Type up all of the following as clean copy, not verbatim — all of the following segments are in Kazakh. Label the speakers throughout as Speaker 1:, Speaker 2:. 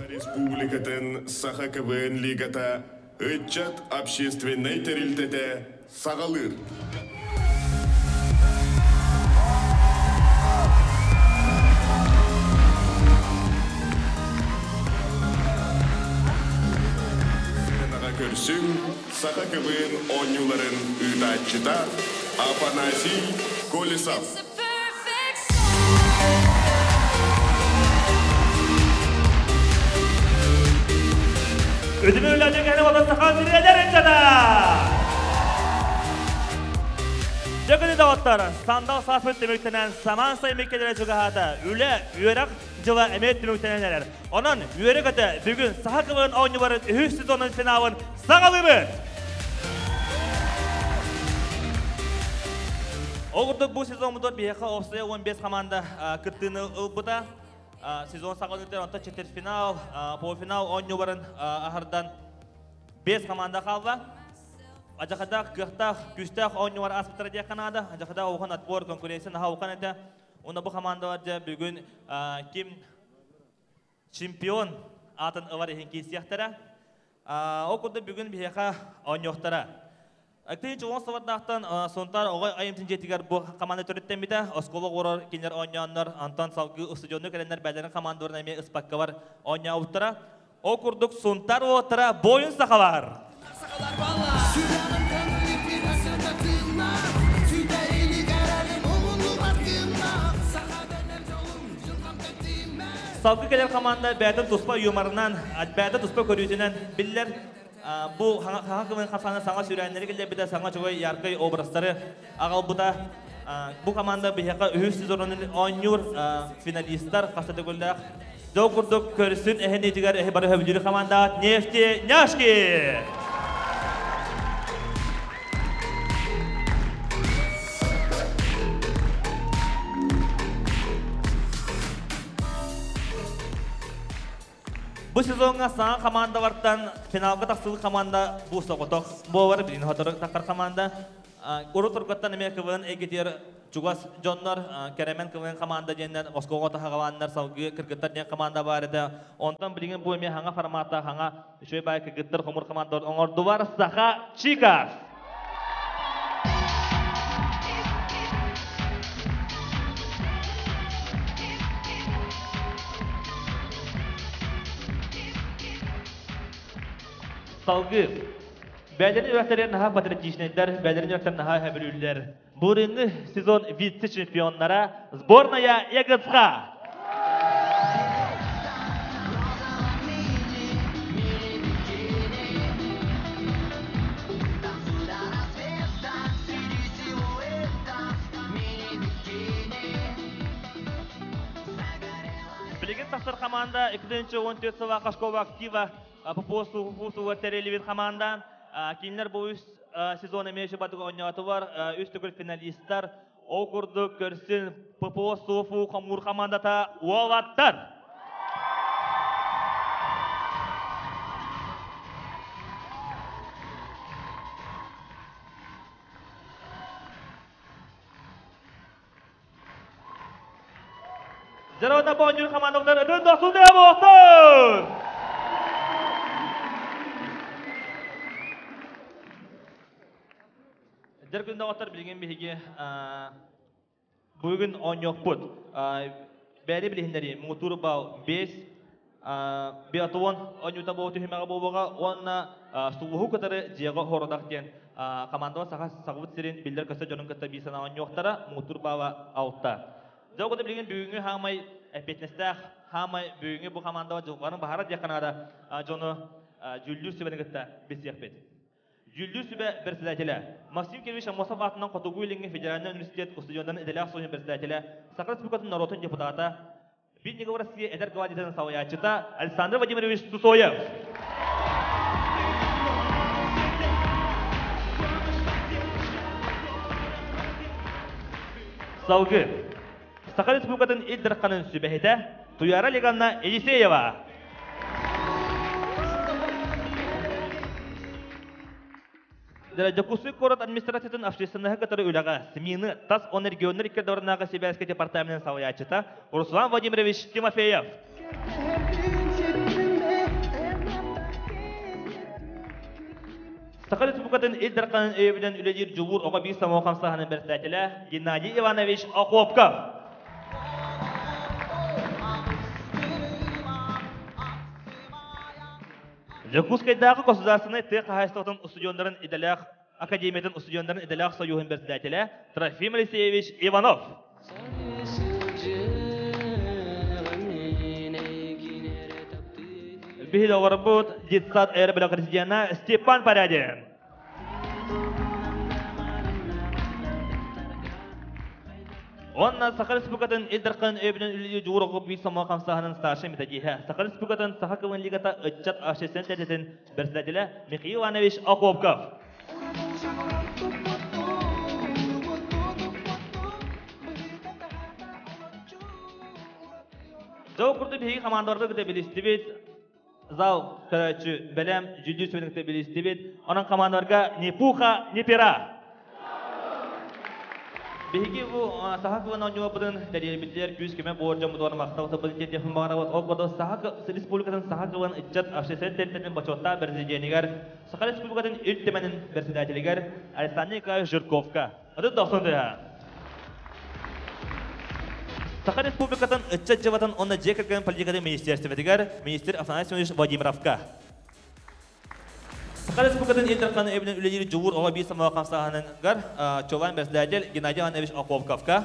Speaker 1: Республикатын Саха КВН лигата Үтчат общественный терилтете сағалыр. Көрсің Саха КВН ойнуларын үдатчыта Апанасий Колесов.
Speaker 2: Ödümü öylerden gene vatan sakal zirvelerin cana.Jögünü dağıtlar, sandal safet demüktenen saman sayı mekkelere çıgahada, üle, üyerak cıva emet demüktenenler. Onun üyerak adı bugün Saha Kıvın oynuvarın ühüsüz onun finavın sağalımı. Oğurduk bu sezon mudur bir yaka ofsaya 15 komanda kırttığını ılbıda. Sezon sağlanırken onta çetir final, polfinal oynuvarın ahırdan 5 komanda kaldı. Acakada kırtak, küstak oynuvar aspıtara diye kanada. Acakada oğun atbor konkurensi naha oğun ete. Onda bu komanda varca bugün kim şampiyon atın ıvar ehenki siyahtara. O konuda bugün bir yaka oynuyortara. Aktin çoğun sıvırdağıttan sontar oğay ayımtın jetigar bu komanda törütten bide. Oskolu uğrar kinler oynayanlar, Anton Salgı stüdyonda gelenler bellerin komandalarına emeği ıspakka var oynayan uttara. O kurduk sontar oğutara boyun saka var. Salgı gelir komanda bəydən tuspa yumarından, bəydən tuspa körüyüzündən biller. Bu hakkımın kafana sana sürenleri geldi bir de sana çok yarkı obrazları ağal bu da bu komanda bir haka ühüsüz oranın oynuyor finalistler kasada golda dokurduk körsün ehne diğer ehbarı hövcülü komanda Nefti Nyaşki. Bu sezonga sana komanda vardan finalga taksıl komanda bu sokotok. Bu var birin hodoruk takar komanda. Uru turguttan emek kıvın egetiyer Çugas Jonlar Keremen kıvın komanda jenler Moskova tahagavanlar savgı kırgıttar diye komanda var ede. Ondan bilgin bu emek hanga formata hanga şöyle bay kırgıttar komur komanda onlar duvar Saha Chicas. Salgı. Bəylərin üretleri naha patriotичнейдер, bəylərin üretleri naha həbirüller. Burinli sezon vitsi çempionlara Sbornaya Yagıtska. Bilgin tasar komanda 2-14 sıva Kaşkova aktiva по посту ватереливит командан. Кинлер bu üst sezon emeği batık oynatı var. Üst tükür finalistler. Okurduk görsün по посту komur komandata uavattar. Jarada bonjur komandalar röndosu devam olsun. Dergünde otur bilgin bihigi bugün oynuyor put. Beri bilhinleri motor bağ 5 biathlon oynuyor bu tühime boğaga ona suhu kadar ciğer horodak diyen komanda saha savut sirin bildir kasa canım kata bisana oynuyortara motor bağ altta. Jauh bilgin bugün hamay fitness'ta hamay bugün bu komanda jauhların baharat yakanada jono Julius sebenarnya besiak pet. Julius sübe bersedacele. Maksim Kirviş Amosov atından Kotoguilingi Federal Üniversitet Stüdyondan edelah soyun bersedacele. Sakrat Spukat'ın Narotun deputata. Bir niga Rossiya eder gavadidan savayaçıta Alexander Vladimirovich Tusoyev. Salgı. Sakrat Spukat'ın ildirkanın sübehete Tuyara Leganna Eliseyeva. Jakusu Korot Administrasiyonun Afşesinliği kadar ülaga semini tas on regionlar iki davranıga Sibirski Departamenten savayaçıta Ruslan Vladimirovich Timofeyev. Саха Республикатын Илдарканын өйбүнен үлелер жугур оға бир самоо камсаһынын берсәтеле Геннадий Иванович Окопков. Жакускайдағы государственный тек хайстотын студиондарын иделях академиятын студиондарын иделях союхын берсәтеле Трофим Алексеевич Иванов. Бихидо варбут детсад эрбела крестьяна Степан Порядин. Онна Саха Республикатын Илдаркан өйбүнен үлелер жугур оға бир самоо камсаһынын старший методиһе Саха Республикатын Саха Квн лигата ытчат ашесен тететин берсәтеле Михаил Иванович Окопков. Зау курды биһиги командаларды гыта билистибит. Зау карачы белем жүдү сөйнекте билистибит. Анын командаларга ни пуха, ни пера. Биһиги бу Саха Квн оньюбудун тәрбияләр күз кеме борҗа мудор мактау табылды дип барабыз. Ол года Саха Республикатын Саха Квн итчат ашесен тететин бачотта президенигер Саха Республикатын илтеменин председателигер Александр Николаевич Жирковка. Ады досунда. Саха Республикатын ытчат жаватын онда жекерген политикаты министерстведигер министр Афанасьевич Владимировка. Саха Республикатын Илдаркан өйбүнен үлелер жугур оға бир самоо камсаһынын чолан председатель Геннадий Иванович Окопковка.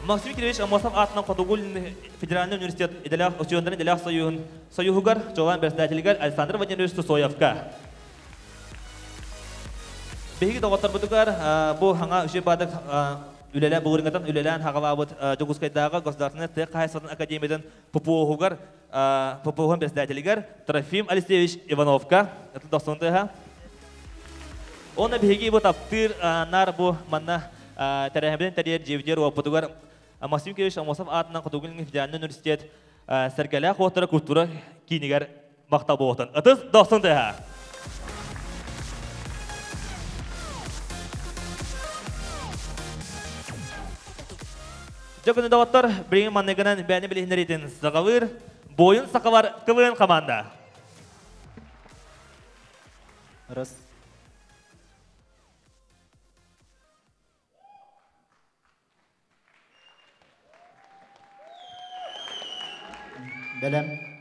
Speaker 2: Максим Кириллович Амосов атынан Котугулин федеральный университет иделях студенттарын иделях союхугар чолан председателигер Александр Владимирович Сусоевка. Беги доктор бутугар бу ханга үше бадык үлелән бугырынгатан үлелән хагалабыт Жогускайдагы государственный тек хайсатын академиядан Попугар Попуган председателигер Трофим Алексеевич Ивановка. Это досунда. Он беги бу таптыр нар бу манна тарихибен тарихер живдер ва Попугар Максим Кириллович Амосов атынан Котугулин федеральный университет сәргәлә хотара культура кинигер мактап болтан. Это досунда. Жогын доктор Брин Маннеганан бәне билендеритин сагавыр бойын сакавар КВН команда.
Speaker 3: Раз. Белем.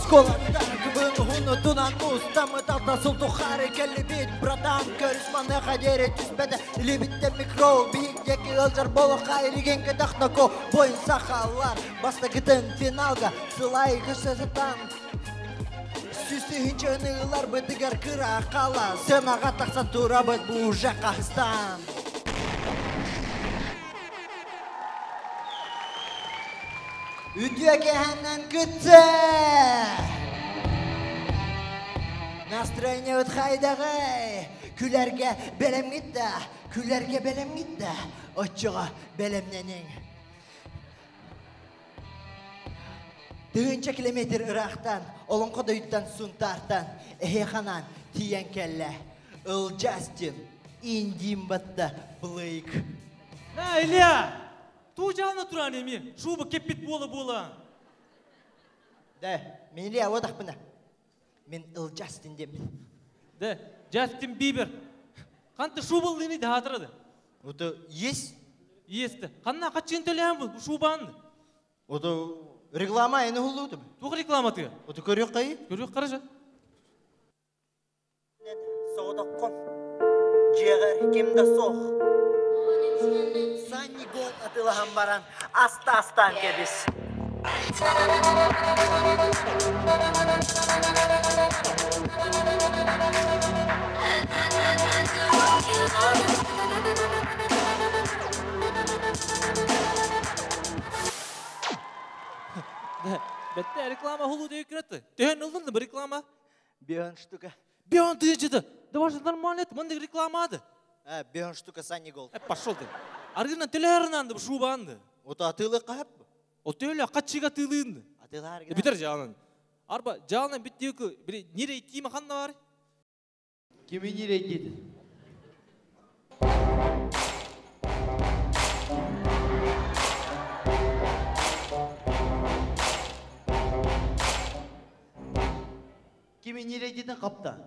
Speaker 3: Сколанда кыбын унутунан мустамы талта султухары келебит братан көрүшманы хадери түспеде либитте микро биңдеки ылжар болока ириген кедахнако бойын сахалар баста гытын финалга сылай кышызытан Сүстігінші ылар бөтігер кыра қала Сенаға тақсан тура бөт бұл Жақастан Үдіге хәннен күтті Настроение өт қайдағы Күлерге белем гитті Күлерге белем гитті Отчыға белемненің Дүйінші километр ырақтан, олың қодайыттан сұнтартан, әйханан тиен кәлі, ұл Джастин, индим батта Блейк.
Speaker 4: Илья, ту жалына тұран еме, шубы кеппет болы.
Speaker 3: Да, мен Илья одақ бұна. Мен ұл Джастин демін.
Speaker 4: Да, Джастин Бибер. Қанты шубыл дені де атырады?
Speaker 3: Оты ес?
Speaker 4: Есті. Қанна қатшын төлем бұл шубанды?
Speaker 3: Оты реклама әні ғылуды бі?
Speaker 4: Туғы реклама тұғы?
Speaker 3: Оты көрек қайы?
Speaker 4: Көрек қаража.
Speaker 3: Соғыдақ қон. Жеғір кемді соқ. Санни гол атылаған баран аста-астан кебіс.
Speaker 4: Бәтті реклама ғылу дейік кіретті. Түйен ұлдыңды бір реклама?
Speaker 3: Беон штука.
Speaker 4: Беон түйеншеді. Да ваша нормально это, мындық реклама ады.
Speaker 3: Беон штука Санни гол.
Speaker 4: Пошел ты. Арғынан тілерінанды бұл шубанды.
Speaker 3: Оты атылы қап?
Speaker 4: О төлі қатшыға тылынды.
Speaker 3: Hatırlar gibi.
Speaker 4: Bitir Canan. Arba Canan bitti ki bir nereye gittiğimi kanna var.
Speaker 5: Kimin nereye gitti? Kimin nereye gitti kaptan?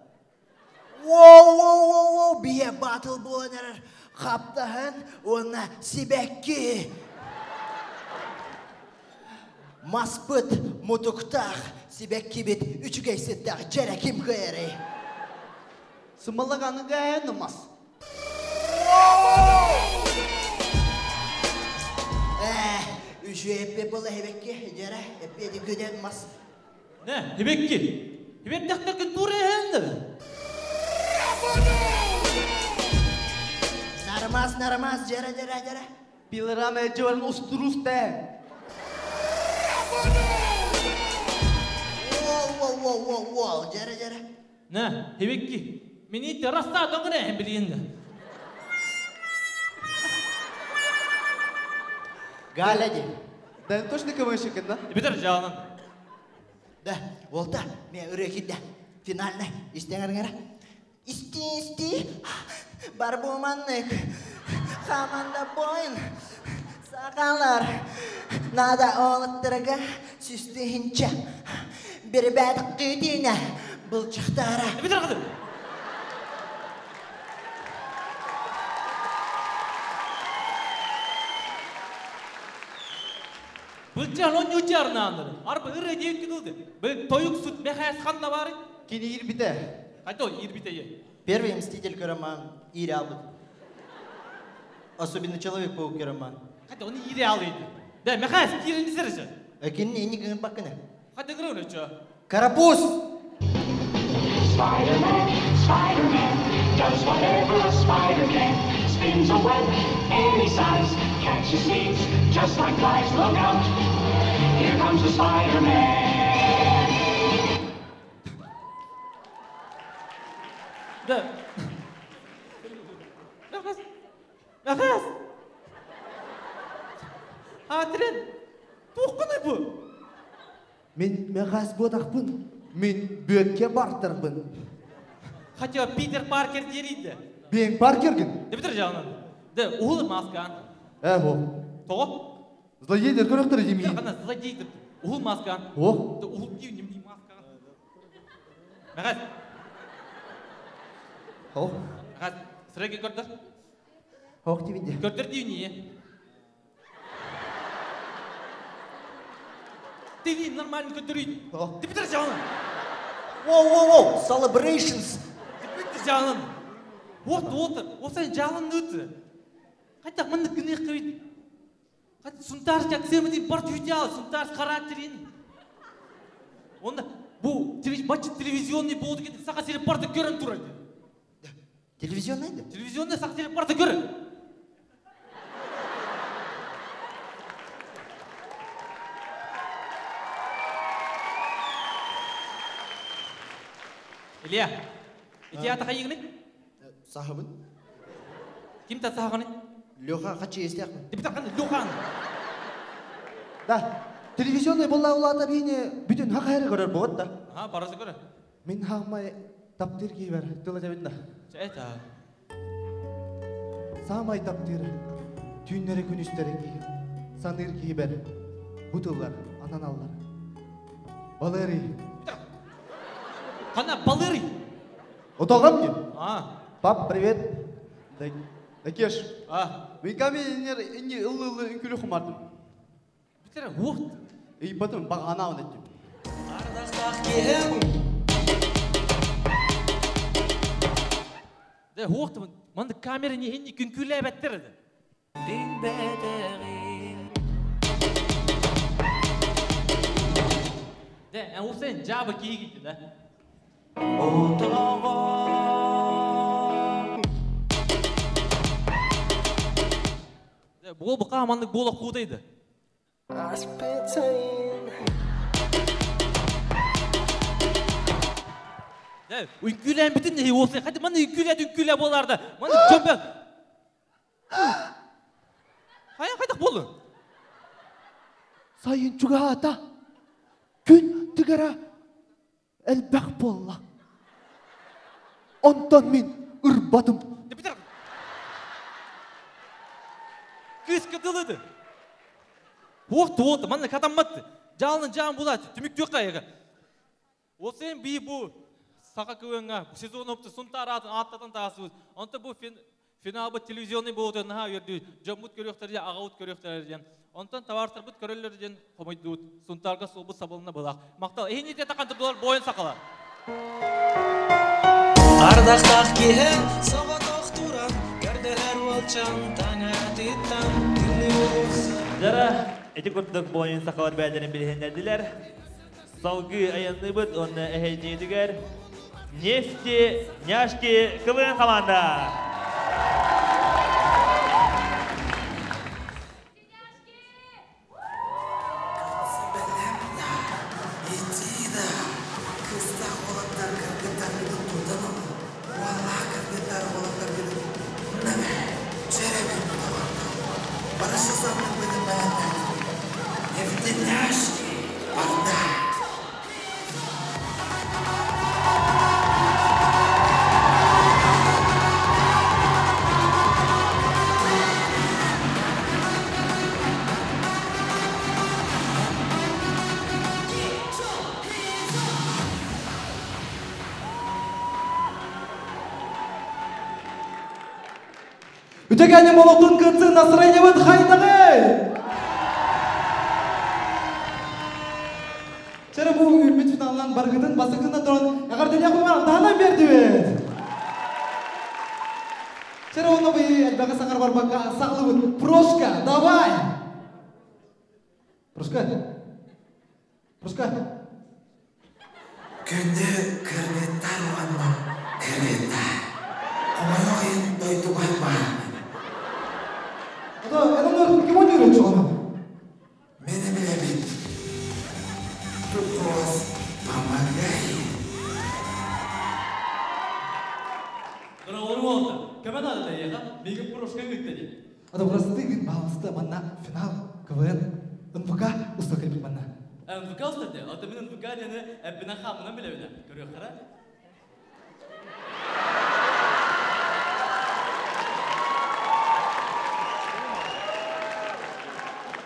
Speaker 3: Wow, biye batıl bulunur. Kaptan ona sibekki. Maspıt mutuktak sibekki bit üçü geçsittak cerekim kıyırı.
Speaker 5: Sımalaganı gayet namaz.
Speaker 3: Üçü hep bula hebekki cere hep yedi güdenmez.
Speaker 4: Ne? Hibekki. Hibek dakika dur endi.
Speaker 3: Naramaz cere.
Speaker 5: Biliram ecevarın usturus de.
Speaker 3: Wow, cere.
Speaker 4: Ne? Hibekki. Meni terasta dongene hem biliyinde.
Speaker 3: Галади.
Speaker 5: Ben точно kıvın şıkkında.
Speaker 4: Bitir Canan.
Speaker 3: Да, волта, мен үрекиде. Финальный, истеңер. Исти. Бар булманнык. Хаманда бойын. Сақалар. Нада олыттырға сүстейінче. Bir бәдік қүйдейіне бұлчықтары.
Speaker 4: Bitir kızım. Bılcan on yucarını anladı. Arpa ırı deyip gidiyordu. Böyle toyuk süt mehayas kanla bari.
Speaker 5: Kini ir bite.
Speaker 4: Hadi o irбитeye.
Speaker 3: Первый мститель Караман Ири Албут. Особенно Человек-паук Караман.
Speaker 4: Hadi onu iri alıydı. De mehayas kirini sırıcı.
Speaker 3: Акинне не гын бакына.
Speaker 4: Hadi kırın uçu.
Speaker 3: Карапуз!
Speaker 6: Spider-Man does whatever a spider can. Spins a web any size, catches thieves just like flies. Look out, here comes the Spider-Man.
Speaker 4: De. Mehayas. Hatırın. Tuğku ne bu?
Speaker 5: Men meğaz bodakpın. Men bötke bartırpın.
Speaker 4: Hadi o Peter Parker deriydi.
Speaker 5: Ben Parker'gin.
Speaker 4: De bitir Canan. De oğlum maskan.
Speaker 5: Ho.
Speaker 4: Toğu.
Speaker 5: Zloyeder köröktür
Speaker 4: Bir
Speaker 5: yemeği.
Speaker 4: kana zlodeydir. Oğlum maskan.
Speaker 5: Ho.
Speaker 4: De oğlum diyor ne bileyim maskan. Mehayas.
Speaker 5: Ho.
Speaker 4: Mehayas. Sıraya gördür.
Speaker 5: Ho tibinde.
Speaker 4: Gördür diyor niye? Devin normal götürüydü.
Speaker 5: Oh.
Speaker 4: De bitir Canan.
Speaker 3: Wow, celebrations!
Speaker 4: Bitti Canan. Otur. O sen Canan ötü. Hadi mındı günü kıydı. Hadi suntar çaksıyımı part yüce al. Suntar karakterin. Onda bu maçı televizyonlu boğdu gitti. Saka seni parta görün duraydı.
Speaker 3: Televizyon neydi?
Speaker 4: Televizyonda saka seni parta görün. İlya. İlya ta kayıgını?
Speaker 3: Sahibin?
Speaker 4: Kim ta sahagını?
Speaker 3: Лёха, хочу есть яхмы.
Speaker 4: De bitir kanı Lokan.
Speaker 5: Da. Televizyonda bolla ulata beni bütün hak hayır görür boğut da.
Speaker 4: Ha parası görün.
Speaker 5: Men haqmay tapdir giber. Tıla jabinda.
Speaker 4: Çayta.
Speaker 5: Samay tapdir. Tüynleri günüstleri giy. Sanır giber. Butullar, ananallar. Baleri.
Speaker 4: Kana balıri.
Speaker 5: Otogam ki.
Speaker 4: Ha.
Speaker 5: Pap, привет. Дакеш.
Speaker 4: Ha.
Speaker 5: Мен каменер инни ыллы үнкүлү хумардым.
Speaker 4: Bitir вахт.
Speaker 5: И потом багана онеттим.
Speaker 4: De вахт манда камера не инни күнкүле беттерди. De en o sen jaba kiygi de. De bu qamandık bola qudaydı. De ünkülen bütün ne olsa hadi bana ünküle bolardı. Bana çöpe. Hayır haydak bolun.
Speaker 5: Sayın Çugata. Gün tigara elbaq bolla. Ondan min ırbatım.
Speaker 4: Bitir. Kız kıdılıdı. Oğtu, bana katanmadı. Can buladı, tümük yok ayağı. O sen bir bu. Saka kıvınga, sezon optu, sunta aratın, atlatın tasız. Onta bu final bu televizyonu bu oturun ha yürüdü. Camut görüyorlar ya, ağut görüyorlar ya. Ondan tavartar bu körüller ya, homaydu. Suntarga sobu sabılına bulak. Maktal, ehini de takan tuttular boyun sakalar.
Speaker 7: Ardaqtaq kehen, soğa toxturan, gördeler olçan, tana titan, dilli olursa.
Speaker 2: Jara, eti kurtluk boyun sakalar bәдерін bilhinlerdiler. Salgı ayanlı bud, onu eheydiler. Nefti, Няшки, КВН команда.
Speaker 5: Ütөгәне молоктун кытсы настроениебит хайдагы. Чара бу үмүт финалдан баргыдын басыкында турган агар дөнья кумар тана берди бит. Чара оны бу албага саңар барбакка саглыбыт. Прошка, давай. Прошка.
Speaker 7: Күнді кіргеттар ванна, кіргеттар. Комайоғын дойду байба.
Speaker 5: Адамдар ким ойнойт чоғана?
Speaker 7: Мені білемін. Тутуаз помогай.
Speaker 4: Кара ору oldu. Кемен ады да яға? Мега прошка гыттады.
Speaker 5: Ада простыгын балысты манна финал КВН НВК устакай манна.
Speaker 4: НВК устады. Ата мен НВК дені әббінен хамынан білемін. Көрüyor қара?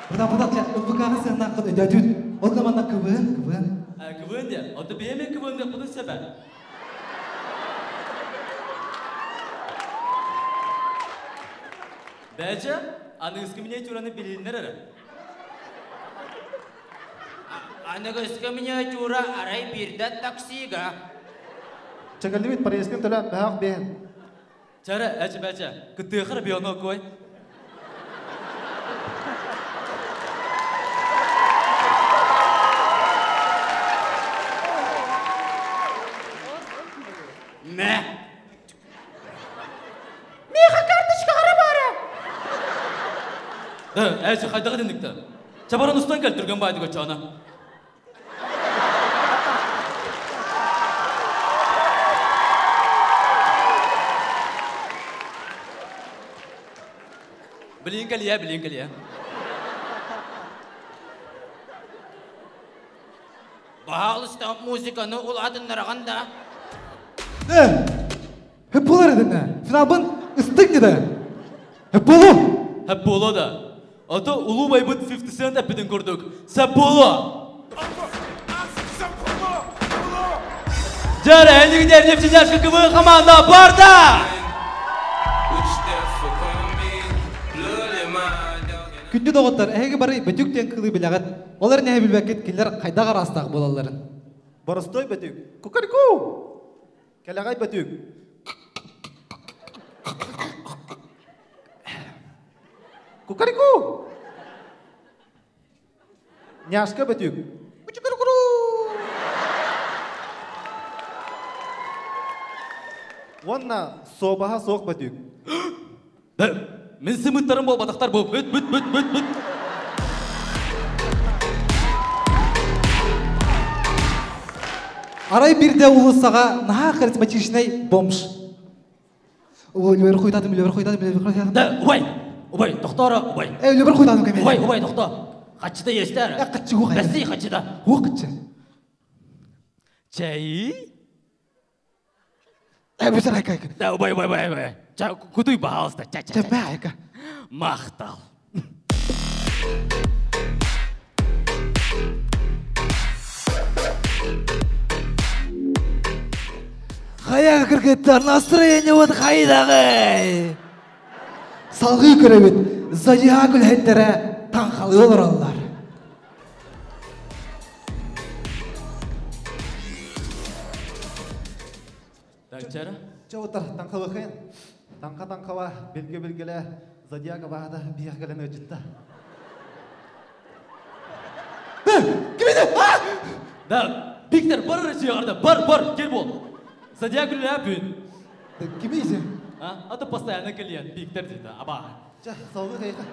Speaker 5: Burada ya НВК sen nakıt ödedün. O zaman da КВН.
Speaker 4: КВН де. Ата бейемен КВН де құды себәп. Бәче, аныңызғы миниатюраны білейінлер әрі.
Speaker 8: Аныңызғы миниатюра арай бірді таксиға.
Speaker 5: Чекалдыбит парескин төлә бәғ бен.
Speaker 4: Чәрі, әчі бәче, күтті қыр бейоны қой.
Speaker 8: Мә?
Speaker 4: Әчі қайдағы дендікті? Чабаран ұстан кәлтірген байды көтчана. Білейін кәлия.
Speaker 8: Бағалыстан музыканы ол адынларағанда.
Speaker 5: Hep bolar edin. Finalbın ıstık dedi. Hep bolu.
Speaker 4: Hep bolu da. Ata Ulu Baybıt 50 Cent epidin gördük. Sen bolu. Jara, endi gider nefsi Няшки КВН komanda barda.
Speaker 5: Күнді доғыттар, әйгі бары бәтүктен қылы біләғат. Олар нәе білбәкет келер қайдаға растағы болаларын. Барыстой бәтүк. Кукарику! Кәләғай бәтүк. Кукарику! Няшка бәтүк. Кучукарукуру! Онна собаға соқ бәтүк.
Speaker 4: Мен сымыттарым бол батақтар бол. Бүт.
Speaker 5: Арай бірде ұлысаға наға харизматичнай бомж. Лөбір қойдадым.
Speaker 4: Да, убай, тоқтара, убай.
Speaker 5: Лөбір қойдадым кәмел.
Speaker 4: Убай, тоқта. Қачыда естер.
Speaker 5: Қачы қойдадым.
Speaker 4: Бәсі қачыда.
Speaker 5: О, қачы.
Speaker 4: Чай?
Speaker 5: Әбісір айка.
Speaker 4: Да, бай. Кудуй, пожалуйста.
Speaker 5: Чәмә айка.
Speaker 4: Мақтал.
Speaker 5: Қаяға кіргеттер, настроение вот қайдағы. Салғы көребет, зодиак үлхеттері таңқалы олар алылар.
Speaker 4: Дәкчәрі?
Speaker 5: Чауыттар, таңқалы қайын. Таңқа белге-белгелі зодиака бағада бияқылын өтітті. Кімеді?
Speaker 4: Да, Виктор, бар рычағырда, бар, кел бол. Зодиак үлі әпін.
Speaker 5: Кімейсі?
Speaker 4: Это постоянный клиент, Виктор дейді, аба.
Speaker 5: Салғы қайықы.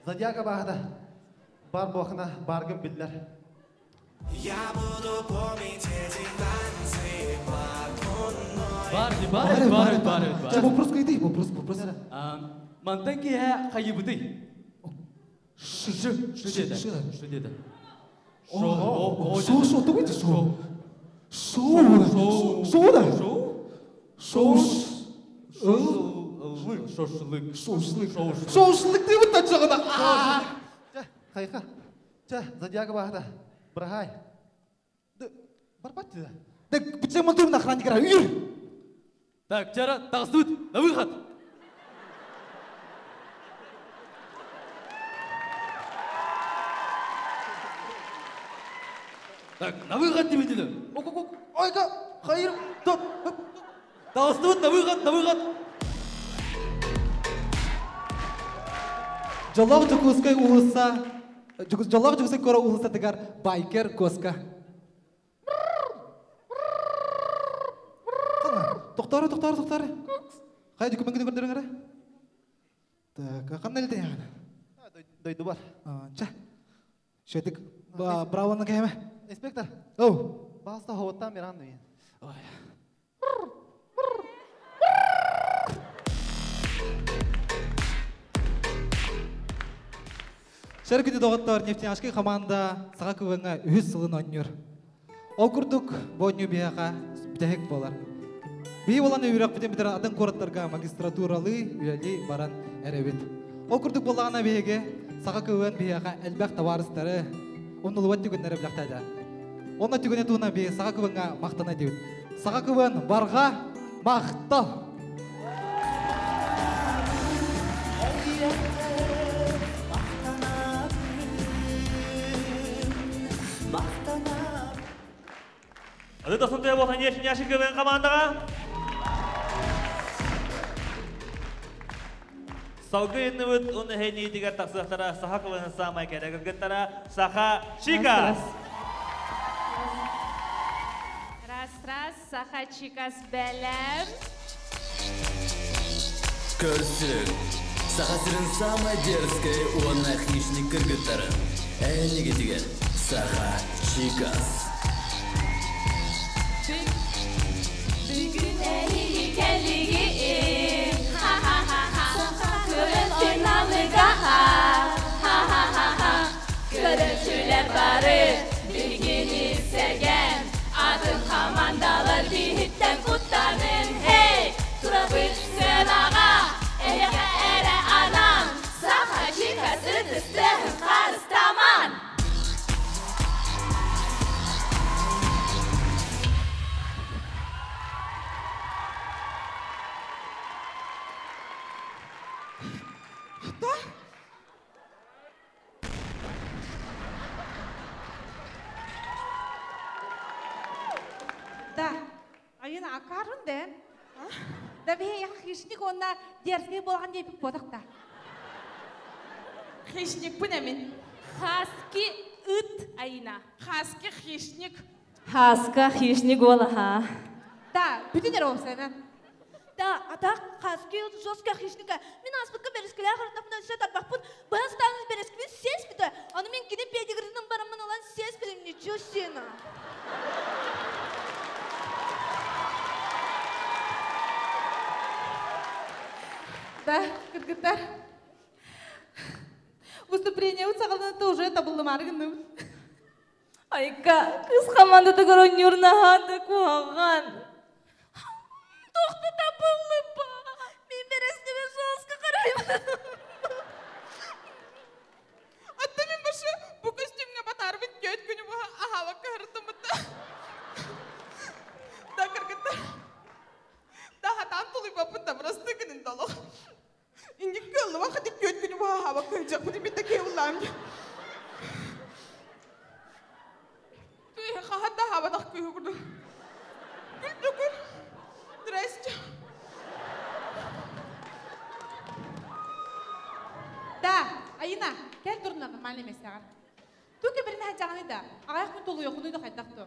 Speaker 5: Зодиака бағада бар боқына барғым білдер.
Speaker 4: Бар.
Speaker 5: Вопрос қайды? Вопрос.
Speaker 4: Мантанки қайы бұды? Шы деді.
Speaker 5: Шо тұғыды? Шоушылық деп ұттан жағына. Қайқа. Зодиака бағада. Бірағай. Барбат деді. Бітсен мұнтырын охранникера. Үйір!
Speaker 4: Так, Чара, тағыстуд, на выход! Так, на выход тебе деді.
Speaker 5: Ойка, қайыр, топ.
Speaker 4: Тағыстуд, на выход!
Speaker 5: Жолақ жүкізкай ұлыса, жолақ жүкізкай кора ұлыса тігар байкер көска. Тоқтары. Қай дүкімен көрдерің әрі? Так, қанна әлді яғына? Дойды бар. Шөтік, браваны кәйме? Инспектор. Бағыста хауаттан беран дейін. Шәркеті доғыттар нефтяшкай команда саға көңі үз сылын ойныр. Ол күрдік бөйні бияға бітәхек болар. Бей болан өйірек бітен бітер атын қораттарға магистратуралы үйләлі баран әребет. Ол күрдік болағына бейге саға көңін бияға әлбәқ таварыстары онылуат түгінлері білақтайды. Онна түгіне туына бей саға көңі мақтана дейін. Саға көңін барға мақтал.
Speaker 2: Ады тасынтыя болған ешін көбен командаға. Салғы етіні өт, оны хейні етігер тақсықтара Саха көбенін самай кәрі кіргіттара Саха Чикас.
Speaker 9: Раз, Саха Чикас бәлем.
Speaker 10: Көрсін, Саха сірін самай дерзкай, оны хищник кіргіттары. Әйнеге деген Саха Чикас.
Speaker 9: Bugün eli kelliğim Ha ha ha ha Görüntü namıga Ha ha ha ha Görüntüler barı Bir gün istegen Adım komandalar bir hitten kutlanın Hey Turabık sınağa Eyaka ere anam Saha Çikası tıstığın karıstaman
Speaker 11: Да, айын ақарын дән. Да бей хищник онна дерзгей болған дейпіп бодықта.
Speaker 9: Хищник бұн әмін? Хаски үт айына. Хаски хищник.
Speaker 12: Хаска хищник ола ха.
Speaker 11: Да, бүтінер олсайна.
Speaker 12: Да, атақ хаски жостка хищника. Мен аспыққа берескілі ағыртапынан сөт апақпын. Бұған станыз берескілі сес біді. Аны мен кені педигірінің барамын olan сес бідім. Нечо сена.
Speaker 11: Да, кыргыттар. Выступление ұтсағылдың уже табылды марғынным.
Speaker 9: Айка, кыз командада ойнyoruna hadi kuğan. Toxta tapıllı ba. Мен бересіне соғысқа қараймын.
Speaker 13: Атта мен башы, бұл костюмге батарбын көйт күні бұға ағала қағырдымыда. Да кіргітті. Да хатан тұлы бапында бұрасты күнін далы. Инде көлі вақыты көйт күні бұға ағала қағырдық. Бұды бетті кей ұллам. Түйе қағатта ағабадақ көйі күрді. Күлді күл. Здрасте.
Speaker 11: Да, Айына, кәл тұрына нормальный местағар. Түкі біріне хәтчағаны да, ағаяқ күн толы еқыны да қайттақты.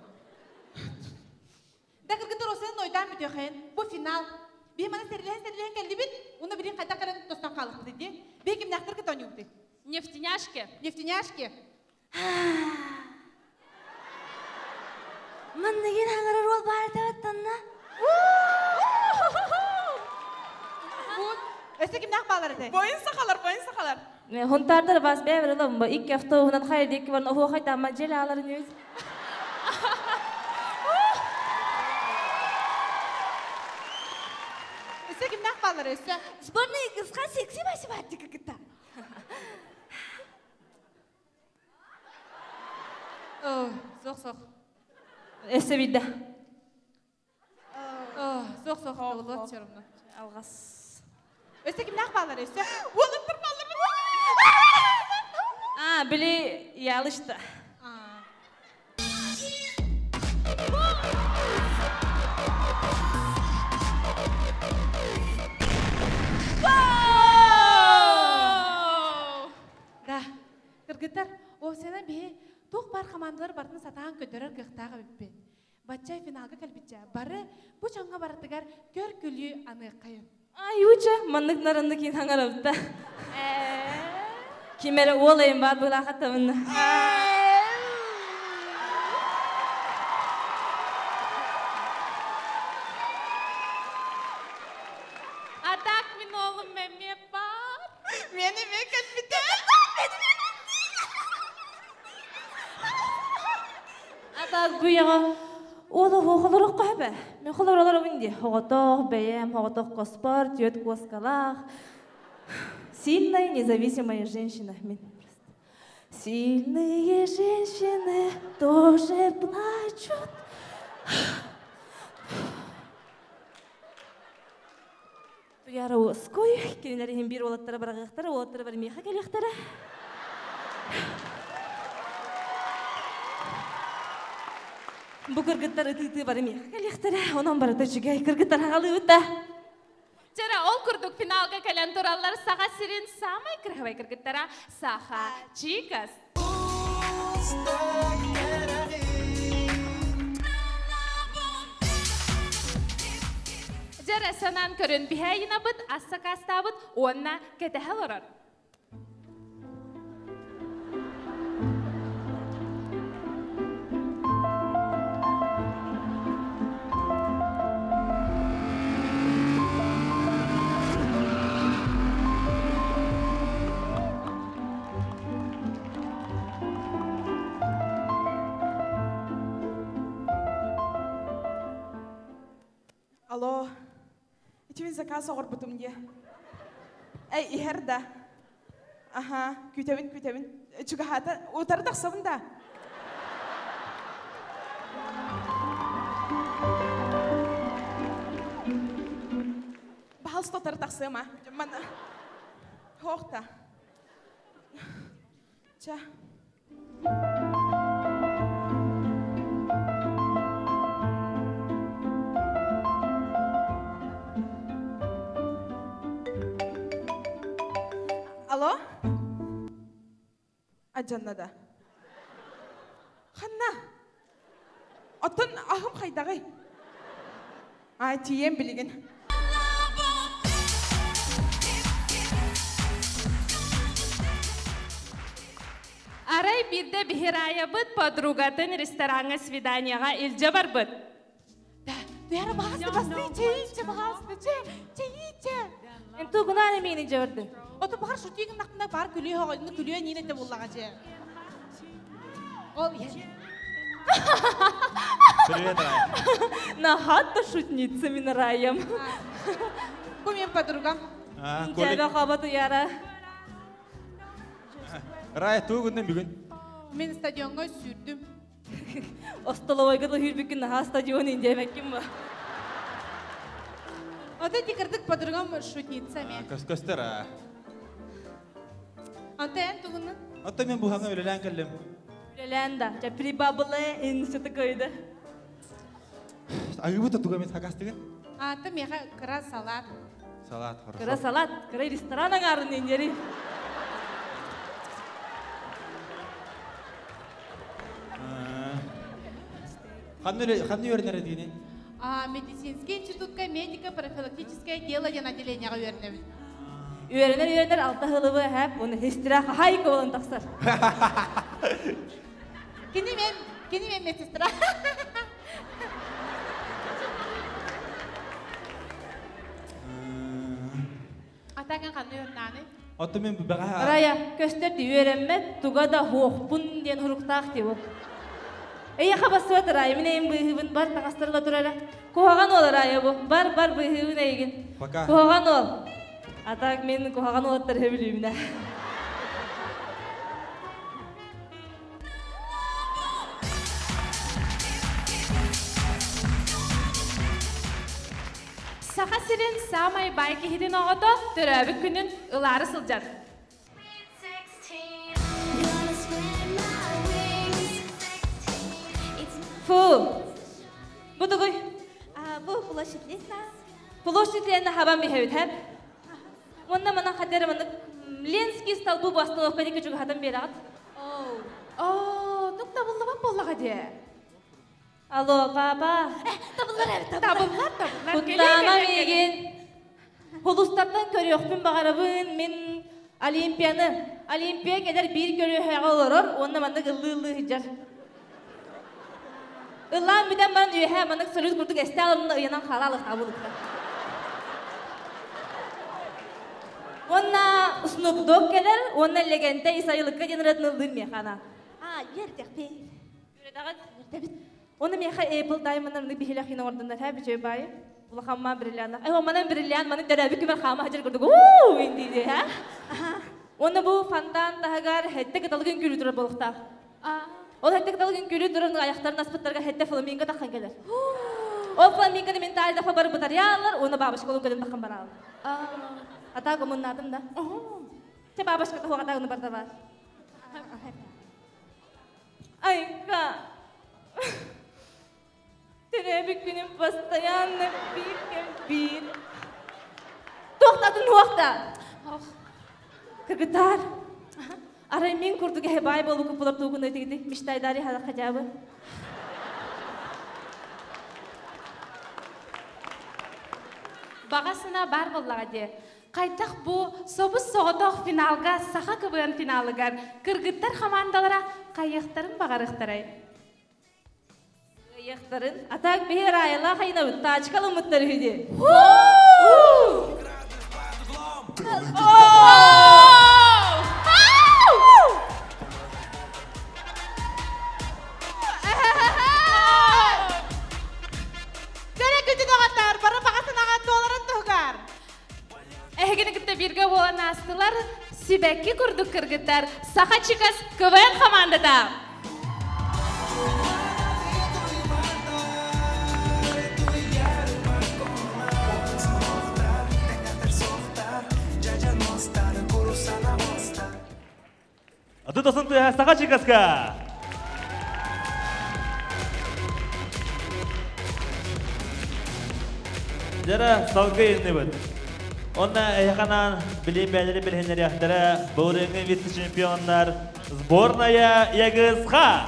Speaker 11: Да кіргітір осының ойдан бүте қайын, бұл финал. Бей мана сәрілген кәлді бет, оны бірін қайта қараны тостан қалықты деді. Бей кім нақтыр кіт оны өкті.
Speaker 9: Нефтеняшки.
Speaker 11: Нефтеняшки.
Speaker 12: Мандагин аңырыр ол бар табаттанна.
Speaker 11: Өсі кім нақ балар еді?
Speaker 13: Бойын сақалар.
Speaker 9: Хунтардар бас бәвір ұлым ба, икки автоғынан қайырды екі барын оғу қайта ама жел аларын өз.
Speaker 11: Өсі кім нақ балар өсі?
Speaker 12: Сборный қызға секси бәсі бәтті кікітті.
Speaker 11: Соқ.
Speaker 9: Өсі бейді.
Speaker 11: Соқ, олы чырымны.
Speaker 9: Алғас.
Speaker 11: Өсі кім нақ балар өсі?
Speaker 13: Олыттыр балар.
Speaker 9: Білі ялышты.
Speaker 11: Да, кіргіттер, о сені бей тоқ бар командалар бартын сатаған көдерер қықтағы өппен. Батчай финалға кәлбітчі. Бары бұ чаңға бараттығар көр күлі аны қайын.
Speaker 9: Ай, уча, маннык нарынды кейін хаңар өпті. Кемері олайын бар бұл ақаттамынны.
Speaker 11: Атақ мен олым мәме бар.
Speaker 13: Мені ме кәлбітер.
Speaker 9: Атақ бұйыға олы хоғылырық қойбі. Мен қолыр олар өңінде. Хоғытоқ, бәйем, хоғытоқ қоспар, түйет қосқалақ. Сильная, независимая женщина. Сильные женщины тоже плачут. Туяры оской, кенелерін бір олаттары барағықтары, олаттары бар меха кәліқтары. Бұл кіргіттар үті бар меха кәліқтары, онан бары төчіге кіргіттар ағалы өтті.
Speaker 14: Жара, ол күрдік финалға кәлен туралар саға сирен самай кірғабай кіргіттара саға чикас. Жара, санан көрін бігайына бұд, аса каста бұд, онна кәтәхі лорар.
Speaker 13: Алло, ичимин заказ оғыр бұтым де. Әй, ихерда. Аха, күйтебін. Чүгі хата, отары тақсабын да. Бағалысты отары тақсыма. Мана, хоқта. Ча. Алло? Аджаннада. Ханна. Отын ағым қайдағы? Ай, тием білген.
Speaker 14: Арай бірді бігірая бұд, подругатын ресторанға свиданияға илже бар бұд.
Speaker 11: Дүйәрі бағасты, чейіче.
Speaker 9: Мен тұғынан емейні жөрді.
Speaker 11: Оты бұғар шүтейгін нақтында бар күлі хоғылыны күлі нейін әтті болаға же. Ол,
Speaker 2: Привет, Рая.
Speaker 9: Нахатта шутница мен Раям.
Speaker 11: Bu men подругам.
Speaker 9: Жабе қабаты яра.
Speaker 2: Рая, туғыннан бүгін.
Speaker 11: Мен стадионға сүрдім.
Speaker 9: Остоловойға да хүрбікін наға стадион индемеккін ба.
Speaker 11: Ода декірдік подругам шутница мен.
Speaker 2: Көстер, а.
Speaker 11: Антайын тұғынын?
Speaker 2: Отта мен бұхаңа өлелән кәлім.
Speaker 9: Өлелән да, жа прибабылы институты көйді.
Speaker 2: Ағы бұта тұға мен сағастығын?
Speaker 11: Анты меға кыра салат.
Speaker 2: Салат, хорошо.
Speaker 9: Кыра салат, кыра ресторан аңарын ендері.
Speaker 2: Қанны өрінер едігіне?
Speaker 11: Медицинский институтка медико-профилактическое дело ден отделенияға өрінемін.
Speaker 9: Үйерінер алта ғылыбы әп, оны хестіра қайқы болын тақсар.
Speaker 11: Кені мен медсестра. Атақан қанны өрінәні?
Speaker 2: Отта мен бұға...
Speaker 9: Рая, көстерді үйерінмет, туға да хоқпын ден ұрықтақ деп ол. Эй, қабасы өті Рая, мен әйін бұйығын бар тағастырға тұрары. Қоғаған ол Рая бұл, бар бұйығын әйгін.
Speaker 2: Пока.
Speaker 9: Қоғаған ол. Атақ мен қоғаған олаттар өбіліміне.
Speaker 14: Сақа сирен самай байки хидин оғыды, түрәбі күнін ұлары сылжар.
Speaker 9: Фу, бұды ғой?
Speaker 12: Бұл площадьлесна.
Speaker 9: Площадьлесна хабан бейхәуіт, әп? Онна мана қадері мана Ленский столбы бастылыққа деке жүгі хатан бері ағыт.
Speaker 14: Нұқта бұллыға боллаға де.
Speaker 9: Алло, папа.
Speaker 14: Табыллар.
Speaker 9: Құттама меген. Холустаттан көрі өқпін бағарабын, мен Олимпия кедер бір көрі өйіға олырыр, онна мандық ұлы хиджар. Ұлан биден барын өйіға мандық сұрыз күрдік әсте алымында ұянан қалалық табылықта. Онна Snoop Dogg келер, онна легенде Исайылыққа деніретін ұлдың механа.
Speaker 12: Ердек бей.
Speaker 9: Оны меха Apple Diamond'ın bihilak yine oradan her bir şey bayı. Ula kamma brilliant. Ay o manın brilliant, manın derabi kümer kama hacer gördük. Uuu indi diye ha. Onu bu fandan dahagar hette katalığın gülü durur balıkta. O hette katalığın gülü durur ayaklarının aspıtlarga hette flamingo takkan gelir. O flamingo'nun min tarih defa barı batar yağlar, onu babaş kolun kadın takkan bara alır. Ata kumun nadım da. Ce babaş kata huwa kata onu barda var. Ay ka. Terebi günüm постоянно bir. Toxtadın uaqta. Kırgıtar. Aray men kurduga hebay bolu kupulap tuğun ötegi miştaydari hada xajabı.
Speaker 14: Бағасына бар боллаға де. Қайтақ бұл собыз соғытоқ финалға, сақа кыбыған финалығар, кыргыттар командалара қайықтарын бағарықтарай.
Speaker 9: Қайықтарын? Атақ бейер айла қайына ұтта ачқалы ұмыттар үйде.
Speaker 14: Эхегені күтті бірге болан астылар, Сибәкке күрдік кіргіттар, Сақа Чикас КВН командада.
Speaker 2: Аты тосын тұя Сақа Чикаска. Жара салғы енді бұд. Онна әйқанан білейм бәлері білхендер яқтары бұлрыңы вице-чемпионлар сборная Ягызға.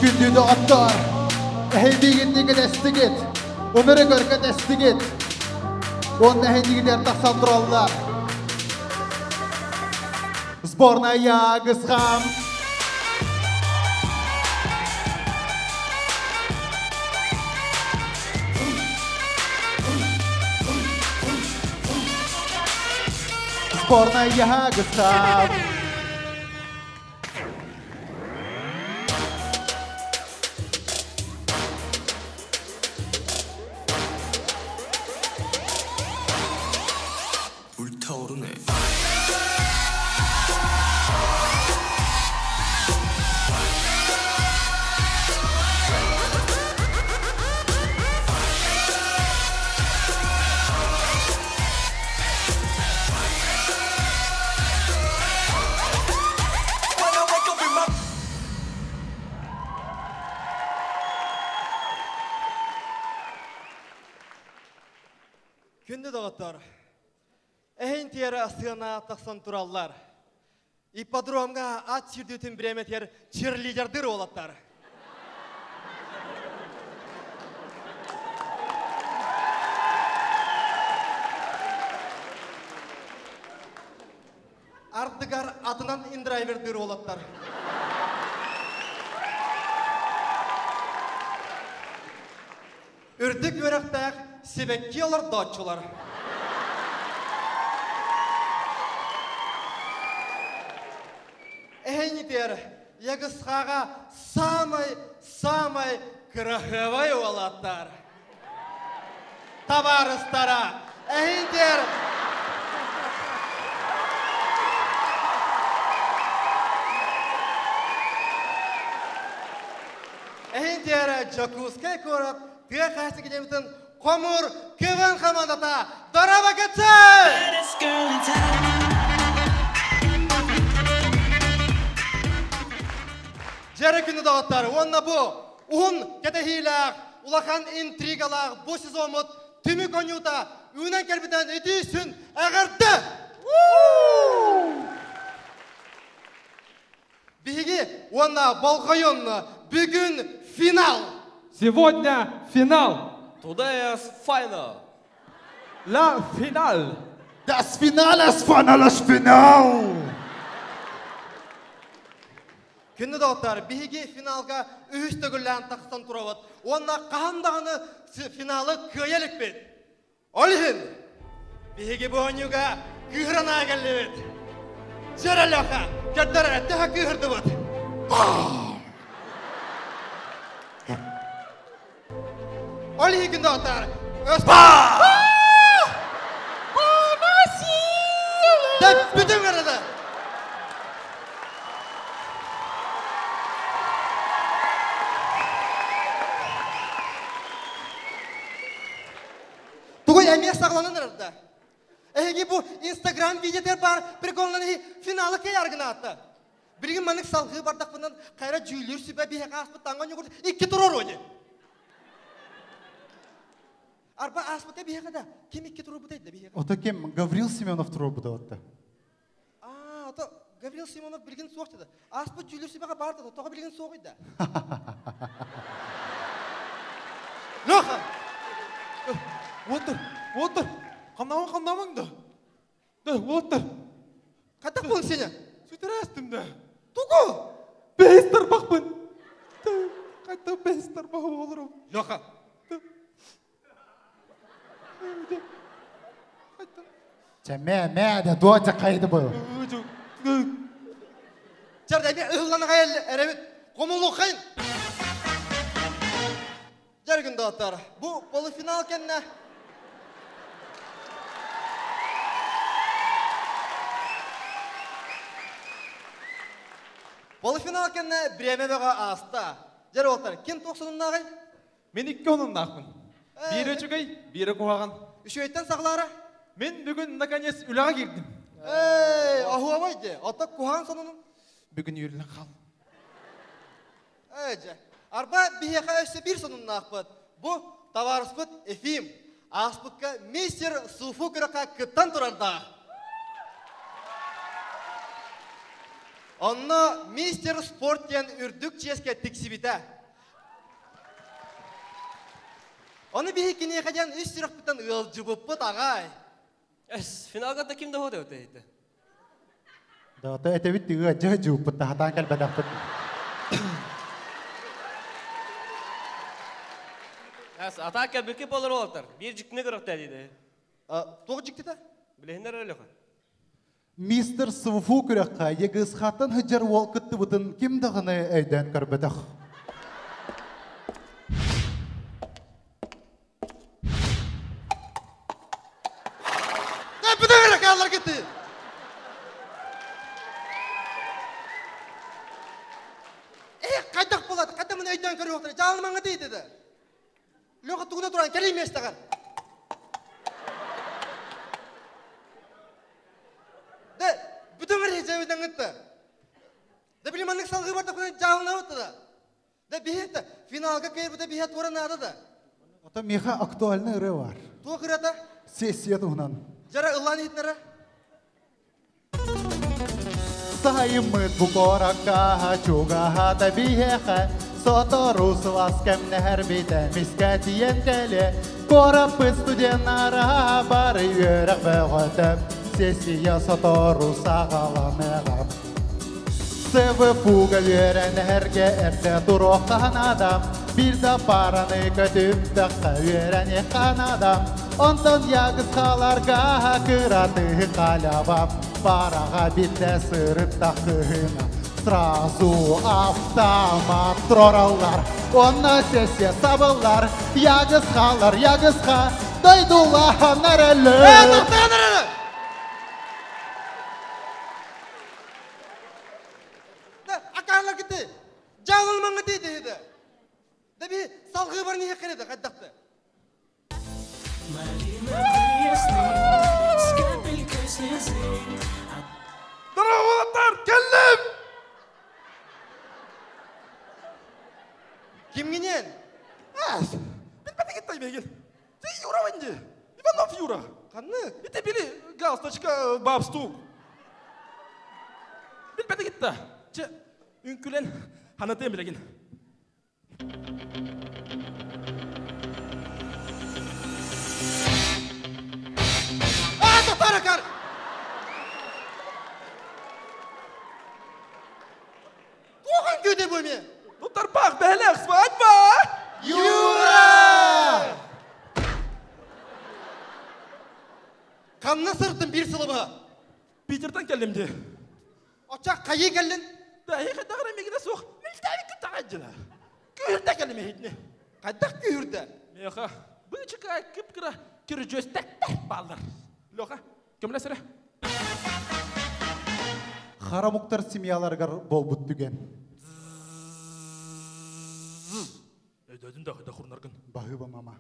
Speaker 15: Gündüğünde atlar, eheydiğindeki destek et, onları görke destek et. Onun eheydiğinler taksan durallar. Сборная Ягызға. Сборная Ягостав.
Speaker 10: 불타오르네.
Speaker 16: Күнді доғыттар. Әйін тері асығына тақсан тұраллар. Ипподромға ат сүрдетін біреметер черлидердер олаттар. Ардыгар атынан индрайвердер олаттар. Үрдік өріқтәк себекке олар датчылар. Әйнітер, егісқаға самай кірахывай олаттар. Табарыстара, әйнітер. Әйнітер, джакускай көріп, түйе қасы кедеміздің Komur Kıvan Hamandata Daraba Gıtay! Jere günü dağıtlar, onna bu un ketehiler, ulakan intrigalar, bu sezonmut tümü konyuta, ünen kelbiden edilsin, ağırdı! Bihi, onna Balkayon'la, bugün final!
Speaker 5: Сегодня финал!
Speaker 17: Today is final.
Speaker 5: La final!
Speaker 15: Das Finales finales final!
Speaker 16: Күнді дауыттар, бігі финалға үйістігілән тақсан тұрауыд. Онна қағандағыны финалы көйелік бет. Олхин, бігі бұғынюға күйірана әгелі бет. Жереліға, кәттір әттіға күйірді бет. Олхин күнді дауыттар, өспа! Дәп бүтін көрді. Тугой әмес сағланын ұрды. Әйге бұл Instagram видеотер бар, приколынан финалы кей арғына атты. Бірген мәнік салғы бардақпынан қайра жүйілер сүбә бейеға аспыттанған өгірді. Икі тұрор өне. Арба аспытта бейеға да. Кем икі тұрор бұдайды бейеға?
Speaker 15: Ото кем? Гаврил Семенов тұрор бұда отты.
Speaker 16: Ото Гаврил Семенов білген соғыды. Аспыт жүйілер сүбәға барды. Тоға білген соғыды. Лоха!
Speaker 5: Отыр. Қандамың да. Отыр.
Speaker 16: Қаттақ болың сені?
Speaker 5: Сөйтір әстім да.
Speaker 16: Туғы?
Speaker 5: Бәйістір бақпын. Қайта бәйістір бақы болырым.
Speaker 16: Лоха.
Speaker 15: Мә, де дуатя қайды бұл.
Speaker 16: Жарда, әме ұғыланы қайыл әрәмет. Қомылу қайын. Жаргын дауыттар, бұл полуфинал кәніне. Полуфинал кәніне біреме бәға аста. Жар олтар, кем 90-ында қай?
Speaker 5: Мен 2-10-ында ақпын. Бері жүгей, бері қоғаған.
Speaker 16: Үшөйттен сақлары?
Speaker 5: Мен бүгін, наконец, үліға кердім.
Speaker 16: Ахуа байды, ата қоған сонының?
Speaker 5: Бүгін үйірілін қал.
Speaker 16: Арба бейеқа өсі бір сонының ақпыд. Бұ таварыспыд Эфим. Аспыдқа мистер Суфу күріқа күттан тұрарда. Онна мистер спорттен үрдік ческе тіксібіті. Оны бейекіне қаден үш сүрік бұттан ұлжыбып бұт ағай.
Speaker 17: Финалға да кімді ходы өте еді?
Speaker 15: Дағыта әтәбіт тігі жығы жуып бұтта хатан кәлбәді ақпыд.
Speaker 17: Атака бүкі болыр олтар. Bir jikni kırıqta дейді.
Speaker 16: Тоғы жікті да?
Speaker 17: Білейіндер өлі қан.
Speaker 15: Мистер Сывфу күрәккә егіз хатын хыджар вол кытты бутын ким дағыны әйдән көрбетақ.
Speaker 16: Bütün rakamlar gitti. Kaydak buladı. Kaydak bunu öydен көріп отырды. Жалмаңы дейді де. Лёға туғына тұрған келейме естіған. Де, bütün режеведен ғытты. Де, біліманлық салғы барды күні жалына өтті да. Де, бейетті. Финалға кайыр бейет орын ады да.
Speaker 15: Ота меха актуальны ыры бар.
Speaker 16: Туға кіреді?
Speaker 15: Сессия туғынан.
Speaker 16: Жара ылан етінері?
Speaker 15: Саймыт букорака чуга да биеха Соторус ласкем нехер бите миска тиен келе Корапы студенара бар үйерек бәғөтіп Сессия соторус ағаламеғам Сывы фуга үйерен әрге әрте тұроққан адам Bir de paranı kötüp dakika үйерен еқан адам Ondan yağız kalarga kıratı kalabam Paraga bitte sırıp takığına Sразу автомат троралар Onunla sesye sabırlar Yağız kalar yağızka Doydular nereli
Speaker 16: nereli Akarlar gitti Canılmanı dedi De bir salgı var niye keredi kaddaktı
Speaker 1: Daravatlar kellim!
Speaker 16: Kim ginen?
Speaker 1: Bilmedi gitti begil. Sen Юра bence. Ivanov Юра.
Speaker 16: Kanlı?
Speaker 1: İte bili галсточка babstuk. Bilmedi gitti. Çe ünkülen hanatayım bilegin.
Speaker 16: Tarakar! Туған көйде бөлме!
Speaker 1: Тұттар бақ бәлек свадьба!
Speaker 16: Юра! Қанна сырттың бір сылыбы?
Speaker 1: Питерден келдім де.
Speaker 16: Очақ қайы келдің?
Speaker 1: Дәйі қайдағыр әмегіне соқ. Мүлтәві күтті қайдыла. Күйірді келдім әйдіне.
Speaker 16: Қайдақ күйірді?
Speaker 1: Меха, бұчыға күп-күрі күрі жөстәктер балдар. Леха, кімлі сірі?
Speaker 15: Харамуктар семьяларгар бол бүттіген.
Speaker 1: Өйдәдің дағыда құрнарғын.
Speaker 15: Бағыба мама.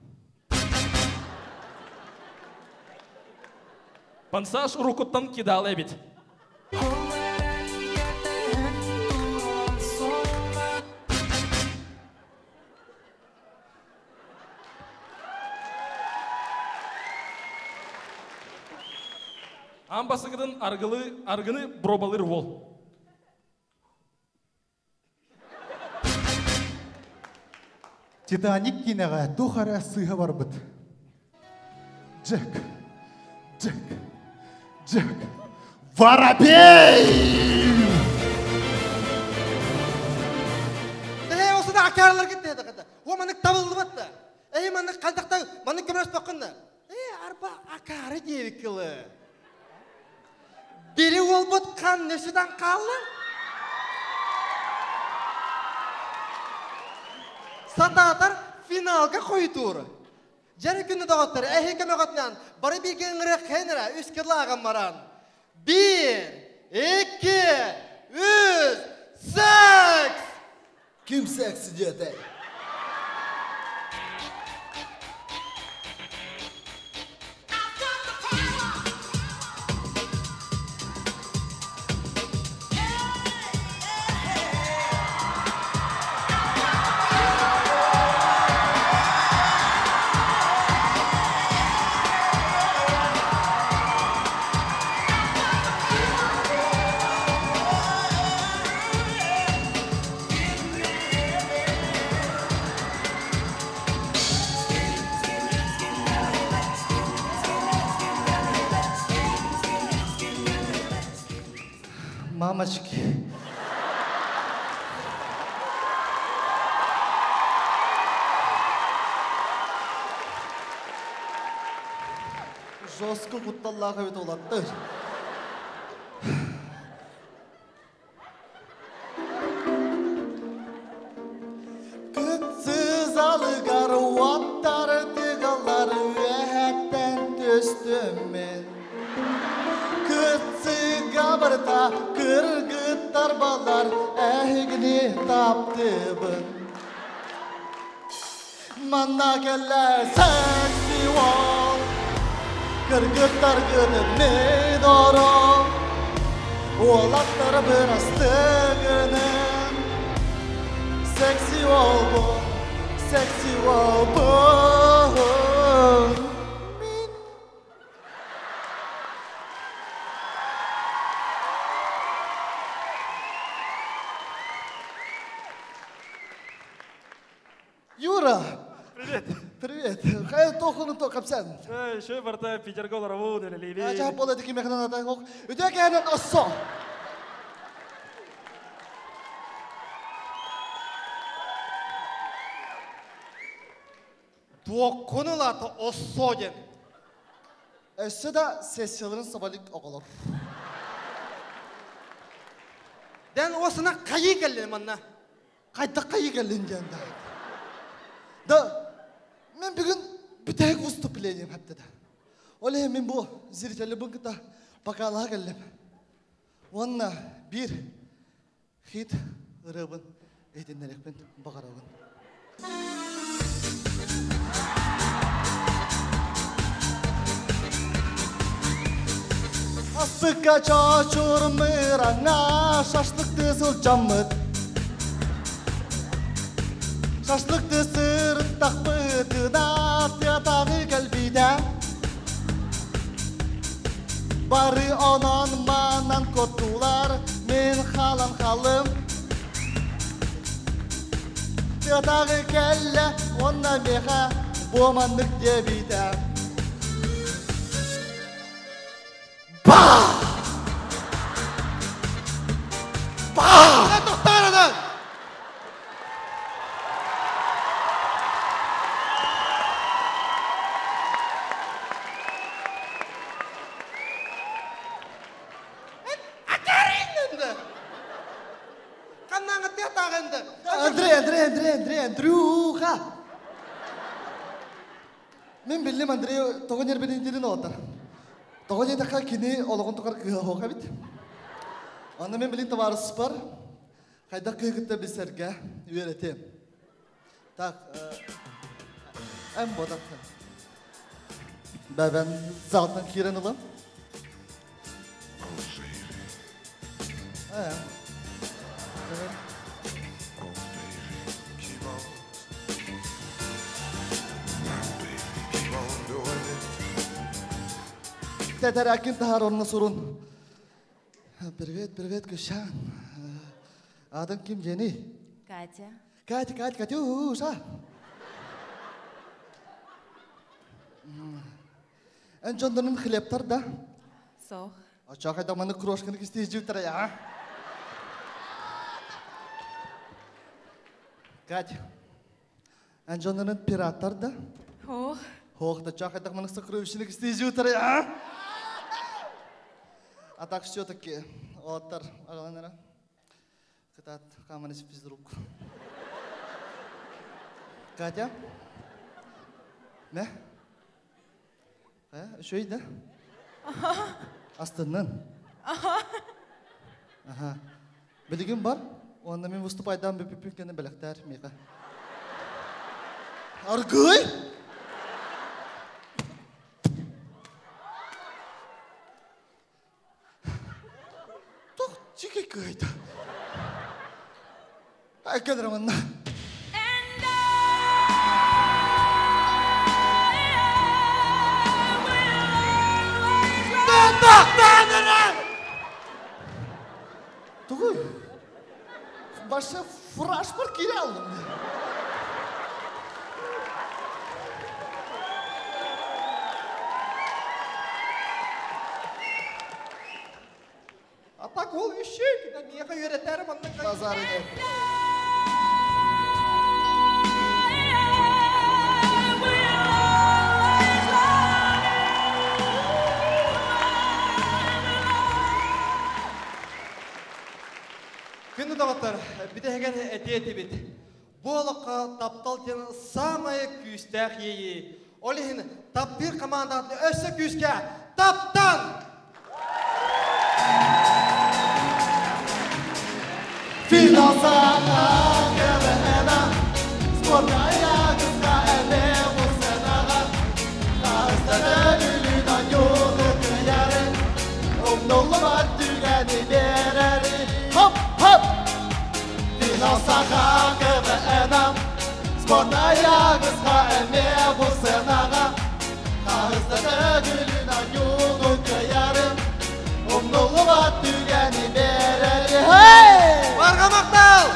Speaker 1: Пансаж ұрықыттан кедалы әбет. Амбасығыдың арғыны бробалыр ол.
Speaker 15: Титаник кинеға тухара сыға бар бұд. Джек, Джек, Джек, Воробей!
Speaker 16: Осы да ақарылар кетті еді қата. О, мәнік табылды бәтті. Мәнік қалдақта, мәнік көмірәс бақынды. Арба ақары девік кілі. Бері ол бұд қан нөшідан қалы? Сататар финалға қой тұры. Жәрі күнді дағыттар, әйі көмі қатынан, бары бір кеңірі қайныра, үскірлі ағам баран. 1, 2, 3, сәкс!
Speaker 10: Кім сәкс идет, әй?
Speaker 5: Мамочки.
Speaker 16: Жосқы құтталлаға өт олатты.
Speaker 3: өстіммен. Күтсіға барта кыргыттар балар әйгіне таптыбын. Манна келі сәкси ол, кыргыттар гынын мен ором. Олаттар бір астығының, сәкси ол бұл, сәкси ол бұл. Юра!
Speaker 1: Привет.
Speaker 3: Привет. Хай тохуну токапсан.
Speaker 1: Шөй барта Питерге олараву делелеби.
Speaker 3: Ача болады ки мехнан атан ок. Үдекенен оссо.
Speaker 16: Туоккунулаты оссо ден.
Speaker 3: Өссө да сессияларын собалик оголор.
Speaker 16: Ден осына кайы келден манна.
Speaker 3: Кайда кайы келден жанда. Да, мен бүгін бүтәк выступлением хәтті да. Оле мен бұл зрителі бұнкыта бакалаға келдім. Онна бір хит ұрыбын әйтіндерекпен бағарауын. Асықа чачур мыраңа шашлықты сыл жаммыд. Шашлықты сырттақ бұтына тиятағы кәлбиді. Бары онан манан көттулар мен халан халым. Тиятағы кәлі онна меха болмандық дебиді. Ба! Ба!
Speaker 16: Ne toxtarıdan?
Speaker 3: Андрюха! Мен білдім Андрей тоғын ербеден делін оғатар. Тоғын едіқа кені олығын тұқар күйі оға бит. Аны мен білін таварыс бар. Қайда күйгітті бісерге үйеретем. Так, әм бодақтан. Бәбән залтын керен ұлым. Тәтәрәкін тағар онына сұрын. Привет, Гүшан. Адың кім жені?
Speaker 9: Катя.
Speaker 3: Катюша. Ән жондырын хлептар да?
Speaker 9: Соқ.
Speaker 3: Ача қайда маны крошканы кістей жүптір я. Катя. Ән жондырын пираттар да?
Speaker 9: Хоқ.
Speaker 3: Хоқ, да қайда маны сықырывшыны кістей жүптір я. А так все-таки, оттар, ағаланара, кытат каманес физрук. Катя? Не? Шөй да? Астыннан? Білігім бар? Онда мен выступайдан бөпіппекені біліктер меға. Аргай? Чикай кайда. Айкен романна. Тугой. Башы фураж бар кире алдым.
Speaker 16: Так ол үшек, меға үйретәрім анның қайын.
Speaker 3: Базар еді.
Speaker 16: Күнді дағаттар, бітеген әтеті бет. Болыққа таптал тені самайы күйістәқ ейі. Олығын Tap 1 komandasını ösü küske. Taptan.
Speaker 3: Final sana gelene sportaya kızga ene bu senaga Kağızları gülüden yolu kıyarın Umnullu var düğeni vereri Hop hop Final sana gelene sportaya kızga ene bu senaga Kağızları gülüden yolu kıyarın Umnullu var düğeni vereri Hey!
Speaker 16: Varga Maktal!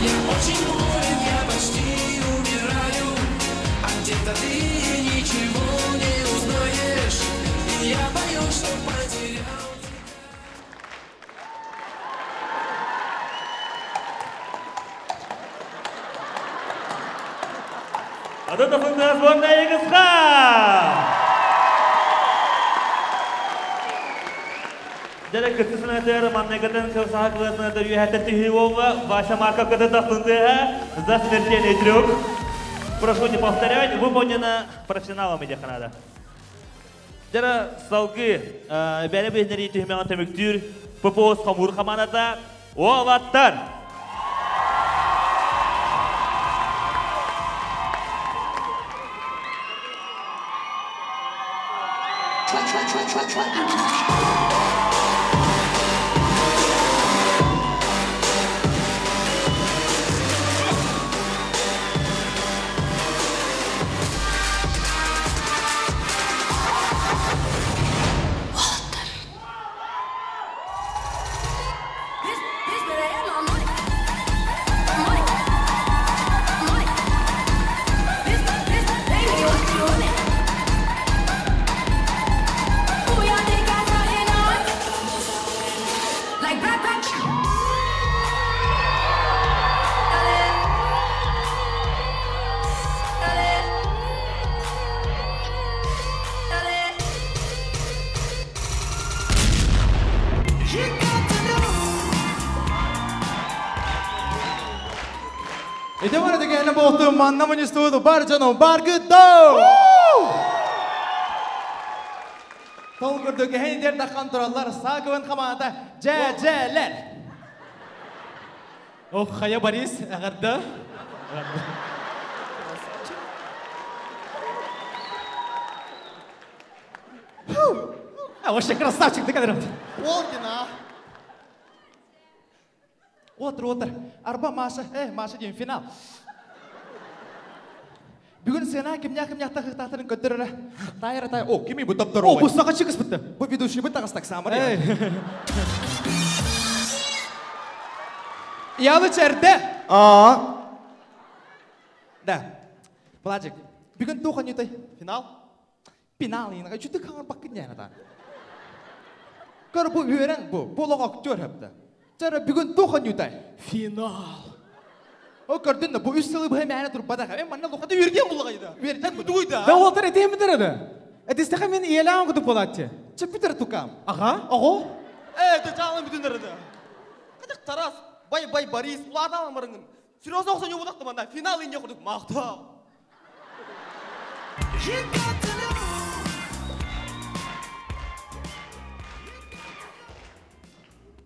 Speaker 6: Я очень болен, я почти умираю, а где-то ты ничего не узнаешь, и я боюсь, что потерял.
Speaker 2: Adı takımda sbornaya kızga. Jadi ketisna ter mamlekatan keusaha kelasna ter yuhatati hiwova ваша марка kada takunda за смертельный трюк. Прошу не повторять, выполнено профессионалами Канада. Jadi salgi beri dari tuhman temiktur popos kamur kamanata wawatan.
Speaker 5: İşte var degen boğduğum manlamını istiyordu. Bar canım, bar güddo. Tolgurdaki henüz kontroller sakın kamada ceceler. Oh, kaya baris, agarda. Вообще красавчик, ты кадров.
Speaker 3: Волкина.
Speaker 5: Otur. Arba maşa, maşa game final. Bugün sena kimya tahtının götürür. Tayar. O kimi bu taptır o? Bu sakat çıkış bitti. Bu ведущий bu takas samar ya. Yalı çerde. Da. Pelajik. Bugün tuh kan yutay final. Final ini kayak cuti kangen paketnya nata. Karena bu öğren bu lok aktör hepte. Cara bugün tuh kan yutay final. O gördün mü bu üstelik bu hemen durup badak. Mana lokada vergen bu lokaydı. Vergen bu duydu.
Speaker 4: Da oltar eteyim mi derede? Etisteka men iyalan kudu polatçı.
Speaker 5: Çepiter tukam.
Speaker 4: Aha.
Speaker 16: De canım bütün nerede? Kadak taras. Bay baris. Ulardan amarın. Sürüyorsa olsa yok udaktı bana. Final ince kurduk. Makta.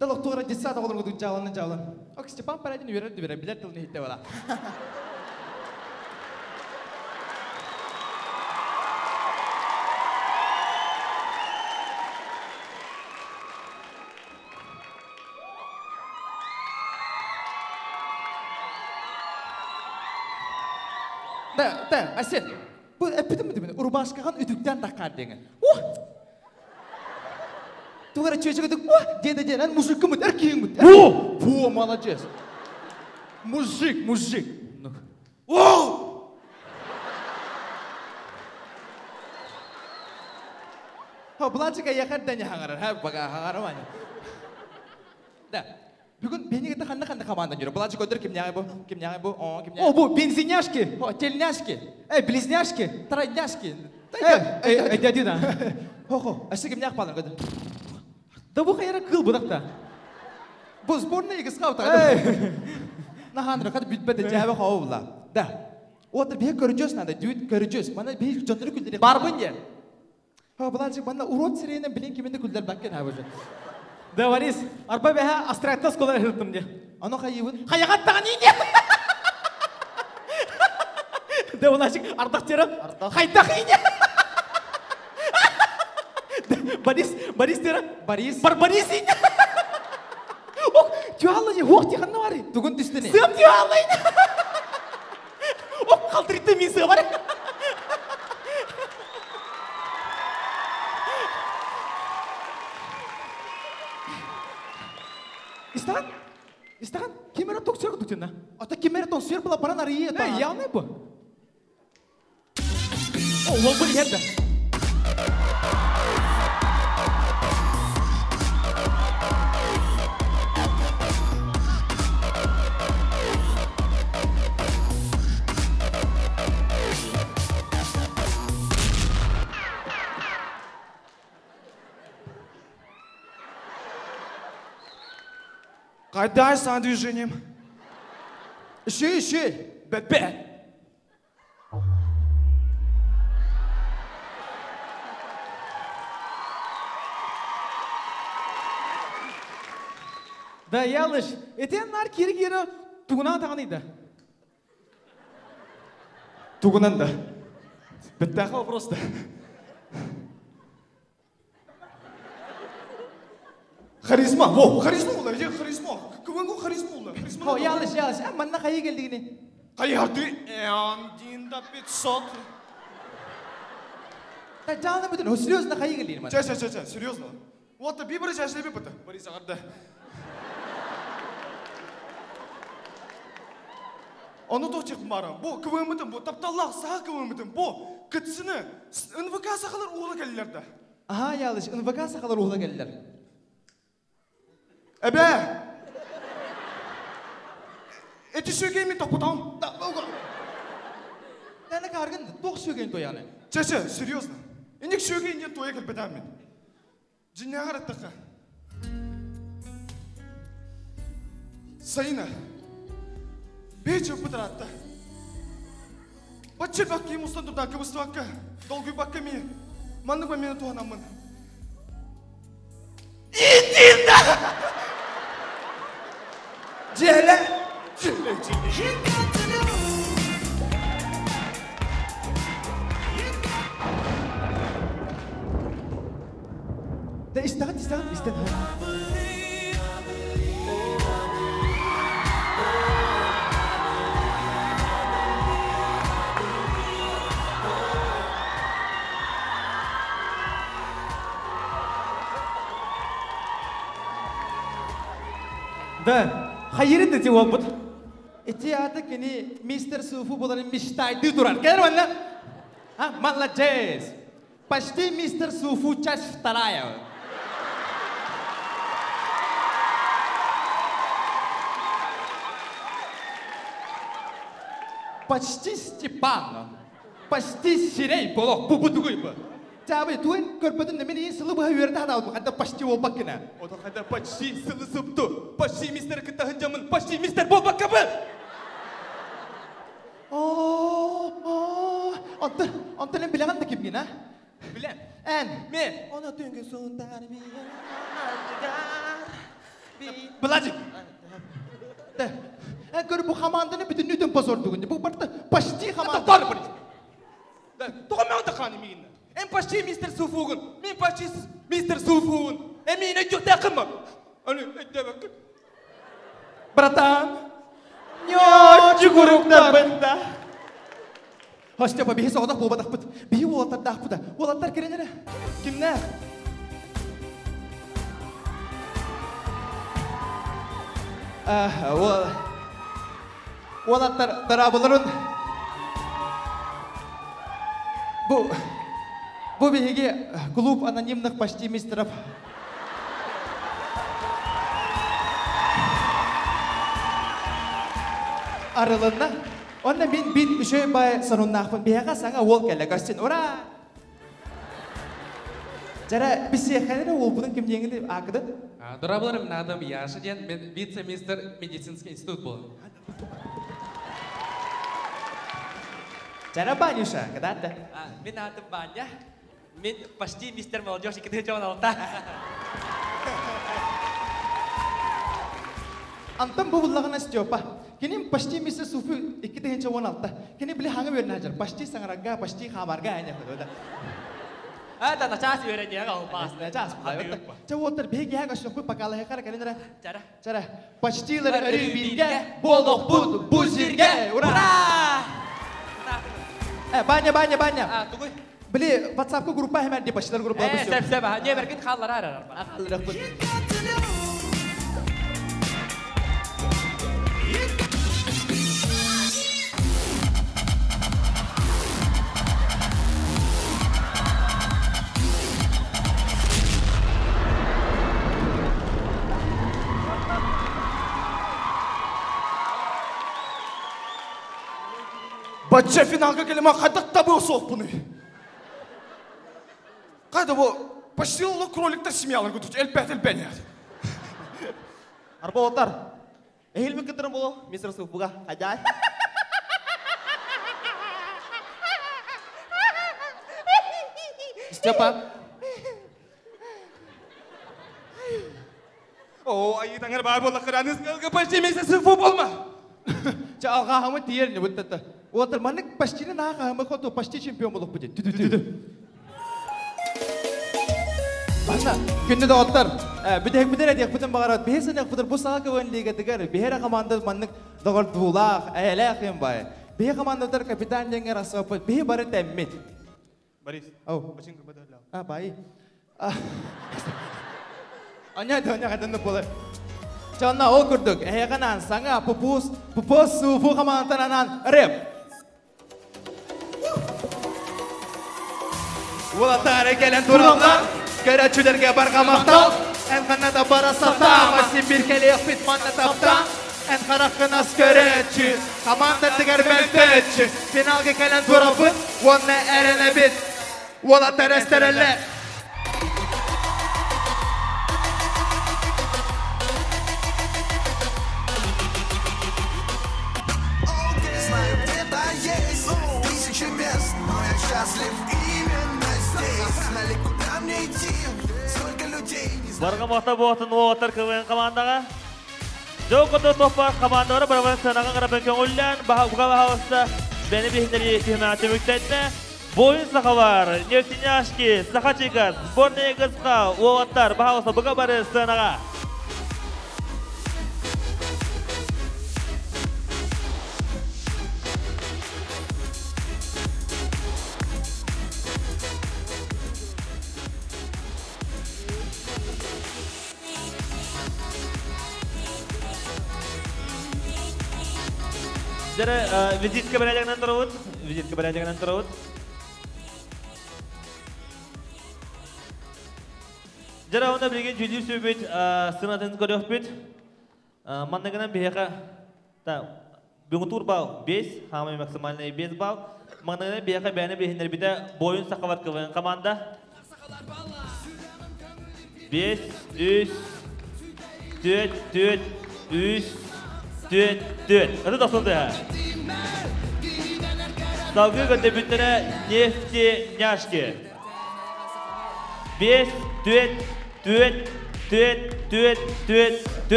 Speaker 5: Dalok tuh raja sah tak orang jalan. Oke, cepat pada ini biar biar tuh nih wala. Asin. Bu epitem urbaskakan üdükten takar dengan. Tuh ada cewek itu, dia musik kemut, erking kemut. Bu молодец. Musik. Wow. Ha belajar kayak kan tanya hangaran, baga hangaran mana? Dah, bugün beni kita kan kamandan juro. Belajar kotor kimnya ibu, kimnya.
Speaker 4: Oh bu benzinyaşki.
Speaker 5: Telnyashki.
Speaker 4: Близняшки.
Speaker 5: Тройняшки.
Speaker 4: Jadi dah.
Speaker 5: Asik kimnya apa lagi?
Speaker 4: Da bu kayara kıl budakta.
Speaker 5: Bu sborna yıkız kavta. Nahan rakat bitbede cevap havla. Da. Отыр бе көрүнчөс нада, дүйт көрүнчөс. Мана бе жонтыры күлдөрү.
Speaker 4: Барбын же.
Speaker 5: Ха, буларчык мана урод сиренен билен киминде күлдөр баккен ha бөжө.
Speaker 4: Да, Борис, арба беха астрайтта скола хырттым де.
Speaker 5: Аны кайыбын?
Speaker 4: Каягаттаган ине. Да, улачык ардактырым. Кайдак ине. Борис дера.
Speaker 5: Борис.
Speaker 4: Борис ине. Ок, тюалла же, ох, тиханна бар.
Speaker 5: Тугун түстүнө.
Speaker 4: Сым тюалла ине. Ок, калтырытты мен сы бар.
Speaker 5: Истаган, кемера ток сер күтүнө. Ата кемера ток сер була баран арыйы та.
Speaker 4: Явный бу. О, ол бул жерде.
Speaker 1: Кайдай сан движением?
Speaker 5: Еще.
Speaker 1: Бэбэ.
Speaker 4: Да, ялыш. Этен нар кири-кири тугунан тағаныйды.
Speaker 1: Тугунан да. Бэттаха вопросты. Харизма. Во, харизма олар. Же харизма. Квангу харизма олар.
Speaker 4: О, ялыш. Манна қайы келдігіне?
Speaker 1: Қайарды? Динда 500.
Speaker 5: Да, жална бүтін. О, серьезно қайы келдігіне, мана?
Speaker 1: Ча, серьезно. Вот, би бірі жашылы бі бұты. Борис ағарда. Оны тоқчық марам. Бұ, квымытым, бұ, тапталлақ саға квымытым. Бұ, күтсіні, НВК сақалар оғылы кәлілерді.
Speaker 5: Aha, ялыш, НВК сақалар оғылы кәлілер.
Speaker 1: Әбә! Эти сөйгеймін тоқпытам.
Speaker 5: Әні қарғын, тоқ сөйгейін тояны.
Speaker 1: Ча, серьезно. Инек сөйгейін тоя кәлбетам мен. Жинағар әттіққа. Сайына. Бейчі бұтыр атты. Бачыр бақки мұстан тұрдан кібісті баққа. Долгүй баққа мен. Манның ба мені туғанамын. Индинда! Желе!
Speaker 5: Да, istağın.
Speaker 4: Да, hayırın da cevap bu.
Speaker 5: Eti adı kini Mr. Sufu bulanın miştaydı durar. Gelir bana. Ha, молодец. Почти Mr. Sufu часть вторая. Почти Степан. Почти Сирей болок. Bu duguy bu. Tabi tuan körpedin de meni sılı bu hayırda hada oldu. Hatta почти o bakına.
Speaker 1: O da hada почти sılı sıptı. Почти Mr. Kıtahın camın. Почти Mr. Bol bakabı.
Speaker 5: Antelen bileğen de kim gina?
Speaker 1: Bilen.
Speaker 5: En.
Speaker 1: Men.
Speaker 5: Ona tüngü sondar bir
Speaker 1: Bılacık.
Speaker 5: De. En körü bu hamandını bütün nütün pasor dugunca. Bu partı почти hamand.
Speaker 1: Doğru polis. Doğru mu da kanı miyim? En почти Mr. Sufu'gun. Min почти Mr. Sufu'gun. Emine yok takım mı? Onu ette bakın.
Speaker 5: Bratан. Нё, чугурукта бында. Хостя бихи соғдақ болбадақ бұд. Бихи олаттардақ бұда. Олаттар керенері. Кімнер? Олаттар тарабылырын. Бұл бихиге клуб анонимных почти мистеров. Aralığında, onda bir şey bay sanunağın bir haka sana ol kelle kaçtın ora. Jara bir şey kadar ol bunun kim yengili akıdı?
Speaker 18: Durabularım nadam yaşı diyen vice-minister medicinski institut bu.
Speaker 19: Жана Банюша, когда-то.
Speaker 17: Мен атым Баня. Мен почти мистер Молодежь 2016.
Speaker 19: Антон бубуллагана Степа. Кини почти мистер Суфу 2016. Кини били ханга верна жар. Почти сангарага, почти хамарга anya хода.
Speaker 17: Та начаси верenya га пас.
Speaker 19: Начас. Ча вотер беги яга шопу пакала хекара календра.
Speaker 17: Чара.
Speaker 19: Чара. Почти лар ари билге, болдок буд бузирге. Ура! Баня.
Speaker 17: Тугуй.
Speaker 19: Били WhatsApp группа hemen di başlar gruppa.
Speaker 17: Sep. Ne berkin kallar arar.
Speaker 1: Бачча финалга келема кайдак табы соқ бұны. Қайда бұл почти ло кроликтар семьялар күтіп, әлбәт.
Speaker 19: Арба отар. Эхил мен кеттірім болу, мистер Суфуға. Қайдай.
Speaker 1: Степа. О, айытаңыр бар болы қыраныз қалғы почти мистер Суфу болма.
Speaker 19: Ча алға хамы тиеріне бұттатты. Отыр манық почтині наға хамы қоту почти чемпион болып бұде. Бана, күнді де оттар. Бүдек бүдер әдек бұтын бағарат. Бейсін әк бұтыр бұл саға көйін лигетігер. Бейхері қаманды манық доғыр дұлақ, әлі әқен бай. Бейхері қамандыдар капитан жеңер асапы. Бейхері бары тәммет.
Speaker 1: Борис,
Speaker 19: башын көбеді өлі. Бай. Anya қадынды болы. Чанна ол күрдік. Әйіғанан саңа пупус суфу қамантананан рэп. Улатары келен турамдан, көрәтшілерге барғамақтан, ән қанада бара саптан, масын бір келек бітманны таптан, ән қараққын ас көрәтші, команда тігер бәлтәтші, финалға келен турапын, онны әріне бит, улатары әстәрілі.
Speaker 7: Знаю, где-то есть тысячи мест, но я счастлив именно здесь. Знали, куда мне идти, сколько людей не знаю.
Speaker 2: Барга мота боотун оотар кыбын командаға. Жоғыды топпар командалары бір-бірін сынағын қарапын көңілден бұға бағауызда бәні бейіндері түймәті мүктәтті. Бойын сақа бар, Нефтеняшки, Сахачикас, сборная қызға оотар бағауызда бұға бары сынаға. Jara vizitga boradigan turibdi. Jara onda bilgan Julius Subit sınavdan ko'ryapti. Mandagana behaqa ta bugun turbal 5, hamma maksimalniy 5 bal. Mandagana behaqa bani behinlar bita bo'yin saqavat qilgan komanda. 5, 3, 4, 3, 4. Ada dasıldı ha. Dalgı debütüne Nefteняшки. 5, 4.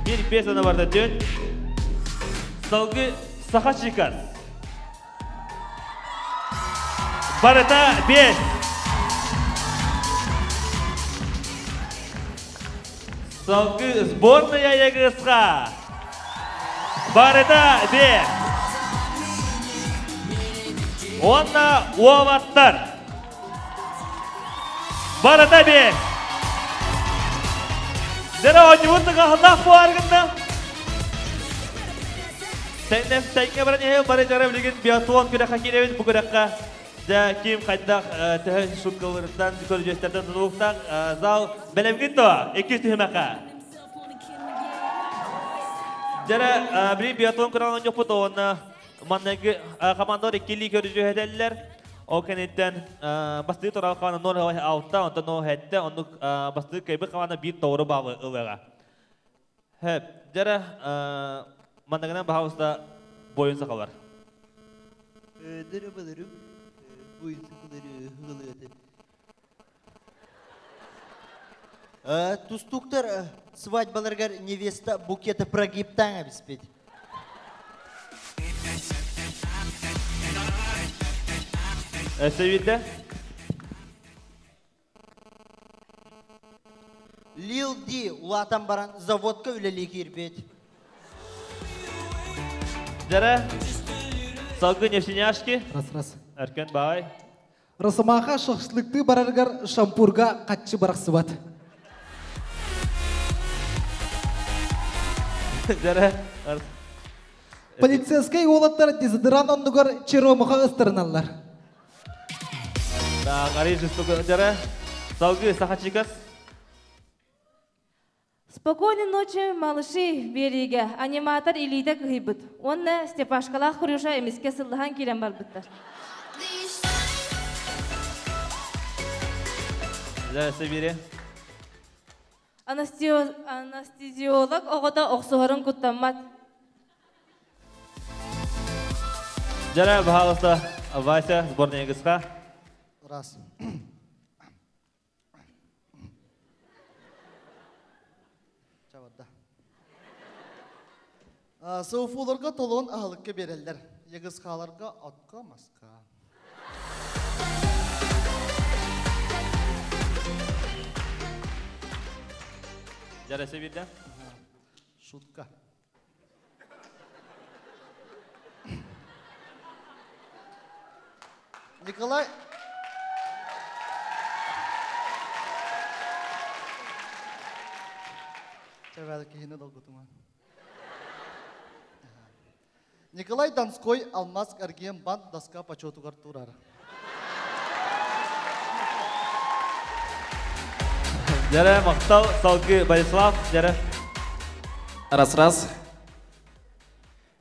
Speaker 2: Bir 5 ana var da 4. Dalgı Сахачикас. Barata 5. Dalgı сборная Ягыска. Barata 5. Onda Ovattar. Barata 5. Zara oyuncuğunda Allah bu argında. Sen baranya baraya cara bilgin biathlon kuda kakirevin bu kudakka. Da kim kaydak teh şutkalarından psikolojistlerden tutuluktan zal belemgin doa 200 tühmaka. Jara bir biathlon kudan önce fotoğrafına mandaki komandor ikili görücü ederler. O kenitten bastı torakan non hava altta ondan no hette onu bastı kaybı kalan bir doğru bağlı ılaga. Hep jara mandakana bahausta boyun sakalar.
Speaker 3: Darabalarım, boyun sıkıları hıladı. Тустуктар свадьбаларга невеста букеты прогибтан обеспечит.
Speaker 2: Sevgili.
Speaker 3: Lil D улатан баран заводка үлелі кирбет.
Speaker 2: Жара, салгы нефтеняшки.
Speaker 5: Раз.
Speaker 2: Әркен бай.
Speaker 5: Расымаға шықшылықты бараргар шампурға қатшы барақсы бат.
Speaker 2: Жара.
Speaker 5: Полицейский олаттар дезодорант ондығар черомыға ыстырыналар.
Speaker 2: Қарай жыстығы жара. Салгы сахачикас.
Speaker 9: Спокойной ночи, малыши, берега. Аниматор илита кыйбыт. Онна Степашкалах хурюша эмиске сыллыхан келен барбыттар.
Speaker 2: Жара, Сибири.
Speaker 9: Анестезиолог оғыда оқсуғырын күттамат.
Speaker 2: Жара, бағалыста Вася, сборная егісқа.
Speaker 15: Раз. Çavadda. Sıvıfularga tolun ahılıkka bereller. Yegizkalarga atka maska.
Speaker 2: Jara, Sibir'den.
Speaker 15: Şutka. Nikolay. Çevadaki yine dolgutuman. Nikolay Donskoy Almas Ergen Band Daska Pachotugar Turar.
Speaker 2: Jara, Maqtav, Salgı, Borislav, Jara.
Speaker 19: Раз.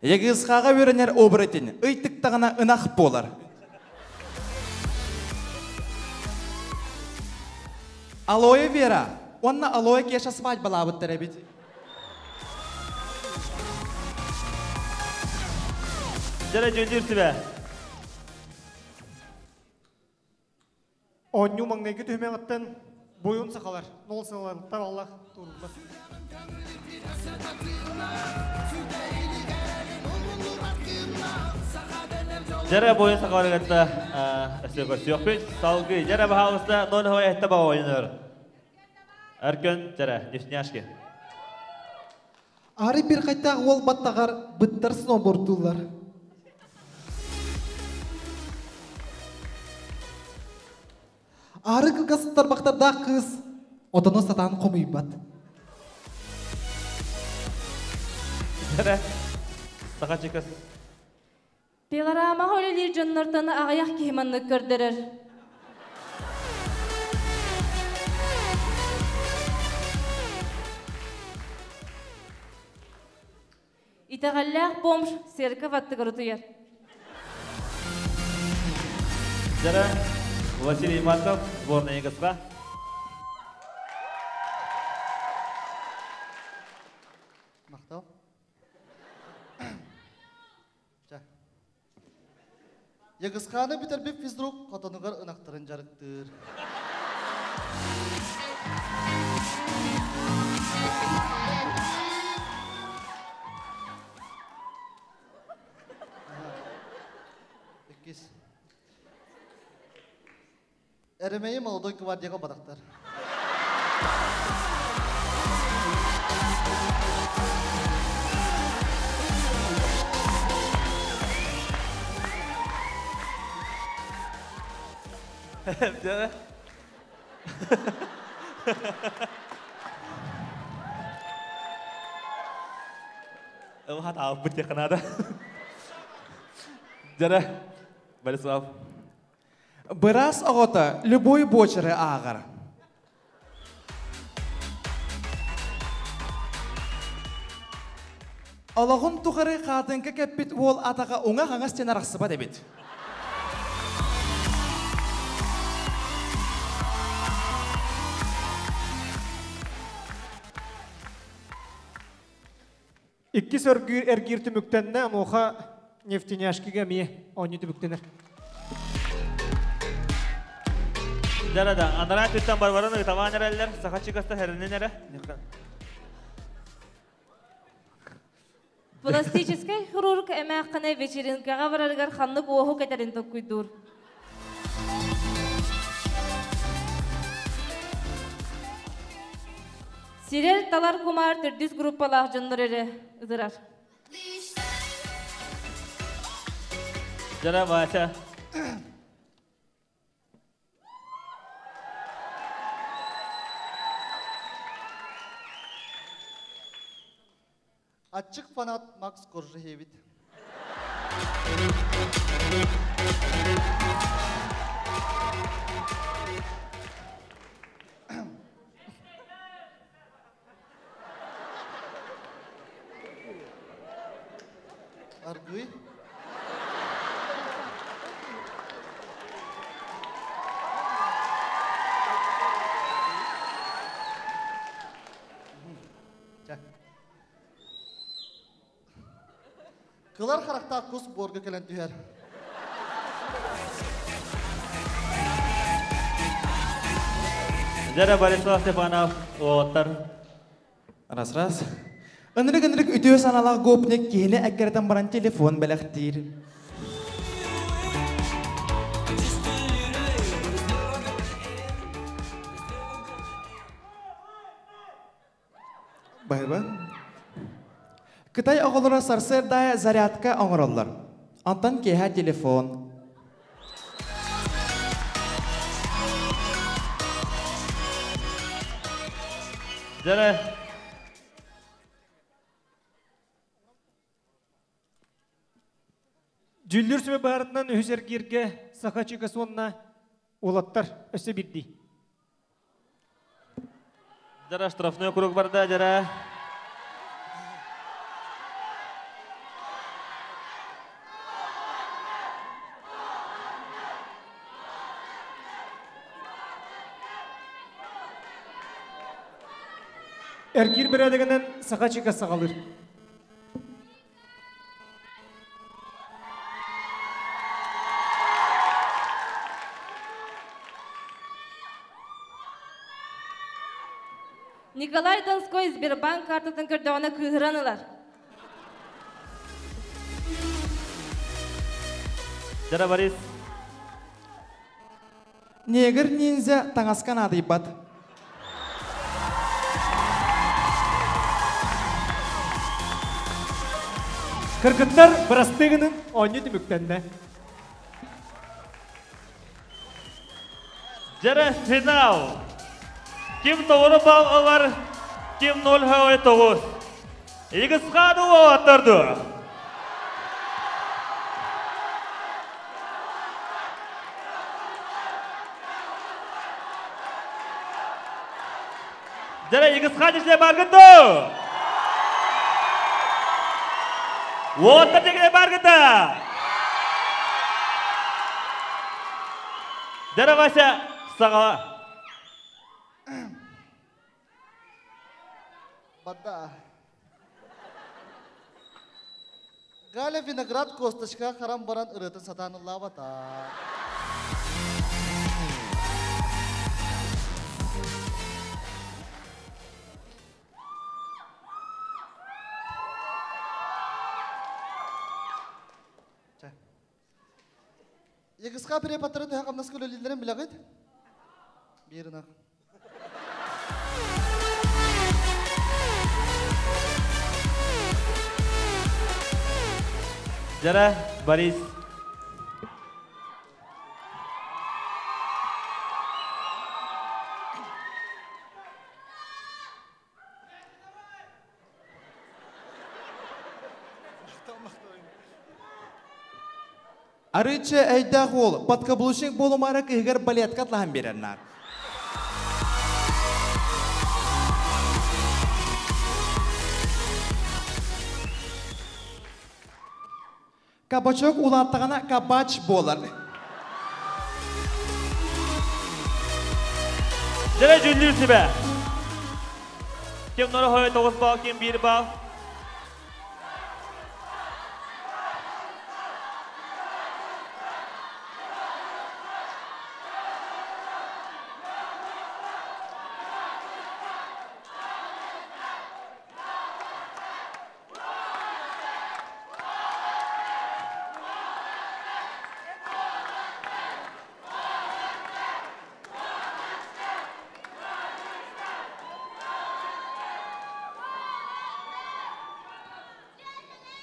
Speaker 19: Егізқаға өрінер обыретін, ұйтықтағына ұнақ болар. Алоэ Вера, онна алоэ кеша свадьба лабыттыр әбет.
Speaker 2: Jara, Jöndir Sibə.
Speaker 16: Onyu mаңнайғы төмен аттан бойын сақалар. Нол сағалар, Аллах турулар.
Speaker 2: Jara, boyun saqalarıqatта әсі yok biz. Salgı, Jara, бағалыста 0 hava әтті баға ойыныр. Әркен, Jara, Nefteняшки.
Speaker 5: Ары бір қайтақ ол баттағар бұттар сноубордулар. Ары кылгасыттар бақтарда қыз, отаны сатан қомый бат.
Speaker 2: Jara, Сахачикас.
Speaker 9: Пеларамаға өлелер жоннартаны ағаяқ кейманны көрдірір. Итағаллақ бомж серкі ватты көрітуер.
Speaker 2: Jara, Василий Марков, сборная егісқа.
Speaker 15: Мақтау. Егізқаны бітербеп физрук қатанығар ұнақтырын жарықтыр. Әрімейі молодой гвардияға бадақтар.
Speaker 2: Jara. Hata apa dia kena ada. Jara, Borislav.
Speaker 19: Біраз ағыта любой бочыры ағыр. Алағын тұқыры қатынғы кәппет ол атаға оңа қаңас тен арақсы ба дебет.
Speaker 16: İkki sörgür ergir tümüktenne amuğa
Speaker 20: нефтеняшкиге ми ойны түбіктенер.
Speaker 2: Жарада, анара түттен барбарын ұйтаван әрәлілер, сақачықаста әрінен әрі.
Speaker 9: Пластический хирург әмәққіне вечеринкаға барарғар қанлық оғы кәтерін тоққойдур. Сирер талар кумар түрдіс группалақ жынлар әрі ұзырар.
Speaker 2: Жара Вася.
Speaker 15: Açık fanat Max Korjehevit. Argui. Kılar karakter kus borga kelen tüher.
Speaker 2: Jara Borislav Stepanov, otar.
Speaker 19: Раз. Ынырык үтіе саналақ көпінек кейіне әккерден баран телефон бәліқтейір. Байба. Кытай оғылары сарсырдая зарядка оңыроллар. Антан кейha телефон.
Speaker 2: Jara.
Speaker 20: Жүлдер сөбе бағарытынан өсер керге сақачыға сонына олаттар өсі бірді.
Speaker 2: Jara штрафной круг барда, Jara.
Speaker 20: Әркер бір әдігінен сақачыға сағалыр.
Speaker 9: Николай Донской Сбербанк картатын көрдіғана күйіранылар.
Speaker 2: Jara Борис.
Speaker 19: Негір нинзя таңасқан адайбат.
Speaker 20: Кыргыттар бірастығының ойны түміктенді.
Speaker 2: Jara final. Kim doğru bal var, kim nol havaya toğuz. İgis kadı o atırdı. Jara igis kadı işte bargıdı. O atırdı işte bargıdı. Jara Vasya sağa.
Speaker 15: Badda. Gale vinagrat kostashka karam baran ırıtın satan lavata. Yegizka pire patara tuha kamnas kulo liderin bilagit. Birina.
Speaker 2: Jara Boris.
Speaker 19: Арычы әйдақ ол, подкаблушың болумары күйгер балетка атлаған берернар. Кабачок улаттығына кабач болар.
Speaker 2: Jara Jüllür sibe. Kim nolu hoya 9 bal, kim 1 bal.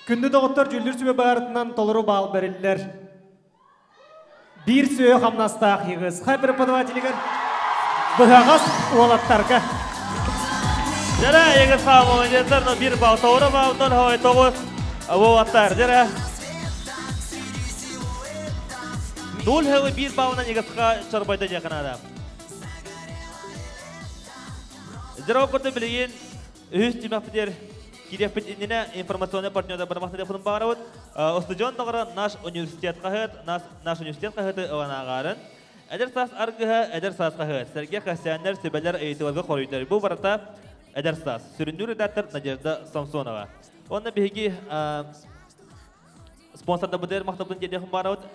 Speaker 20: Күнді доғыттар жүлдір сүбе бағарытынан толыру бал берілдер. Bir сөйі қамнастақ егіз. Қай преподавателігер бұғағас уалаттарға.
Speaker 2: Жара, егіз қауым ойынжеттер, бір бау тоғыры бау, тол хауай тоғыз уалаттар. Жара. Нөл хауай бір бауынан егізға чарбайды жақын адам. Жара оқырды білген үз тимақпетер Киреппет иннене информационный партнерда бармақта телефонын бағарауыд. Остудион тоғыры наш университет қағыд, наш университет қағыды ұланағарын. Әдер сас арғыға, әдер сас қағыд. Сәрге қасиянлер сөбәлер әйтівалғы қорыйдар. Бұл барата әдер сас. Сүріндір редактор Надежда Самсонова. Онда бейгі спонсорда бұдыр мақтабын дедехін бағарауыд.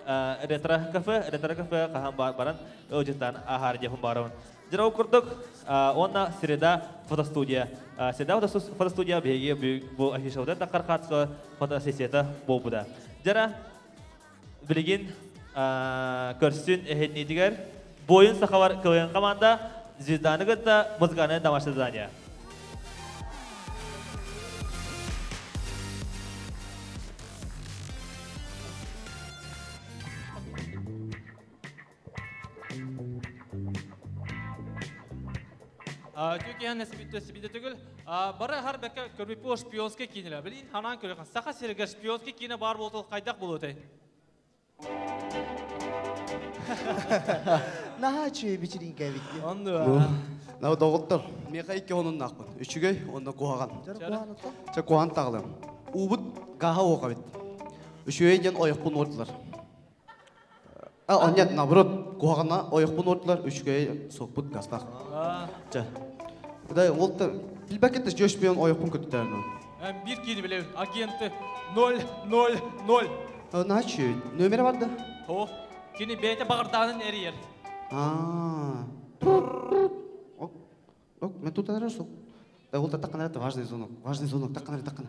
Speaker 2: Ретро кафе қаған баран өжеттан ахар дедехін бағарауын. Жырау күрдік, онна среда фотостудия. Среда фотостудия бейге бұл афишалды тақар қатысқа фотосессията бол бұда. Жара білген көрсін әхетнетігер бойын сақавар көлген команда звезданы күтті музыканы домашний задание.
Speaker 4: Түйкен әсібіті түгіл. Бары ғар бәкі көрбепі о шпионске кейінілі. Білін, ханан көрген. Сақа серігер шпионске кейіні бар болтыл қайдақ болу өтей.
Speaker 16: Наға чөй бечерін кәбетке.
Speaker 4: Онды
Speaker 21: Нау доғыттыр. Меқа екі оның нақпын. Үшігей, онда қуаған. Жа қуған тағылым. Убыт ғаға оға бет. Үшігей ден ойықпын ордылар. Онет, наоборот, қуағына ойықпын ордылар. Үшігей соқпыт ғастақ. Жа. Бұдай, олты білбәкетті жөш бейін ойықпын көттірін.
Speaker 4: Bir кейді білеуін. Агенті 000.
Speaker 21: Наға чөй, нөмері барды?
Speaker 4: О, кені бәйті бағырдағының әрі ер.
Speaker 21: Мен тут арасу. Да олта таққан әрәті важный звонок, таққан әрі.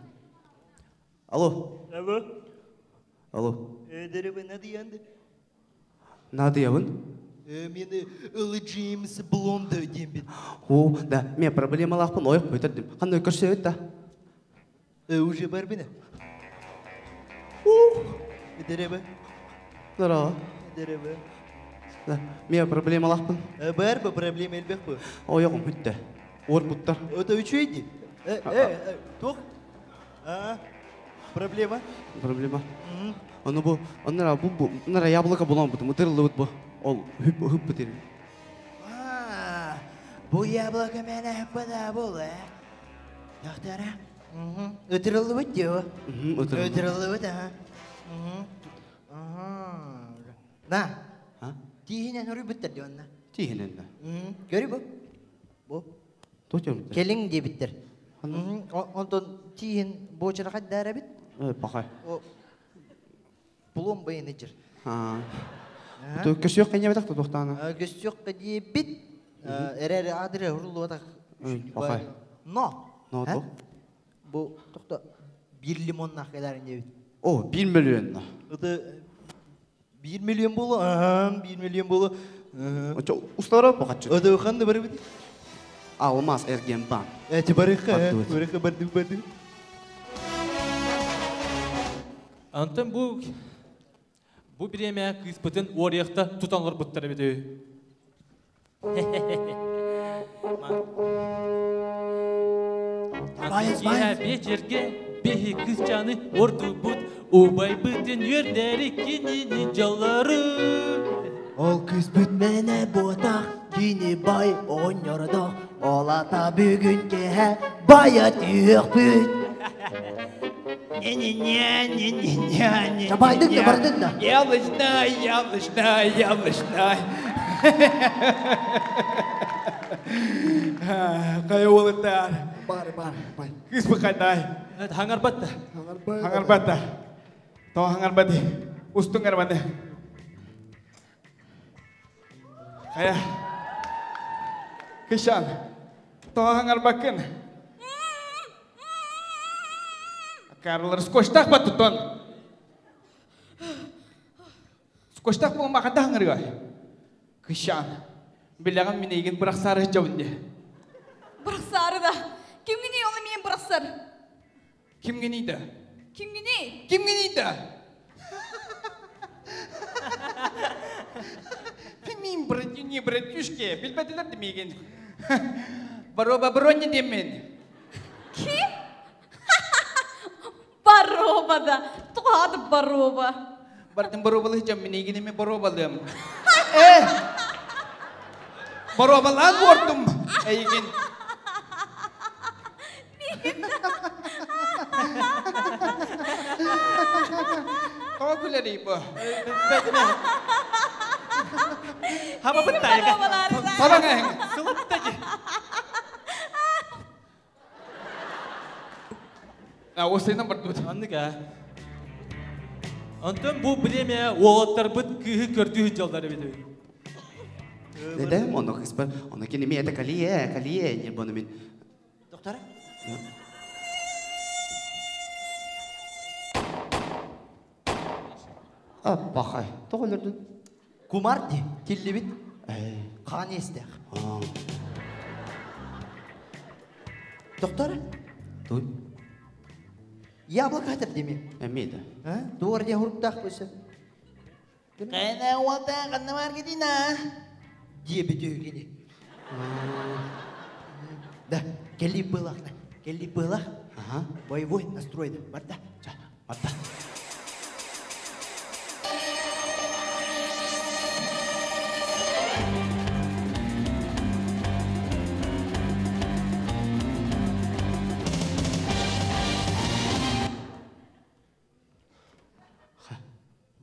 Speaker 21: Алло. Алло.
Speaker 16: Дәребі нады янды?
Speaker 21: Нады явын?
Speaker 16: Мені ұлы Джеймс Блонды дейм бет.
Speaker 21: О, да, мен проблемалақпын ойық бөйтірдім. Қандай көрсе өт, да?
Speaker 16: Уже бар бені? Дәребі?
Speaker 21: Здорово.
Speaker 16: Дәребі?
Speaker 21: Да, мен проблемалақпын.
Speaker 16: Бар ба проблема елбек ба?
Speaker 21: Ойығым өтті. Ор бұттар.
Speaker 16: Ота үшейді? Тоқ? Проблема?
Speaker 21: Проблема. Оны бұл, онlara яблоко болан бұды, мұдырлы бұд бұл. Ол хүп бұтыр.
Speaker 16: Бұл яблоко мәні хүппада бұл, Яқтара? Өтірілі бұд деу? Өтірілі бұд, На, тиінен ұры бұттыр де онна?
Speaker 21: Тиінен, да.
Speaker 16: Көрі бұл? Бұл? Келің де біттір. Онтон тиін боғычыра қаддары біт?
Speaker 21: Бақай.
Speaker 16: Бұлым байыны жүр.
Speaker 21: Көсі өқ қайне бәдіқті тоқтаны?
Speaker 16: Көсі өқ қайне біт. Әрәрі адыры ұрылы бәдіқ.
Speaker 21: Бақай.
Speaker 16: Но.
Speaker 21: Но, тоқ?
Speaker 16: Бұл тоқта 1 лимон наққайларын дебіт.
Speaker 21: О, 1 миллион.
Speaker 16: Это 1 миллион болу, 1 миллион болу.
Speaker 21: Ұстары бұқат жүр?
Speaker 16: Ода ұқанды бары біді?
Speaker 21: Алмаз әрген бан.
Speaker 16: Әті барыққа, барды.
Speaker 4: Антон bu bireme kıspıtın orayakta tutanlar bıttırı bidi. Mayız. Becerge behi kızcanı ordu bud. Ubay bıtın yörleri kinini calları.
Speaker 16: Ol kıspıt mene boğdak, kini bay oynuyordu. Olata bugün kehe baya tüyük büt. Çabaydın da bardın da.
Speaker 1: Yalışnay. Kaya oğullar.
Speaker 16: Бар.
Speaker 1: Kız bu kadar.
Speaker 4: Hangar batta.
Speaker 1: Hangar batta. Toh hangar bati. Ustung hangar bati. Kaya. Kışan. Toh hangar bakın. Karlar skoştak mı tutun? Skoştak mı makada hangar gay? Kışan. Bilağım minegin bırak sarı cavunca.
Speaker 12: Bırak sarı da. Kim gini onu men bırak sarı?
Speaker 1: Kim giniydi?
Speaker 12: Kim gini?
Speaker 1: Kim gini da? Bilmeyeyim bırakın bırakışke. Bilmediler demeyken. Baroba ne demen?
Speaker 12: Kim? Baroba da. Tuhadı baroba.
Speaker 1: Bartın barobalı hiç amine gidemi barobalım. Barobalan vurdum. Eygen. Kau güleri bu.
Speaker 2: Hava betul kan?
Speaker 1: Tolong yang.
Speaker 2: Sulit aja.
Speaker 1: Nah, usai nomor 2.
Speaker 4: Anlık ha. Antum bu bileme oğullar bit kıyı kördüğü jalları biliyor.
Speaker 21: Neden onu kısmen? Onu kini mi ada kaliye ni bunu min.
Speaker 3: Doktor?
Speaker 21: Bakay. Doğulurdun.
Speaker 3: Kumar di, tilli bit. Kan istek. Doktor?
Speaker 21: Duy.
Speaker 3: Yablok hatır değil mi?
Speaker 21: Emide.
Speaker 3: Doğru diye hurup takmışsın. Kayna wata kan namar gidina. Diye bitiyor gini. Да, келли было, келли было.
Speaker 21: Ага.
Speaker 3: Боевой настрой, да, Марта.
Speaker 21: Marta.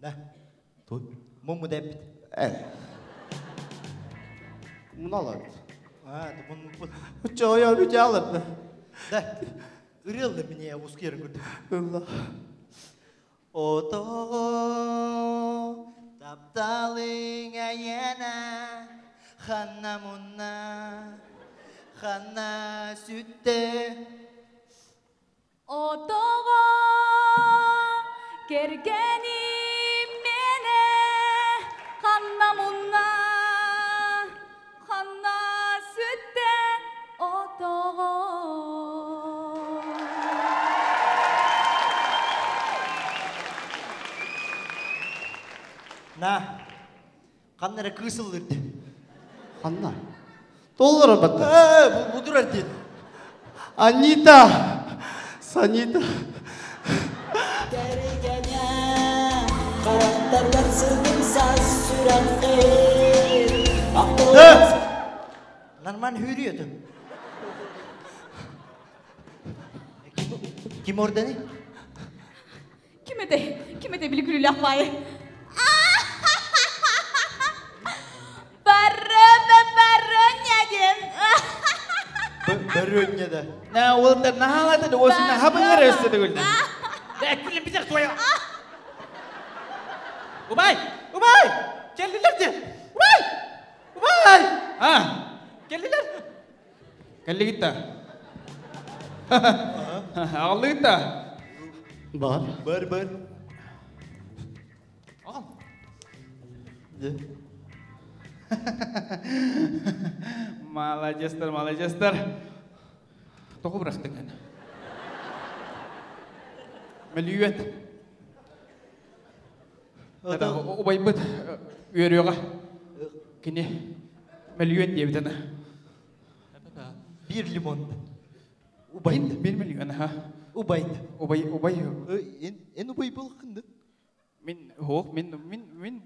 Speaker 3: Да. Тут. Муму дебит.
Speaker 21: Bunu alalım.
Speaker 3: А, да муму.
Speaker 21: Çoğuya bir alır.
Speaker 3: Да. Ырылды мне ускер гуд.
Speaker 21: Allah.
Speaker 3: Ото тапталың аяна ханна мунна ханна сүтте
Speaker 12: Отого кергеним мене ханна мунна ханна сүтте отого.
Speaker 3: На. Каннара кысылдырды.
Speaker 21: Hanna. Dollara batı.
Speaker 3: Bu budur artık.
Speaker 21: Anita. Sanita.
Speaker 8: Karakterler sığınsa sürekli
Speaker 3: Normal hürriyordum. Kim orada ne?
Speaker 12: Kime de bili gülü lafayı. Barı nyadim.
Speaker 3: Baru nya da.
Speaker 1: Nah, ulta nahala tu doa sini haba ngeres tu gulna.
Speaker 2: Dah kulim bicara tuaya. Ubay. Kelliler dia. Ubay. Kelliler.
Speaker 1: Kali kita. Ağlı kita.
Speaker 21: Bar.
Speaker 1: Malah jester. Toko bıraktın kan. Meliyet. Ada ubay bet uyarıyor ka. Kini meliyet diye bir tane.
Speaker 3: Bir limon.
Speaker 1: Bir milyon ha.
Speaker 3: Ubay. En ubay bulkındı.
Speaker 1: Min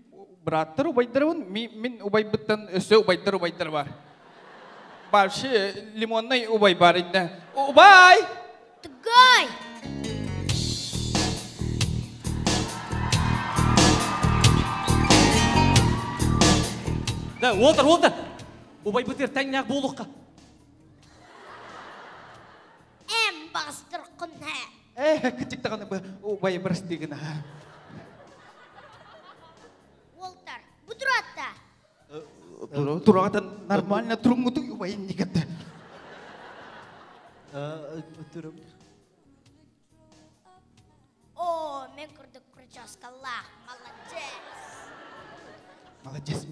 Speaker 1: berater ubay terun. Min ubay betan se ubay ter bar. Barşı limon nay ubay barinda. Ubay.
Speaker 12: Tegay.
Speaker 4: Да, Уолтер. Убай бітер тәңнәк болуққа.
Speaker 12: Bastır kınha.
Speaker 1: Küçük de kanı ubay berasti kena.
Speaker 12: Walter, budur hatta.
Speaker 1: Turun normalnya turun itu ubay ini kata.
Speaker 3: Oturum.
Speaker 12: Oh, men kurduk kurcas kalah,
Speaker 1: Malajes.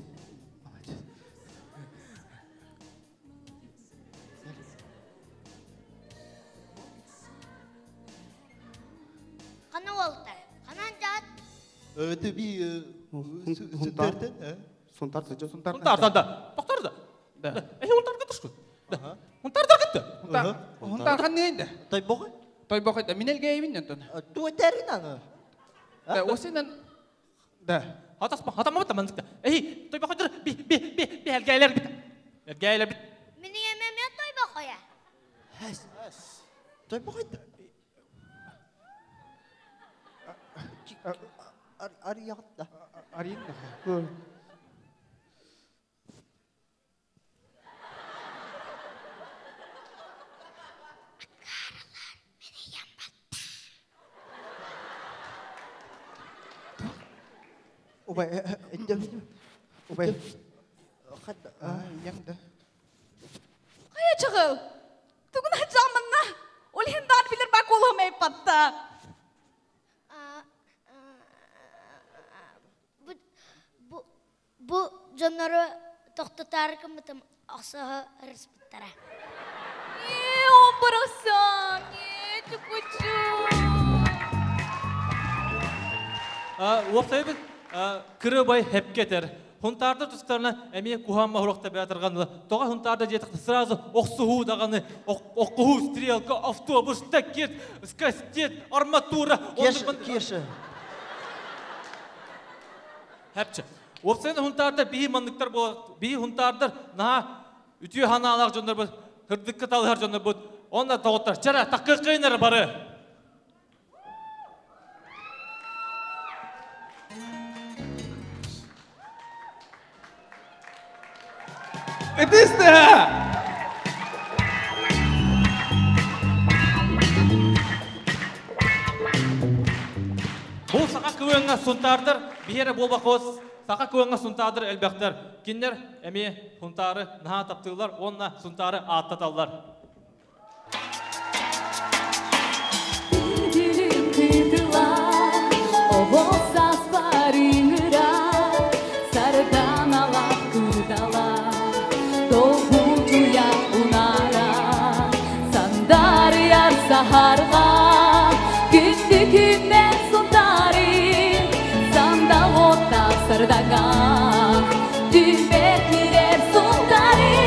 Speaker 10: Öte bir sütlerden.
Speaker 21: Сонтар
Speaker 4: Сунтар. Тоқтар да. Унтар кытышкы. Унтардар кытты.
Speaker 19: Унтархан нейді?
Speaker 10: Той боғай?
Speaker 19: Той боғай да. Минел гейвин ентон.
Speaker 10: Туэтерин аны.
Speaker 19: Да, осенен... Да.
Speaker 4: Хатаспа, хатамамат таманзыкта. Той бақайдар, би әлгәйлер бит. Әлгәйлер бит.
Speaker 12: Менің емеме той бақая.
Speaker 10: Той боғай. Арияқта.
Speaker 19: Арияқта.
Speaker 10: Ubay, Ubay.
Speaker 19: Yang da.
Speaker 12: Kaya çakıl. Tukun hacamınna. Ol hindan bilir bak olamayı patta. Bu canları toxtatar kımıtım aksağı rıspıttara. O bıraksan.
Speaker 4: Уақсайбы кірі бай хеп кетер. Хунтарды тұстарына әме кухамма хұрақта бәтірғанлы. Тоға хунтарды жетіқті сразу оқсуғу дағаны, оққуғу, стрелка, автобус, тәкет, скастет, арматура.
Speaker 10: Кеші.
Speaker 4: Хәпчі. Уақсайны хунтарды бейі мандықтар болады. Бейі хунтардар наға үтіе ханалақ жондар бұд, хырдыққы талғар жондар бұд. Онда тоғыттар. Чара, таққы қайнары бары.
Speaker 19: Эдисте!
Speaker 4: Бұл сақа көңі сұнтардыр, бері болба қос, сақа көңі сұнтардыр әлбәқтер. Кендер әме сұнтары наға таптығылар, онна сұнтары аттаталар.
Speaker 8: Dilim kıydılar, o sas barınıra, sarıdan alap kırdalar, doğucuya unara, sandar yar saharga, gündü günden sundarim, sandal otta sardaga, düğmekler sundarim,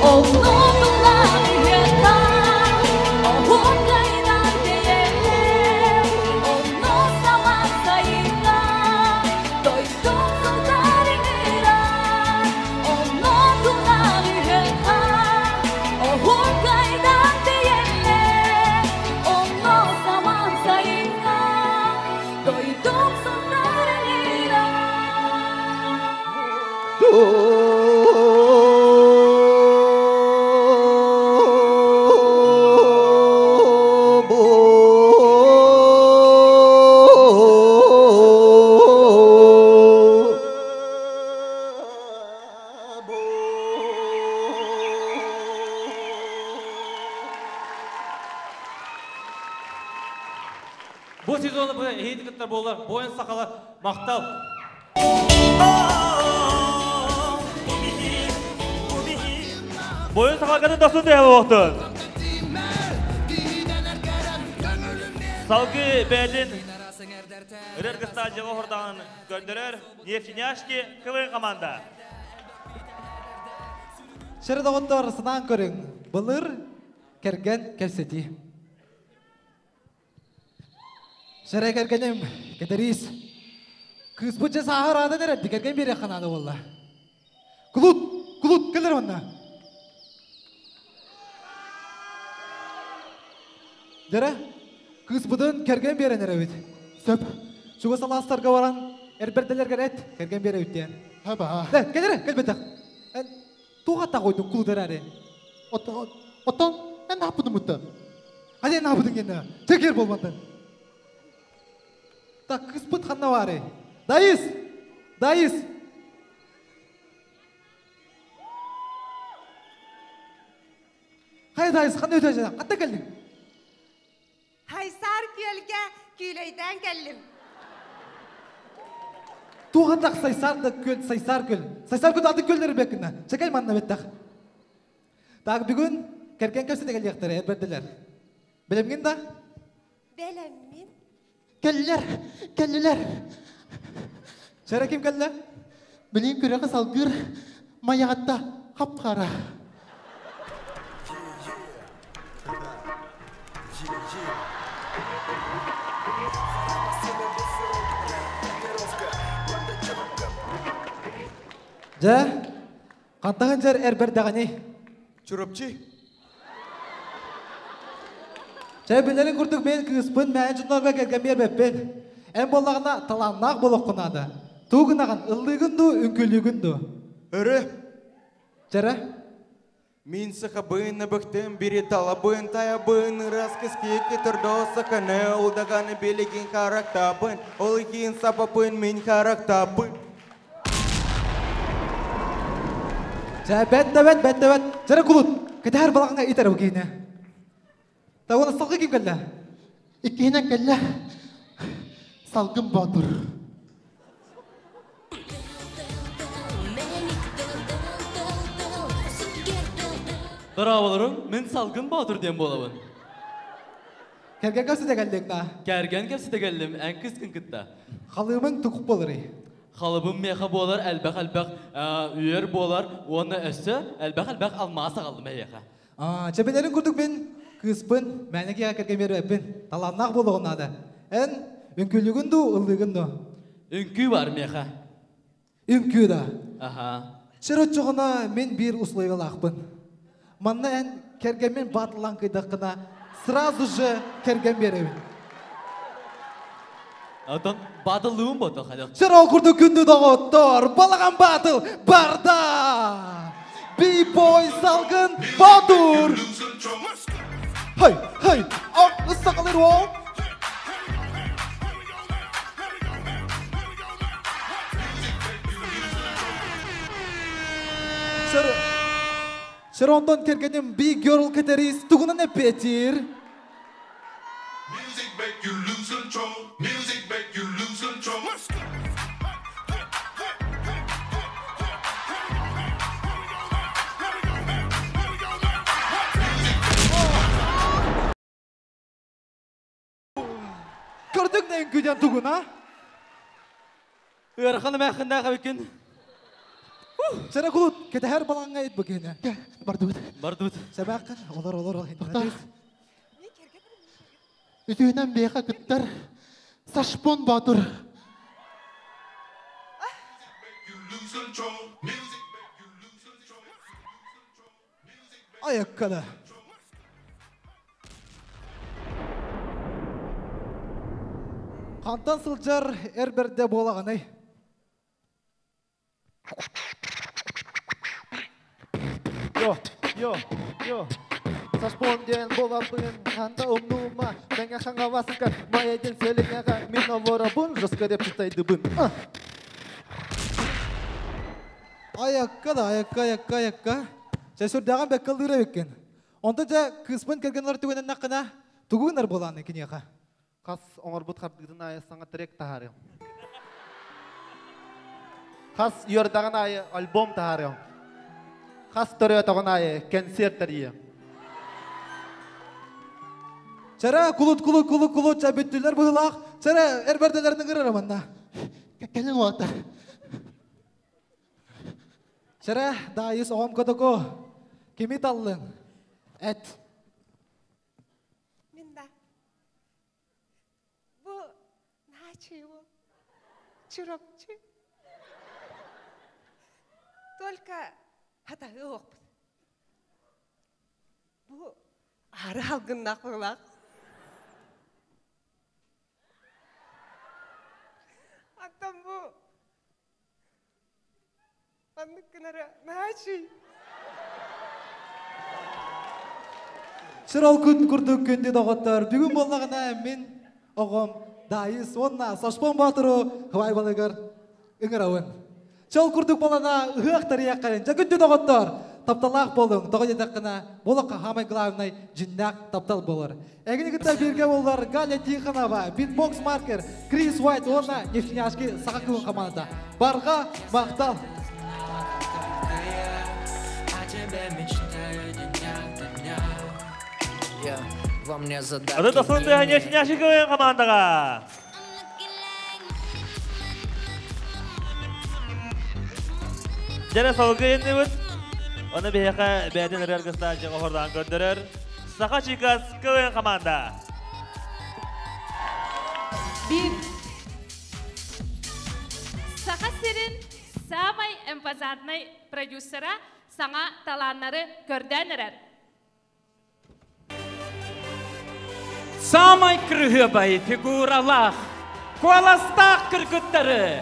Speaker 8: olnudular yata.
Speaker 4: Бұл сезоны бұл ейдікіттер болар, бойын сақалы мақтал.
Speaker 2: Бойын сақалғаны досын дейі оқтын. Салғы бәдін үрергі стадияға құрдағын көндірер Нефтяняшки КВН команда.
Speaker 5: Шерді оғыттар сынан көрің. Бұлыр кәрген кәлсеті. Шерай кәргенім, кәдеріс. Кыз бұтча сағыр ады нәрәді, кәрген бере қанады болла. Күлут, кәлдер мұнна. Дәрі, кыз бұдың кәрген бере нәрі өт. Сөп, шуға саластарға баран, әрберделер кәрет, кәрген бере өттен.
Speaker 15: Хаба.
Speaker 5: Кәдері, кәлбеттақ. Туғатта қойдың күлдер әрі.
Speaker 15: Оттан, ән апыдың мұтты.
Speaker 5: Әне апыдың енді, текер болмандың. Так, кыз бұт қанна бары. Дайыз! Қай дайыз, қандай өте жадың? Қатта кәлдің?
Speaker 13: Хайсар көлге күйлейден кәлім.
Speaker 5: Туғандақ сайсар көл. Сайсар көл ады көлдері бәкінна. Шакай манна беттақ. Так, бүгін кәркен көпсі дегел яқтары, әрберділер. Білемген да?
Speaker 13: Белеммен.
Speaker 15: Келлилер.
Speaker 5: Şere kim geldi?
Speaker 15: Bilin küreği salgır, mayağatta kapkara.
Speaker 5: Ja, kantağın jar erberdağını.
Speaker 1: Çurupçı.
Speaker 5: Ja, bilerin kurduk men kıspın, men junlarga gelgen bir beppen. En bollağına talannak bolok kunadı. Tuğunağın ıllığın du, ünkülüğün du.
Speaker 1: Örü.
Speaker 5: Jara?
Speaker 1: Min sakabın bıktım biri talabın tayabın raskıski kiturdosa kana udagan biligin karaktabın olikin sapapın min karaktabın.
Speaker 5: Ja, bet. Jara kulut. Kedar balağına iter bu giyine. Ta ona salgı kim geldi?
Speaker 15: İkine geldi. Salgın Batur.
Speaker 4: Bravolarım, men Salgın Batur diyen bolavın.
Speaker 5: Kergen kapsı da geldik da.
Speaker 4: Kergen kapsı da geldim, en kıskın kıtta.
Speaker 5: Halımın tukup bolur.
Speaker 4: Halımın meha bolar, elbek üyer bolar, onu össü, elbek almasa kaldım meha.
Speaker 5: Çebelerin kurduk ben kıspın, meneki kergen bir beppen. Talannak boluğuna da. En ünkülüğün du, ıllığın du.
Speaker 4: Ünkü var meha.
Speaker 5: Ünkü da.
Speaker 4: Aha.
Speaker 5: Çırıçığına men bir uslayı laqpın. Manna en kergemen batılan kıydakına sразу же kergen berevin.
Speaker 4: Atan batılığım botu hadi.
Speaker 5: Şıra kurdu kündü dağıttır, balağan batıl barda. B-boy Salgın Batur. Hay, ıslak alır o. Şerondan kergenim bir girl keteriz, tuğuna ne petir?
Speaker 7: Music make you lose control. Music make you lose control.
Speaker 5: Gördük ne ünküden tuğuna?
Speaker 4: Örkanı mekinde kabikin.
Speaker 5: Sana kulut, kita her balanga it begini.
Speaker 15: Bardut.
Speaker 5: Sebakan, olor.
Speaker 15: Ütüğünden beğe kıttar. Saçpon Batur.
Speaker 5: Ayakkala. Kantan sılcar erberde bolağanay.
Speaker 15: Yo. Saçpon diyen bolar bugün handa umnuma. Menga kanga vasıka mayedin selingaga min avora bun rıska dep tutaydı bun.
Speaker 5: Ayakka. Saya sudah bekal diri bikin. Onta ja kısmın kergenler tuğunan nakına tuğunar bolan ikini ya.
Speaker 15: Kas onger but kaptıgın ay sangat direkt taharım. Kas yordagan ay album taharım. Kas toryo tagan ay konser tariye.
Speaker 5: Cara kulut cabettiler bıhlak. Cara erberdelerini kırarım anda.
Speaker 15: Kelin water.
Speaker 5: Cara dayus om kodoko. Kimi tallın? Et.
Speaker 13: Minda. Bu начал чурапчы. Только хатагы ок. Bu ары алгыннак булак. Аттан bu Anlıklara начал.
Speaker 5: Şıral kurduk kündü dağıtlar. Bugün bollağına men oğum dayus onna saçpon batırı hıvay balıgar ıngıravın. Şol kurduk bolana ıhık tariyakların. Kündü dağıtlar. Taptalaq bolun. Toğı yedekine bolakka hamay glavnay jindak taptal bolur. Egini kita birge bollar Gaля Тихонова, Beatbox Marker, Chris White onna Нефтяшки сақакуын команда. Барға мақтал.
Speaker 2: Ada da sonunda Нефтяшки командаға. Jere salgı endibit. Onu beyaka beyden ergasta jıga hordan göndürür. Saka Chicas KVN komanda.
Speaker 14: Bir. Saka Serin, samay empazatnay prodüsera sana talanları gördenirer.
Speaker 11: Samay kırhıbay figuralar, kualastak kırgıtları.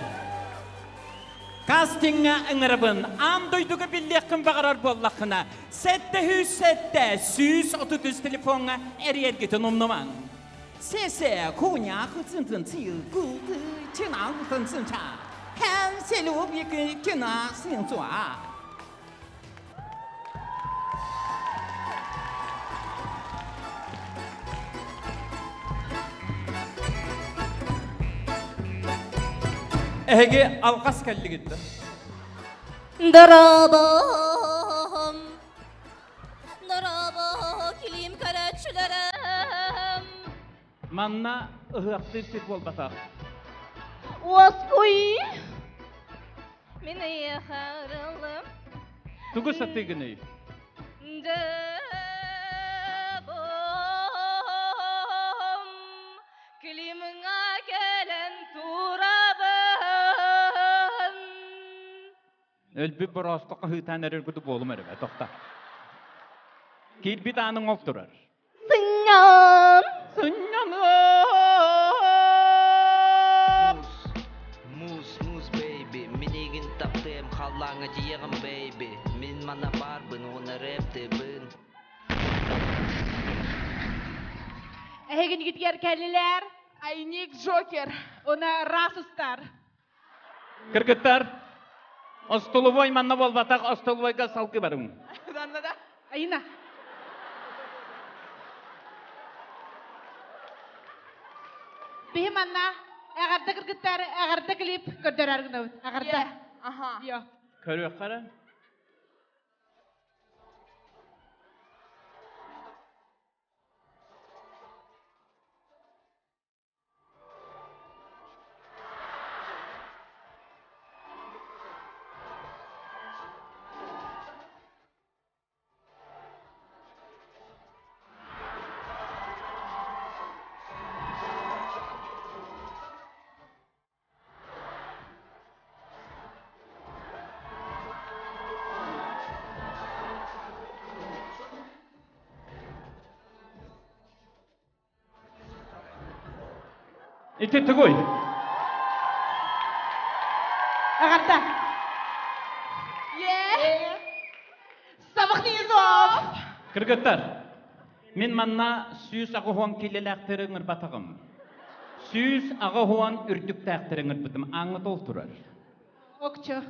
Speaker 11: Castinga ıngırabın, anduydugu billekin bağırar bollakına. Sette, süs otutuz telefona eriyer gitin umnuman. Sese, kunya, kıtsıntın çil, guldı, çınağı kıtsın ça. Hem selub yıkı kina sin suğa. Ege alqas kelli gitti.
Speaker 8: Darabam, kilim karaçülerim.
Speaker 11: Manna ıhıqtır futbol batak.
Speaker 8: Vaskuy, meni yakaralım.
Speaker 11: Tugu satı günü.
Speaker 8: Darabam, kilimine gelen turabın.
Speaker 11: Ölbü borosqa qıhıtanerer güdü bolum erbe, toqta. Kil bir anın oldurar.
Speaker 8: Sınyan.
Speaker 22: Mus baby, minigin taptem xallanga jiyagam baby. Min mana barbın ona repte bın.
Speaker 14: Egin gitger kelliler, aynik Joker, ona rasustar.
Speaker 11: Kırgıtlar. Ostolovoy manna bol batak, ostolovoyga salkı barım.
Speaker 14: Danna da, ayına. Bihim anna, agarda kırgıtlar, agarda klip gördürer gınavut. Agarda. Aha. Yo.
Speaker 11: Körüyor kara. İti tıgoy.
Speaker 14: Agarda. Yeah. Sabıqtıyız of.
Speaker 11: Kırgıtlar. Min manna süs ağı huan kilelekteringer batağım. Süs ağı huan ürdüktekteringer bitim. Anı doldurar.
Speaker 14: Okçu.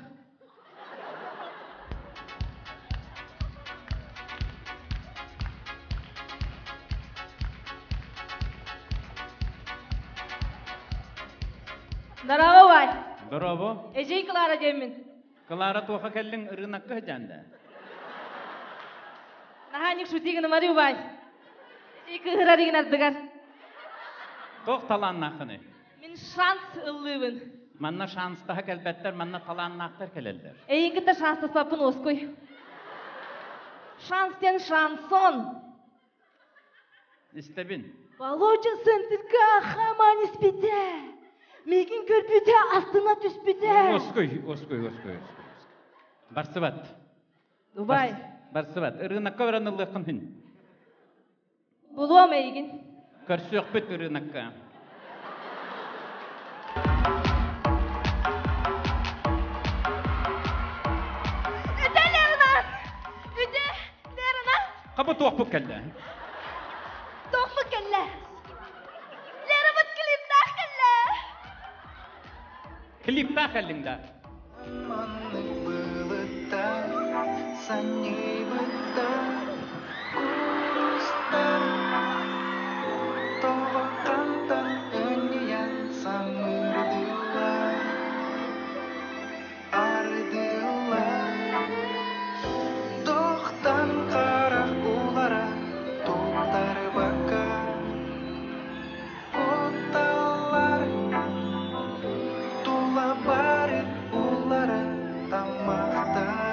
Speaker 9: Daraba var.
Speaker 11: Bravo.
Speaker 9: Eceyi Clara Cem'in.
Speaker 11: Clara toqa kellin ırınakka janda.
Speaker 9: Nahanik şutigini mariu bay. İki hırarigin ardıgar.
Speaker 11: Toq talannaqqını.
Speaker 9: Min şans ıllığın.
Speaker 11: Manna şans daha kelbetler, manna talannaqtar kelelder.
Speaker 9: Eyinki de şanslı sapın oskoy. Şansten şanson.
Speaker 11: İstebin.
Speaker 9: Balocun sıntıka haman ispite. Mekin körpüte astına tüspüte.
Speaker 11: Oskoy. Barsıvat.
Speaker 9: Dubay.
Speaker 11: Barsıvat. Irınakka veranıllıqın hin.
Speaker 9: Buluam eygin.
Speaker 11: Körsüyok büt ırınakka.
Speaker 9: Ötelerinden. Ötelerinden.
Speaker 11: Kapı toqpuk kelle.
Speaker 9: Doğma kelle. Lerabıt klipler kelle.
Speaker 11: Klip ta kellingda.
Speaker 7: Tulah barit ulara tamah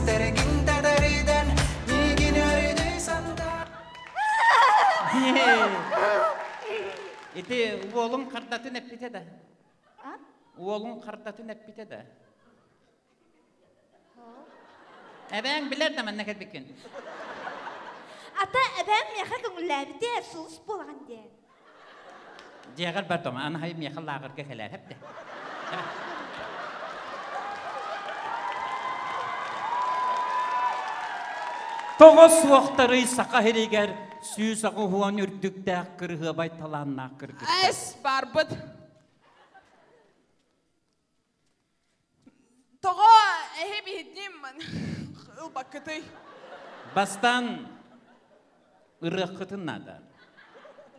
Speaker 7: tergin tadariden Migin örüdü sanda
Speaker 11: Iti oğlum kardatın hep bitede. Oğlum kardatın hep bitede. Ben bilerdim ben ne kadar bikin.
Speaker 12: Ata ben meha köngüllerde sus bolan diye.
Speaker 11: Diğer bir toma ana hay meha lağır kekeler hep de. Toğuz vaxtları saqa heriger suyu sağı huan ürdükdə kırığı bay talanna kırgı.
Speaker 6: Es barbıd. Toğa ehe bihiddim man. Xıl bakıtı.
Speaker 11: Bastan ırıqıtın nada.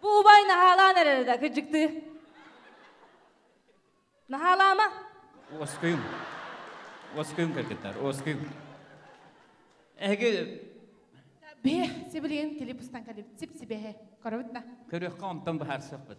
Speaker 9: Bu bay nahala nerede kıcıktı? Nahala mı?
Speaker 11: Oskuyum kırgıtlar, oskuyum. Ege
Speaker 14: Be, sebileyim telefustan kalip sip he. Karabıtna.
Speaker 11: kırıqqa ondan bahar sohbet.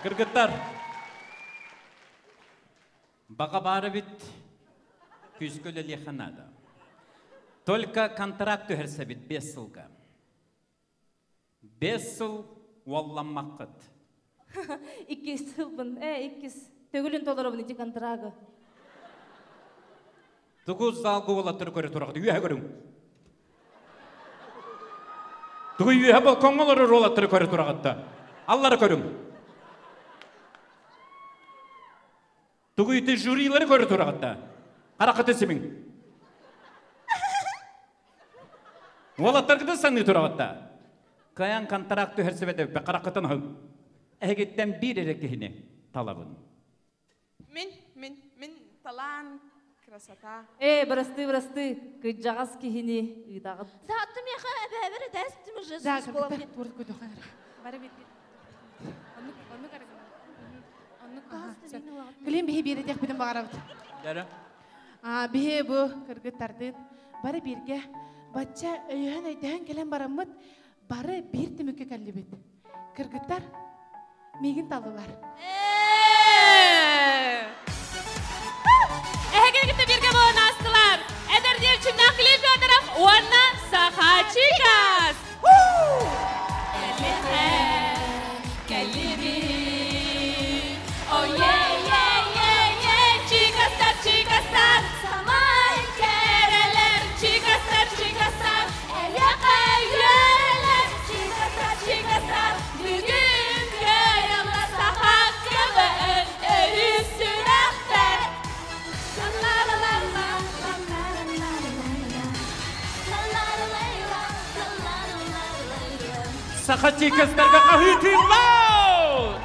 Speaker 11: Kırgıtlar. Baka bari bit küskölü lihanada. Только kontrakt öherse bit 5 yılga. 5 yıl vallanmakıt.
Speaker 9: 2 yılbın, 2. Tögülün dolarımın içi kontrağı.
Speaker 11: 9 dalgı olatır göre turağı. Üye görün. Tuğu üye balkonları olatır göre turağıtta. Allah'ı görün. Tuğu iti jürileri göre turağıtta. Harakatı simin. Olatır gıda sanı turağıtta. Kayan kontraktı her sebede be harakatın hıl. Egitten bir erekehine talabın.
Speaker 6: Min talan krasata.
Speaker 9: Bırastı. Kıcağız kihini idağıt.
Speaker 12: Zaten meha ebevere destim sus
Speaker 14: Zaten
Speaker 12: bolan.
Speaker 14: bitti. Vurdu koydu hayır. Bari bitti. Onu karagın. Gülüm bihi bir edek bitim bağırabıt.
Speaker 11: Dere?
Speaker 14: Bihi bu kırgıtardın. Bari birge. Batça öyühen aydahan gelen baramıt. Bari bir tümükü kallibit. Kırgıtlar. Migin talılar.
Speaker 18: Gitti birge boğun astılar. Eder diye çünden klip gönderem. Ona saha çıkas. Kelimi. Oh yeah. Chicasar. Samay kereler. Chicasar. Elyaka yöreler. Chicasar. Bugün yayınla saha kıvın. Erüsürakter.
Speaker 11: Sahaçı kızlarga kahıtırlar.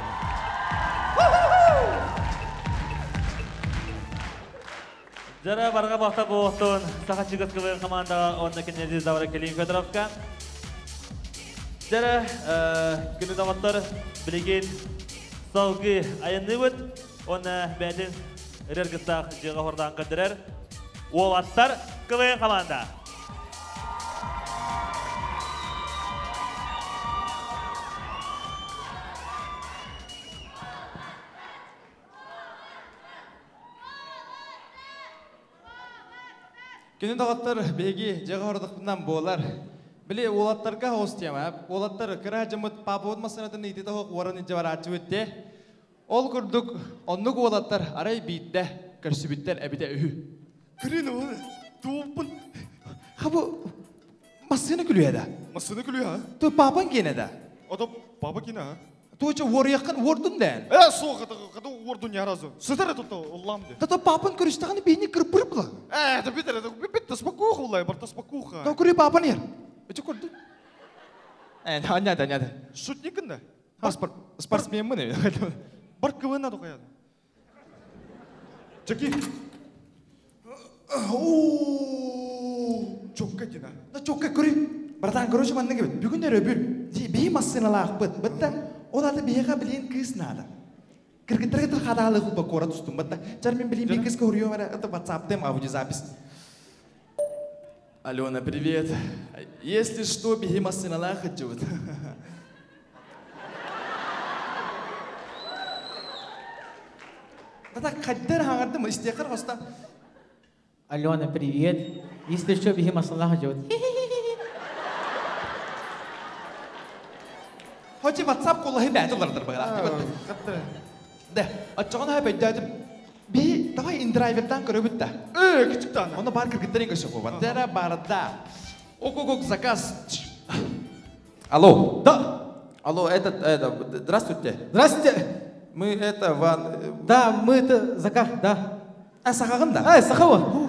Speaker 2: Jara barga bakta boğutun. Sahaçı kız kıvın komanda ondaki nezi davara kelin Fedorovka. Jara günü davatlar bilgin savgı ayındıvıt. Ona bedin rırgıtsak jıga hordan kadirer. Ovatlar kıvın komanda.
Speaker 19: Günün dağıtlar begi jaga hordakından boğular. Bile oğlatlarga host yama. Oğlatlar kıra jımıt papa olmasınadın iti de hoq varan ince var açı ötte. Ol kurduk onnuk oğlatlar aray bitte körsübütter ebide ühü. Kırın o tuğpun. Ha bu masını gülüyor da. Masını gülüyor ha? Tu papan gene da. O da
Speaker 1: Baba kina ha?
Speaker 19: Tuğça vur yakın vurdun den.
Speaker 1: Soğuk kadar vurdun yarazı. Sıdır tuttu Allah'ım de.
Speaker 19: Tata papan kırıştağını beni kırıp kırıp la.
Speaker 1: Da bitir da bir tasbakuh vallahi bar tasbakuh.
Speaker 19: Da kırıyor papan yer. Bıçak kurdu. Anyada.
Speaker 1: Şutnikın da.
Speaker 19: Спортсмен mi ne?
Speaker 1: Bar kıvına da koyar. Çeki. Çok kina.
Speaker 19: Da çok kırıyor. Baratan kırıyor şu ne gibi. Bugün de röbül. Benim aslında lak bıt. Bıttan. Ona da biyaga bilen kız nada. Kırgıtır hadalı kuba kora tustum bıttan. Çarmin bilen bir kız koruyor var. Это WhatsApp-тем аудиозапись. Алена, привет. Если что, беги массинала хочу. Да каддер хангарды мы истекар хоста.
Speaker 4: Алена, привет. Если что, беги массинала хочу.
Speaker 19: Hoca WhatsApp kollahi bäti olardır bagala. De, açığına hep eddim. Bir daha indriver'dan görüp de.
Speaker 1: Küçük tane.
Speaker 19: Onda bar kırgıtların köşe kova. Dera barda. Ок, заказ. Алло. Да. Алло, здравствуйте.
Speaker 4: Здравствуйте.
Speaker 19: Мы это, Ван...
Speaker 4: Да, мы это, заказ, да.
Speaker 19: Сахагын да?
Speaker 4: Сахава.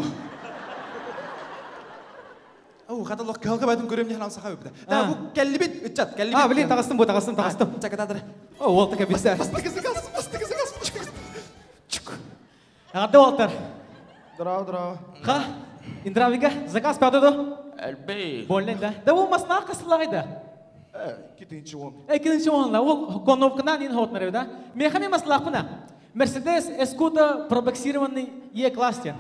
Speaker 19: Хата лох калга бәдім көрем не ханам саха өпті. Да, бұл кәлібет, үтчат, кәлібет.
Speaker 4: Білейін, тағыстым.
Speaker 19: Чакатадыр.
Speaker 4: Ол тақа білсі.
Speaker 19: Бастығы заказ.
Speaker 4: Ағады Уолтер.
Speaker 1: Здраво.
Speaker 4: Ха, Индравига, заказ пәдеді?
Speaker 19: Әлбей.
Speaker 4: Болен, да. Да, ол масына қысылағайды.
Speaker 1: Кетінші он.
Speaker 4: Кетінші онла, ол коновкынан ин хотнар да. Мехами маслахпына. Мерседес Эскуда пробоксированный Е-кластен.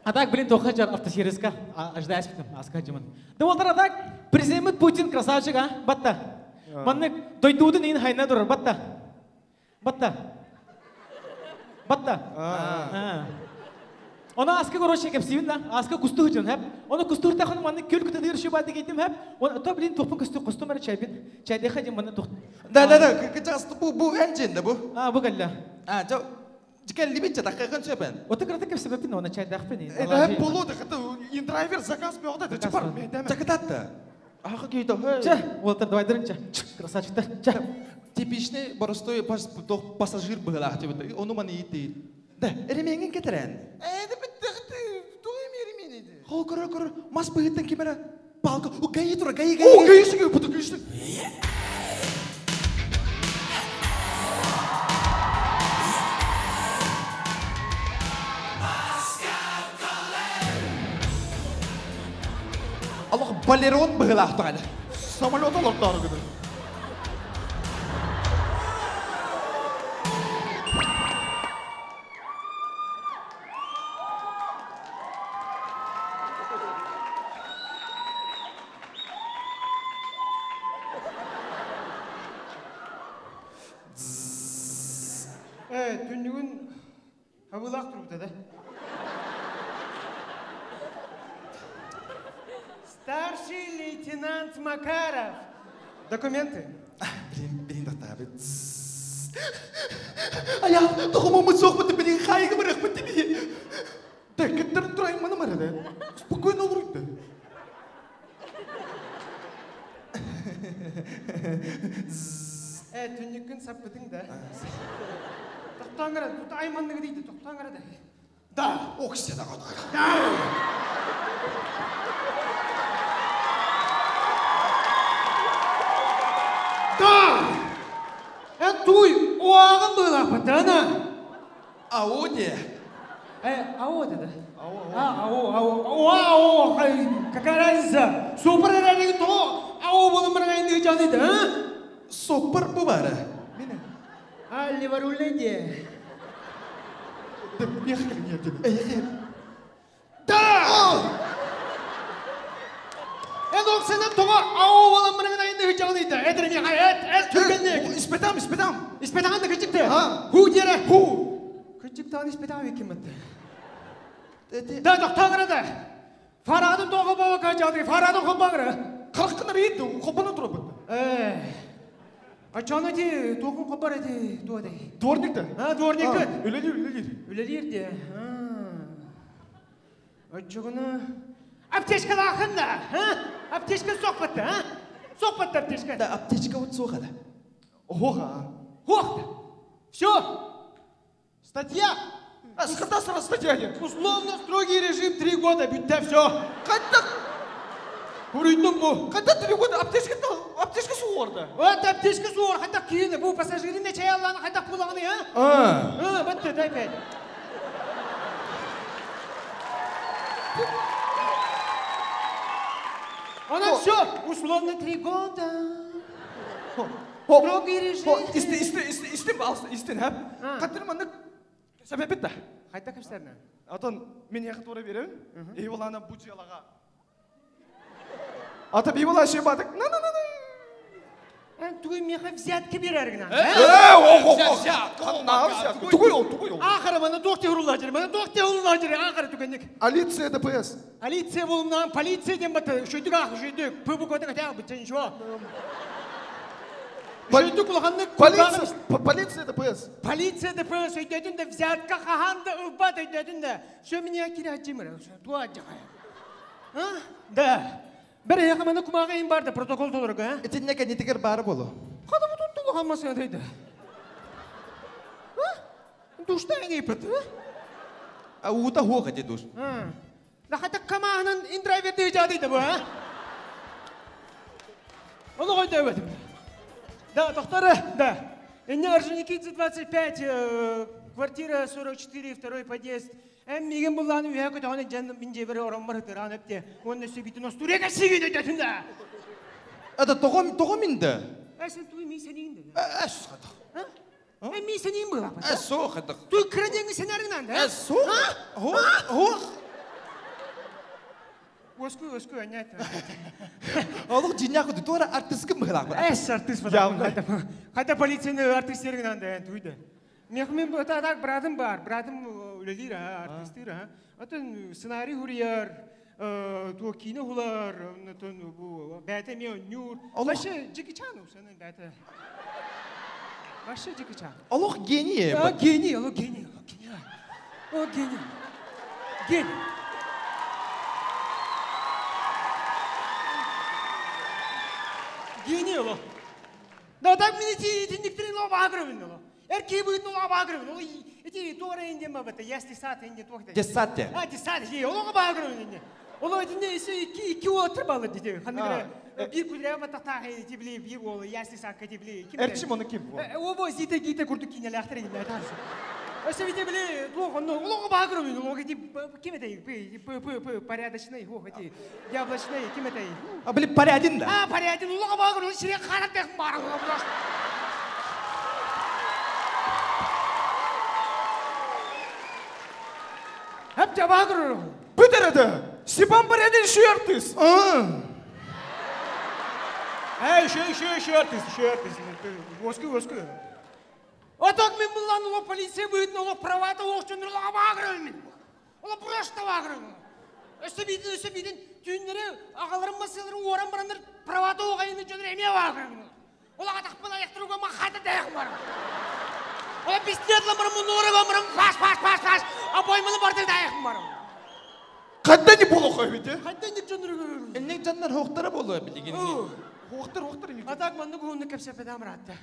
Speaker 4: А так, блин, тоха жар автосервиска, аждаясь бітім, асқа жымын. Да олдар адак, президент Путин красавчик, а? Батта. Манны дойдудын ин хайна дұрыр, батта. Ona aska goroş çekip sivin la, aska kustu hıcın hep. Ona kustu hırta hanım manne kül kutu dir şu bayda gittim hep. Ona ta bilin topun kustu mera çaypin. Çay dekha jim manne toht.
Speaker 19: Da, kıçası bu engine de bu.
Speaker 4: Bu galla.
Speaker 19: Çok Jika libet cetak kan siapa?
Speaker 4: Otak kereta kep sebabin ona çay dakh peni.
Speaker 1: Hep polo da kata in driver zakaz bir orada da çıpar.
Speaker 19: Çakatatta. Ah gitu.
Speaker 4: Çah, Walter doydarın çah. Krasavчик-то. Çah.
Speaker 19: Типичный простой пассажир была, он у меня идти. Да, ремень кетерен. Кор, мас быгыттан кимера палка, гайы тура, гайы.
Speaker 1: Гайсы, буду гайсы.
Speaker 19: Allah балерон была тогда.
Speaker 1: Самолет олар gibi. Tünnüğün havılak durupta da. Старший лейтенант Макаров. Документы?
Speaker 19: Блин, доктор. Aya, tohumumu sokmadı beni kaygı bırakmadı beni. Teketlerin durayım bana mı arada? Spokojno olur da.
Speaker 1: Tünnükün sapıdın da. Tohtan gara, tut aymanlığı değildi, tohtan gara da. Da,
Speaker 19: o kişi de kadar.
Speaker 1: Туй, оағын бұлақ бұтана.
Speaker 19: Ауди.
Speaker 1: Ауди да. Ау, какая разница? Супер рәдегі то, ау болын бір ғайынды жаныйды, а?
Speaker 19: Супер bu var.
Speaker 1: Ali var uленде. Da! Ол сенен тоға ау болын бір ғайынды жаныйды. Әдіріне ғайет, түргенлік.
Speaker 19: İspedam.
Speaker 1: İspedağın da küçüktü. Hu diyere. Hu. Küçükten ispedağı hükümetti. Da doktor da. Faradın toğu baba kaçadı. Faradın kopağırı.
Speaker 19: Kalkınlar iyiydi. Kopana durup.
Speaker 1: Açanı di. Toğun kopar edi. Doğru.
Speaker 19: Dvornik'te.
Speaker 1: Ha dvornik'te.
Speaker 19: Öyle değil.
Speaker 1: Öyle değil de. Açığını. Apteşkalı akında. Apteşkalı sohbette.
Speaker 11: Соқпат аптечка.
Speaker 19: Да, аптечка вот соха да. Ого.
Speaker 11: Все.
Speaker 19: Статья. А сколько сразу статья?
Speaker 11: Условно строгий режим 3 года. Бюджет все.
Speaker 19: Когда?
Speaker 11: Урыдың bu.
Speaker 19: Когда 3 года аптечка суорда?
Speaker 11: Вот аптечка суор. Хата киіне. Bu пассажирин не чай алланы хата пулағыны, а? Бітті, дай пәйді. Она все. Условно 3 года. Строгий режим.
Speaker 19: İstin hep. Katırmanlık sebep bitti.
Speaker 11: Қайта кімстеріне?
Speaker 19: Atan men yakıt uğra verim. Eyvalana bu ciyalağa. Ata bir yola şey badık. Na.
Speaker 11: Тугай меха взятки берергінен.
Speaker 19: Тугай.
Speaker 11: Ақыры мана доқты ұрылар жүр. Мана доқты ұрылар жүр. Ақыры түгенік.
Speaker 19: Алиция ДПС.
Speaker 11: Алиция болымнан полиция ден баты. Шөйдік ақ жөйдік. Пөбі көтік әтәқ бітчен шо. Шөйдік ұлғанлық.
Speaker 19: Полиция ДПС.
Speaker 11: Полиция ДПС өйдетін де взятка қағанды ұлбат өйдетін де. Шө мене әкері әтжемір. Туа жағай. Да. Бір аяқы мана күмағайын барды, протокол толырғы, а?
Speaker 19: Етіннеге нетігер бары болу?
Speaker 11: Қады бұтын тұлыған масына дейді? Дұшта әңгей пыты?
Speaker 19: Уыта хуық әте душ.
Speaker 11: Да қата камағынан индрайверді жадыйды бұл, а? Оны қойды өтім. Да, тоқтары, да. Энне Орджоникидзе 25, квартира 44, второй подъезд. Меген бұлланы үйе көті ғаны жаным мінже бірі орын бар ұтыр ағын өпте. Оны сөбейтін остурека сегеді өтетінді.
Speaker 19: Әді тоғы мінді?
Speaker 11: Әсін туй мей сәнейінді.
Speaker 19: Әс қадық.
Speaker 11: Мей сәнейін бұл апа.
Speaker 19: Әс соқ қадық.
Speaker 11: Туй кірадеңі сәнәріңнен, да?
Speaker 19: Әс соқ. Хоқ.
Speaker 11: Өскі, әнет.
Speaker 19: Олық жинақы дүтуара артысқы мұғылақ бар.
Speaker 11: Әс артыс бар. Қайта полицияны артистеріңнен да туйды. Мехмен бұл атақ брадым бар. Брадым өлелер, артистер. Атын сценарий хұрияр, кино хулар, бәті мен нүр. Башы Джеки Чан ұсының бәті. Башы Джеки Чан.
Speaker 19: Олық гений.
Speaker 11: Гений, олық гений. О, гений. Гений. Гений олық. Да так мен етіндіктерін олық бағырымын олық. Erkeği buyutun ola bağırın. O eti doğru indi mi bata? Yasti saat indi doğru.
Speaker 19: Desat ya.
Speaker 11: Ha desat ya. Ola bağırın indi. Ola eti ise iki otur balı dedi. Hani bir kudreye bata tağı eti bile bir ola yasti saat eti bile.
Speaker 19: Erçim onu kim?
Speaker 11: O bu zite gite kurduk yine lahtır indi. Öse bile bile doğru. Ola bağırın indi. Ola eti kim eti? Порядочный. O eti. Yablashный kim eti?
Speaker 19: Ha bile порядин da.
Speaker 11: Ha порядин. Ola bağırın. Şuraya karat tek bağırın. Hep cevap veriyorum.
Speaker 19: Büterede. Sipan parayadın şu artist.
Speaker 11: Hey şu artist. Воскы. Отак мен бұлан ұлы полиция бұйдың, ұлы правата оғышын ұлыға бағырын мен. Ұлы бұрашта бағырын. Өсі бейден түйіндері ағаларым масыларын оран барандар правата оғайыны жөнір әме бағырын. Ұлыға тақпын аяқтыруға мақаты даяқ барым. Ola bisikletla barım, nuru barım, faş. Aboymalı bardır dayakım barım.
Speaker 19: Kadda ne bolu koydu?
Speaker 11: Kadda ne canları görürüm.
Speaker 19: Ne canlar hoqtara bolu bilgin. Hoqtar.
Speaker 11: Atak mandı kuğunlu kapsep edam rahatta.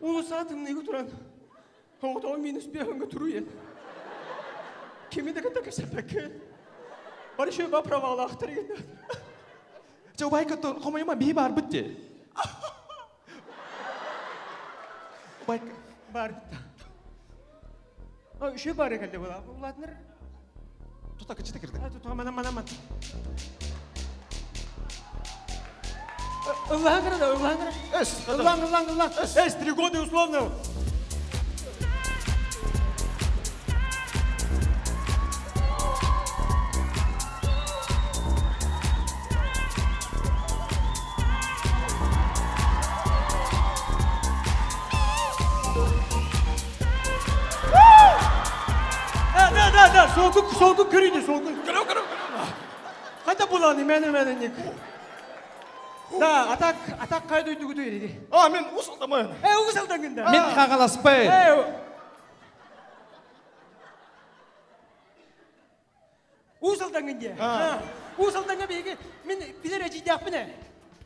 Speaker 11: Ulu saatım ne götüren. Hoqta o minus bir hanga turuyor. Kimi de kadda kapsep ekke. Bari şöyle bana pravalı aktarı geldi.
Speaker 19: Çabay katı komayma bir bar bitti.
Speaker 11: Бар. Şu bari geldi bu. Ulatlar.
Speaker 19: Tutak içine girdi.
Speaker 11: Tut aman. Ulan. Es 3 года условно. Да, солгу көрейді, солгу.
Speaker 19: Көрі.
Speaker 11: Қайда бұланы, мәні. Да, атақ қайда өйді күді ереді.
Speaker 19: Мен ұсылдамайын.
Speaker 11: Ұсылдан күнді.
Speaker 19: Мен қағаласпай.
Speaker 11: Ұсылдан күнде. Ұсылдан күнде, мен білер әжейді ақпыны.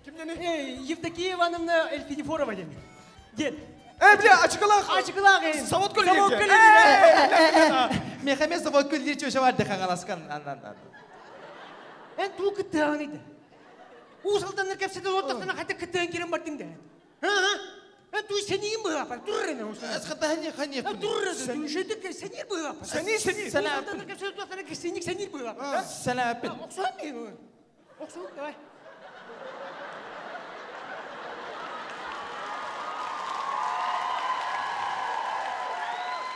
Speaker 1: Kimden?
Speaker 11: Евдокия Ивановна Эльфинифорова dedim. Gel.
Speaker 1: Bile açık alak.
Speaker 11: Açık alak.
Speaker 1: Savut gölü.
Speaker 11: Savut gölü.
Speaker 1: Mehmet savut gölü çöşe var dekan alaskan.
Speaker 11: En tuğ kıttığanıydı. Uğuzaldanlar kapsede ortasına hatta kıttığın giren bardın da. En tuğ seniyim bu yapar. Durur ne olsun.
Speaker 1: Eskata hani.
Speaker 11: Durur ne. Düşürdük seniyim bu yapar.
Speaker 1: Seniyim.
Speaker 11: Uğuzaldanlar kapsede ortasına seniyim bu yapar.
Speaker 1: Sen yapın.
Speaker 11: Oksan mı? Oksan da.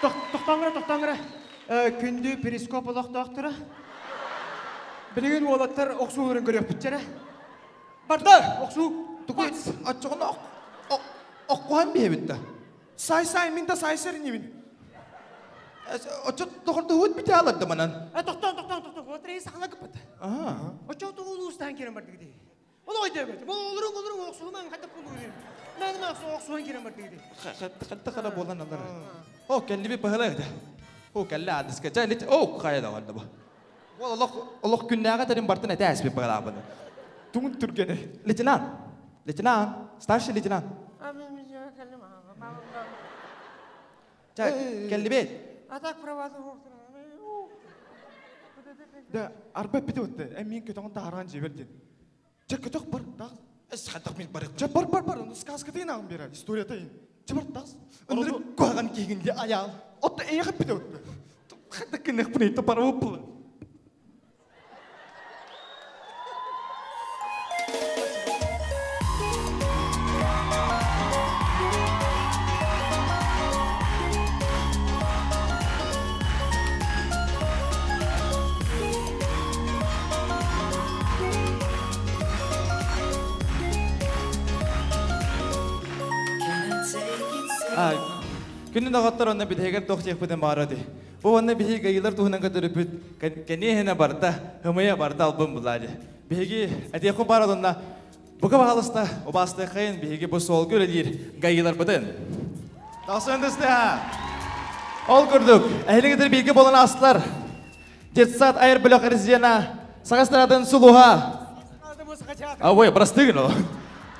Speaker 11: Тоқтаңыра. Күнді перископ олақ доқтыра. Білген олаттар оқсу өрін көрек бітчері. Барда, оқсу.
Speaker 1: Тұқы, атчығын оққуан бе бітті. Сай, мен де сай сәрін емін. Отчық тұқырды өт біте алады манан.
Speaker 11: Тоқтан. Отырайы сақла кіппіті. Отчық тұғыл ұстан керен барды кеде. Ол ойды өбеті. Олырың оқсуынан қаттап қолу өрін. Мәнім оқсуан керен барды кеде.
Speaker 1: Қатты қара болан алар. О, келли bir pahlaydı. O kelli adiska. Çaylit o kayda vardı bu. Allah günnağa tarin bartın ete asbi pahlabını. Tumun Türkiye'de. Lejnan. Starşı lejnan. Çay kelli bir.
Speaker 11: Atak pravası.
Speaker 1: Da arba bidi otte. Emin kötüğün taharan cebelden. Çek kötük bar. Eshatak min barık. Çek bar. Onu skaskatayın ağım bir. İstoriya tayın. Cepat. Onları kuagan kihingin ayal. Otta iyi kapı da otta. Hatta kınak bunu ito para upla. Günün dağıtlar ona bir heger dokçak puden bağırdı. Bu ona bir gayılar tuhunan kadar öpüt. Keni hene barda, hımaya barda albüm buladı. Bir hegi adiyakı bağırdığında bu kadar halısta o bastı kayın bir hegi bu sol göredir gayılar puden. Nasıl öndüste ha? Ol kurduk. Ehlinedir bilgi bolan aslar. Jetsat air blok ariziyana. Sakastradın suluha. Avoy, brastigin o.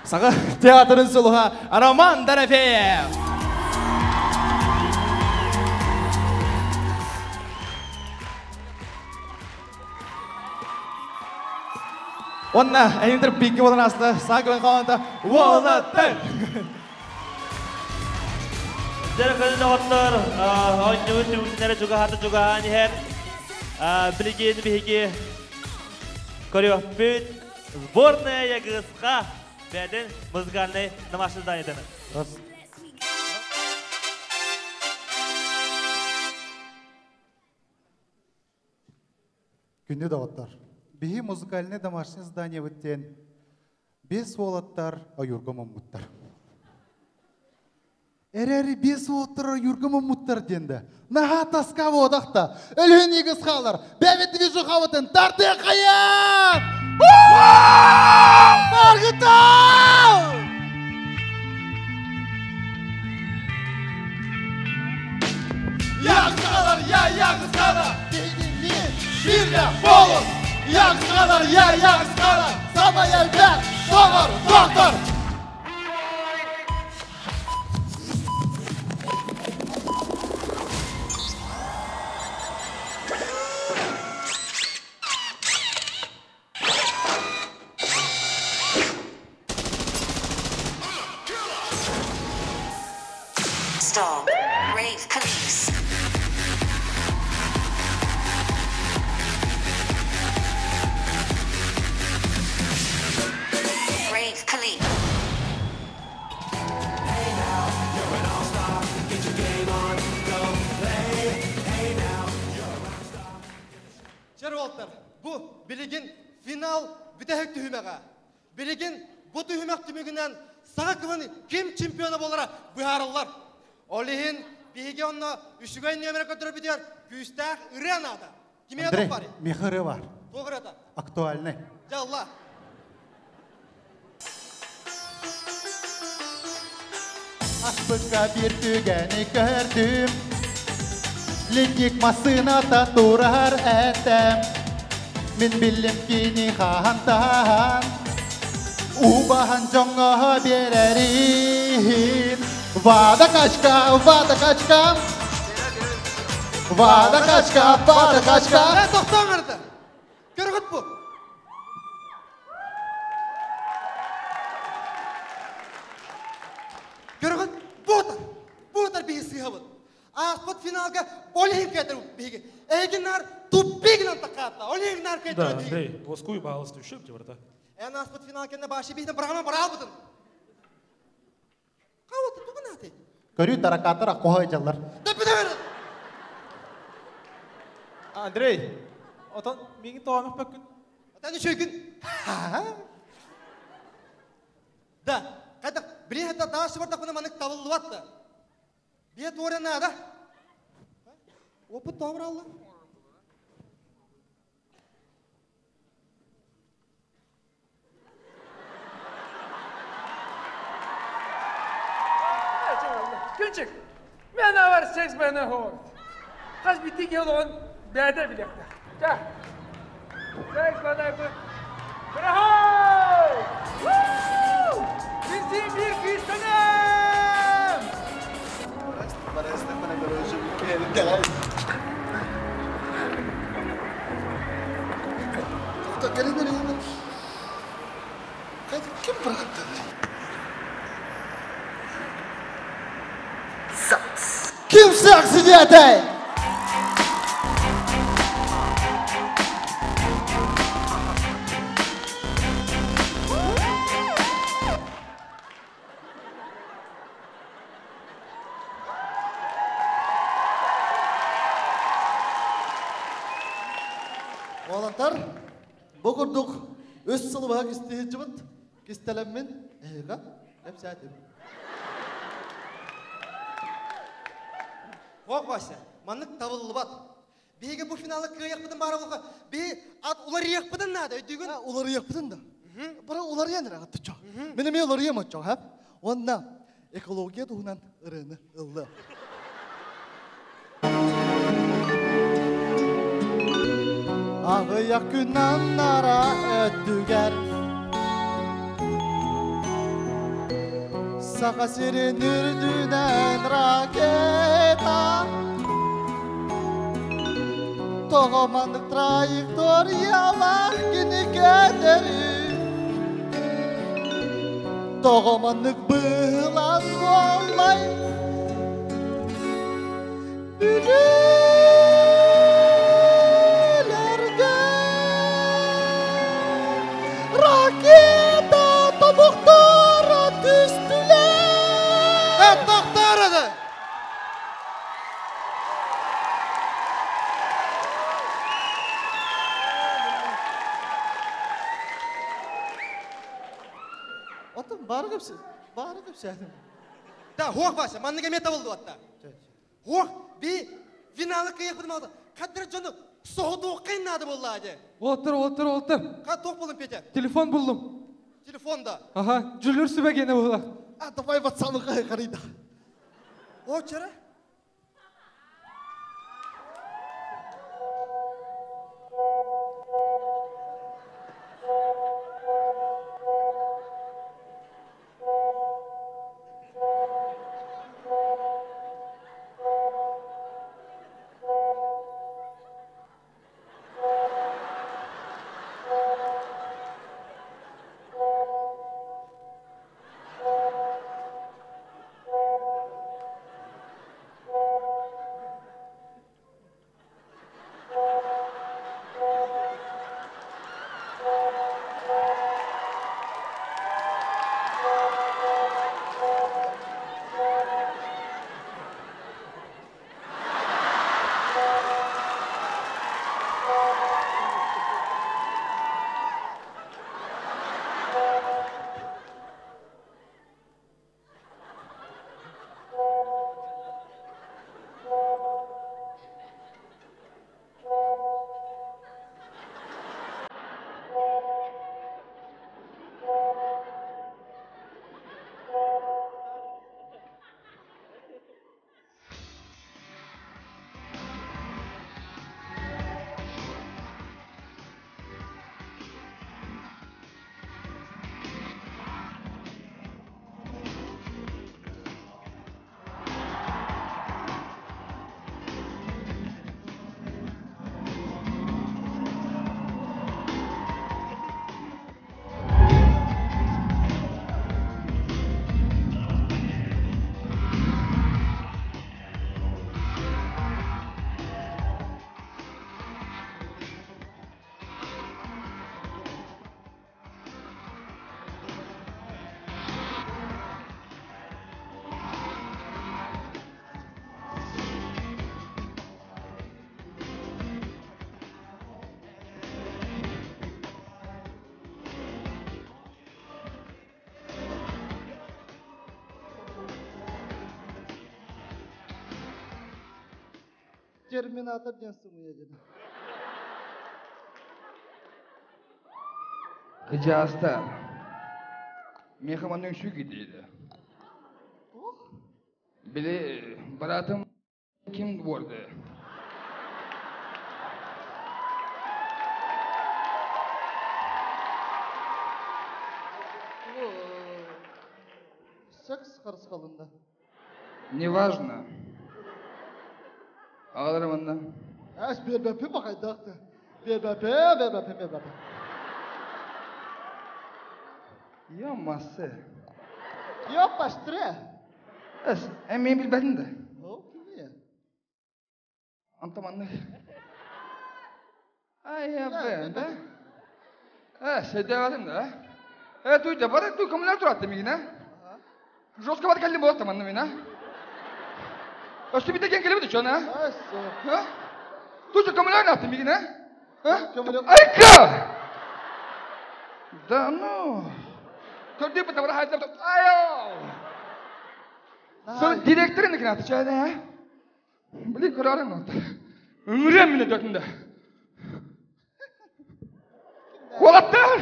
Speaker 1: Saka teatrın suluha. Araman Darafeyev. Onna, ehlinedir bilgi bolan aslar. Sağ güven kalanda. Volatay.
Speaker 2: Jadi kalau dokter, onyu timnere juga hatu juga anjir. Bilgi bilgi. Koreopit, сборная ГСХ, беден музыкальный домашний eden.
Speaker 15: Günde dağıtlar. Bihi müzikaline домашний здание bitten. 5 volotlar ayurga mamutlar. Ereri 5 volotlar ayurga mamutlar dendi. Naha taska vodakta. Ölün yigiz xalar. Bevit viju xavatın tartı qayat. Margıtav!
Speaker 7: Yağızkalar ya yağızkalar. Birle bolun. Yağızkalar ya yağızkalar. Sana elden doğur doktor.
Speaker 17: Stall. Rave police. Rave police.
Speaker 7: Hey now, you're an all-star. Get your game on, go play. Hey now, you're a rock star.
Speaker 16: Çervoltlar, bu biligin final bitehek tühümeğe. Biligin bu tühümek tümüğünden sağa kıvını kim çempiyonu bolara buyarırlar. Olihin bihige onunla üçügeyin nömere götürüp bitiyor. Küstah Irena'da. Kime yadık bari?
Speaker 15: Mihırı var.
Speaker 16: Doğru da.
Speaker 15: Aktualne.
Speaker 16: Yallah.
Speaker 15: Aşkıka bir tügeni gördüm. Lindik masına da durar etem. Min billim ki nihan tahan. Ubahan jonga bererin Vada kaçka, vada kaçka Vada kaçka, vada kaçka
Speaker 16: Toxtan arada. Görgüt bu. Görgüt bu tar bir sıhhat. Aspet finalga olin kedir bigi. Eginler tupiglan takata. Olinlar kedir
Speaker 3: Да,
Speaker 16: bigi.
Speaker 3: Андрей, воскуй балласты ушиб тебе,
Speaker 16: En aspet final kende başı bihden brahma brabudun. Kavut tugun ate.
Speaker 15: Көрүү таракатыр аккоой жаллар.
Speaker 1: Андрей, отан менің тоғамақ бәккін.
Speaker 16: Отан үші күн. Да, қайдақ, бірен хәтта дағы шыбырдақ бұны манық табылы батты. Бет орына да. Опыт табыр алды.
Speaker 13: Küçük, ben var seks bana hor. Kaç bitti ki olan bende bilekte. Gel. Seks bana bu. Bravo! Bizim bir kıstanım!
Speaker 15: Kim bıraktı? Kim saksı diyete? Oğlanlar, bu kurduk. Öz sılıbağa isteği cıvıt. Kistelenmin, hep saatim.
Speaker 16: Hok başla. Manlık tavıllı bat. Bege bu finalı kıyak bıdın bari olka. Be at uları yak bıdın nada ödügün.
Speaker 15: Uları yak bıdın da. Bıra uları yenir ağıttı çok. Benim uları yemot çok hep. Ondan ekologiya tuğunan ırını ıllı. Ağıyak günanlara öttüger. Saka sirin ürdünen raketa. Toğamanlık trajektoriyalar günü gederir. Toğamanlık bığılan olay. Bülülerge raketa topuklara düştüler.
Speaker 16: Evet, doktor adı.
Speaker 15: Oğlum bağırıp şeydim.
Speaker 16: Da hok başla. Manlık emete oldu hatta. Hok bir finalı kıyak bıdın aldı. Kadir canı soğudu okuyun adı bollu hadi.
Speaker 20: Oltur.
Speaker 16: Kat tok buldun Peter.
Speaker 20: Telefon buldum.
Speaker 16: Telefonda.
Speaker 20: Aha, Jülür sübe gene bular.
Speaker 15: Davay vatsanı kayıkarıydı.
Speaker 16: O çare.
Speaker 15: Terminator diyorsun bu yedi.
Speaker 10: Kıcağızlar. Mehmanın şu gidiydi. Bile baratım kim vardı?
Speaker 15: Seks karısı kalında.
Speaker 10: Неважно. Ağlarım ondan.
Speaker 15: Es BBP bakay daktı. BBP.
Speaker 10: Yapması.
Speaker 15: Yok baştıra.
Speaker 10: Es, emeği bilmedin de.
Speaker 15: O kim ya?
Speaker 10: Antamanlı. Ay ya ben de. Şey devadım da. Duydu, bana duy kamular durattım yine. Жестко var geldim bu antamanlı yine. Östü bir de gelmedi şu an ha. Ha? Duydu kamular ne yaptım yine? Ha? Ayka! Da no. Gördüğü bu tavara hayatım. Ayo! Sonra direktörün ne yaptı çayda ya? Bili kararın mı? Ömrüm mü ne döktün de? Kolattır!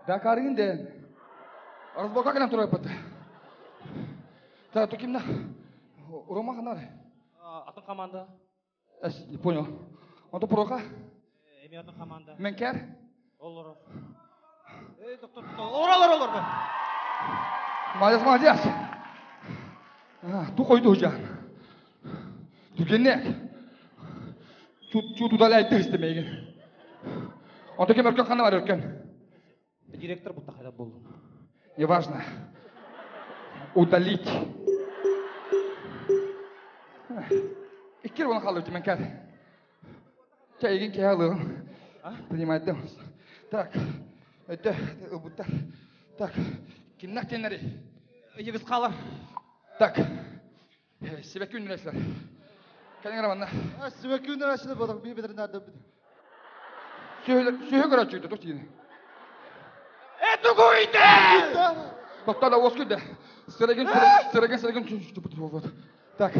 Speaker 10: Dakarin den. Arız boka kelam turap pata. Ta tu kimna? Rumah kana?
Speaker 4: Atın komanda.
Speaker 10: Es, poño. Onto proka?
Speaker 4: Emi atın komanda.
Speaker 10: Menker?
Speaker 4: Olur. Doktor. Olur.
Speaker 10: Malias. Tu koydu hocam. Tu kennek. Tu dalay istemeygen. Onto kim erken kana var erken.
Speaker 4: Директор bu takıda buldu.
Speaker 10: Неважно. Удалить. İkir bunu kalırdı men kar. Çayın ki halı. Принимает. Так. Это будто. Так. Kimnak tenleri.
Speaker 4: Yıgız kalır.
Speaker 10: Так. Sebek ünlüleşler. Kendine ramanla.
Speaker 15: Sebek ünlüleşler badak bir bedrin nerede?
Speaker 10: Söyle karaçıydı dost yine. Это гуйте! Тоқтала осы күнде. Сыреген. Вот. Так.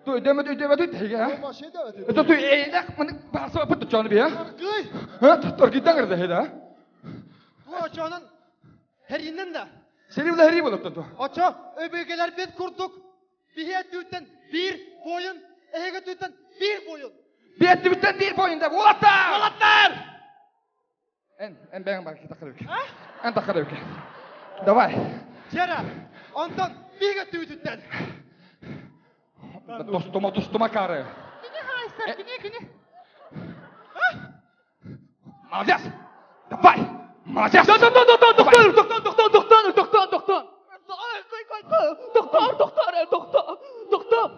Speaker 10: Той демет. Это той эйдак мына барса бапты чаны бия. Торгидан кірді хеда.
Speaker 16: Bu çanın her yinden de.
Speaker 10: Seni bile heri bulup tuttu.
Speaker 16: Aça öbürgeler biz kurduk. Bir tüyten bir boyun. Ehege tüyten bir boyun.
Speaker 10: Bir tüyten bir boyun da. Volatlar! En ben bak takır öykü. En takır öykü. Давай.
Speaker 16: Cera. Ondan bir tüyten.
Speaker 10: Dostuma karı.
Speaker 16: Güne.
Speaker 10: Молодец! Давай! Молодец!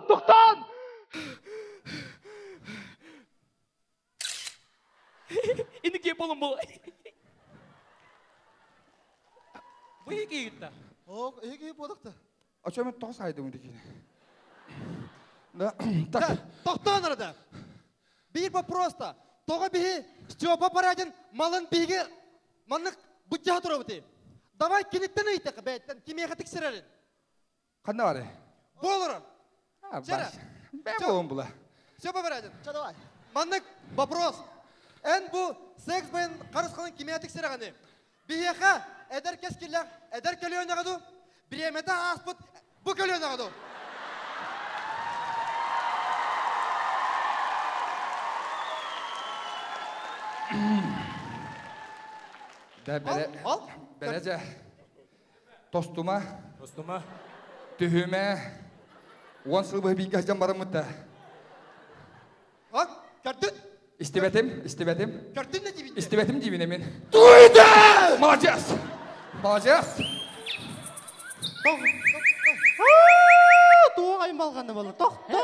Speaker 10: Doktor!
Speaker 4: İndi kep olun bu. Bu iyi gitti.
Speaker 16: O iyi boldukta.
Speaker 10: Açıyorum toz haydi bunu dikine.
Speaker 16: Doktor nerede? Bir bu prosta. Toga bihi Степа Парадин малын биге маннык бутжа турабыты. Давай киниттен ыйтык беттен кимеге тиксерелин.
Speaker 10: Кандай бар?
Speaker 16: Болурун.
Speaker 10: Чара. Ben болом була.
Speaker 16: Степа Парадин. Давай. Маннык вопрос. Эн бу секс бен карысканын кимеге тиксерегени. Биеха эдер кескиллер, эдер келе ойнагыду. Биремете аспыт бу келе ойнагыду.
Speaker 10: Berece. Tostuma. Tühüme. Onsul bu bir gazdan barımı da.
Speaker 16: Bak, gördün?
Speaker 10: İstibetim.
Speaker 16: Gördün ne dibinde?
Speaker 10: İstibetim dibine min. Duydu! Macaz!
Speaker 16: Tuğ aymalğanı bolur. Toxta.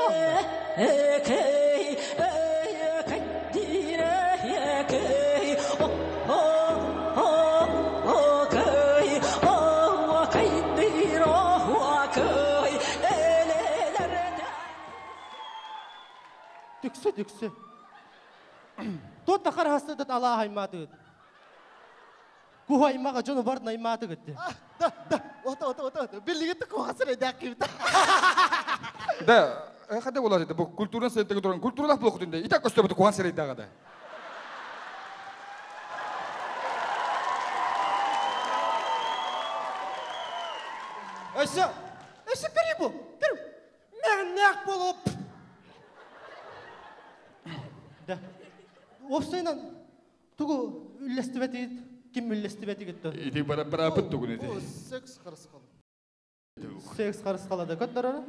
Speaker 16: Düksü. Tot takar hastadat Allah haymadı. Kuhaymaga canı var naymadı gitti. Ota. Birlikte kuhasır edek gibi.
Speaker 10: Da, hadi olacak. Bu kültürün seyrettiği duran kültürler blokunda. İtak köşede bu kuhan seyrettiği kadar.
Speaker 16: Эсэ бери bu. Мен нақ болып. Да. Опсайнан тугу үллестибетит. Ким үллестибети кетти?
Speaker 10: İdi bara bıttı gün idi.
Speaker 16: Секс қарысы қалады. Секс қарысы қалады. Көттер ана?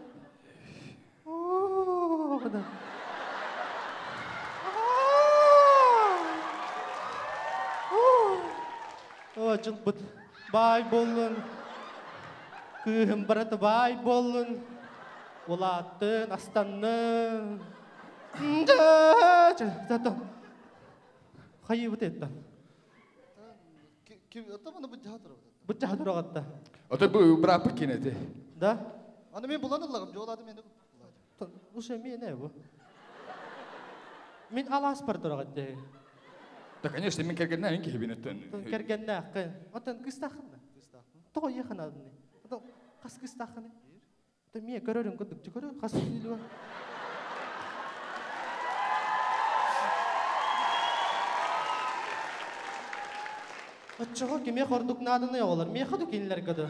Speaker 16: Қада. Жылбыт. Бай болын. Kıhım baratı bay bolun. Olatın astanın. Zaten. Hayır bu tetten. Bunu bıçağı duru katta.
Speaker 10: Ata bu berapa kineti?
Speaker 16: Da? Anı men bulanırlarım. Joladı meni. Bu şey ne bu? Men alas par duru katta.
Speaker 10: Da конечно, men kergenna inki hibinetten.
Speaker 16: Kergenna. Atan kıstahına. Toy yakınadını. Kas kıstahını. Da miye görürüm kıdık çıkarır. Kas değil. Açığa ki miye korduk nadını yoğlar. Miye kadı kinler kadı.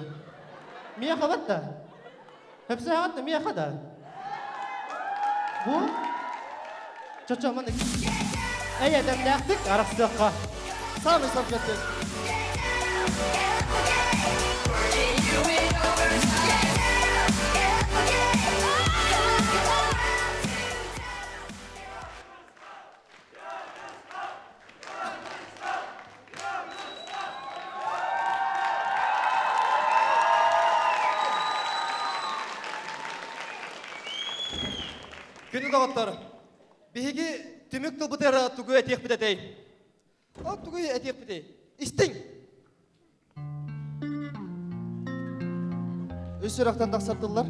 Speaker 16: Miye kavat da. Hepsi hayat da miye kadı. Bu? Çocuğumun ey adam ne yaptık? Arasıdaka. Sağ mı sabrettin? Günü dağıtlar. Bihigi tümük tıbıtara tugu etiyek bidetey. O tugu etiyek bidetey. İstin. Üç Irak'tan taksarttılar.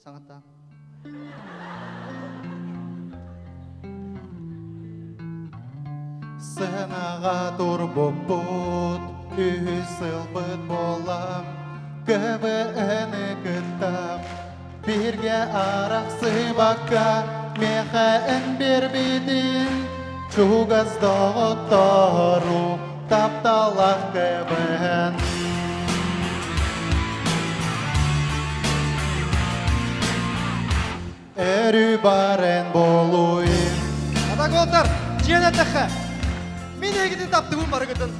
Speaker 16: Sanattan. Sınağa turboput, üsülbüt bolam. Kıvını kıttam. Birge araqsı bakka, meğen bir bidin. Çugaz doğutoru, taptalak kıvın. Erü baren boluyum. Atak oltar, ciğene tıkı. Min egidin taptığım barıgıdın.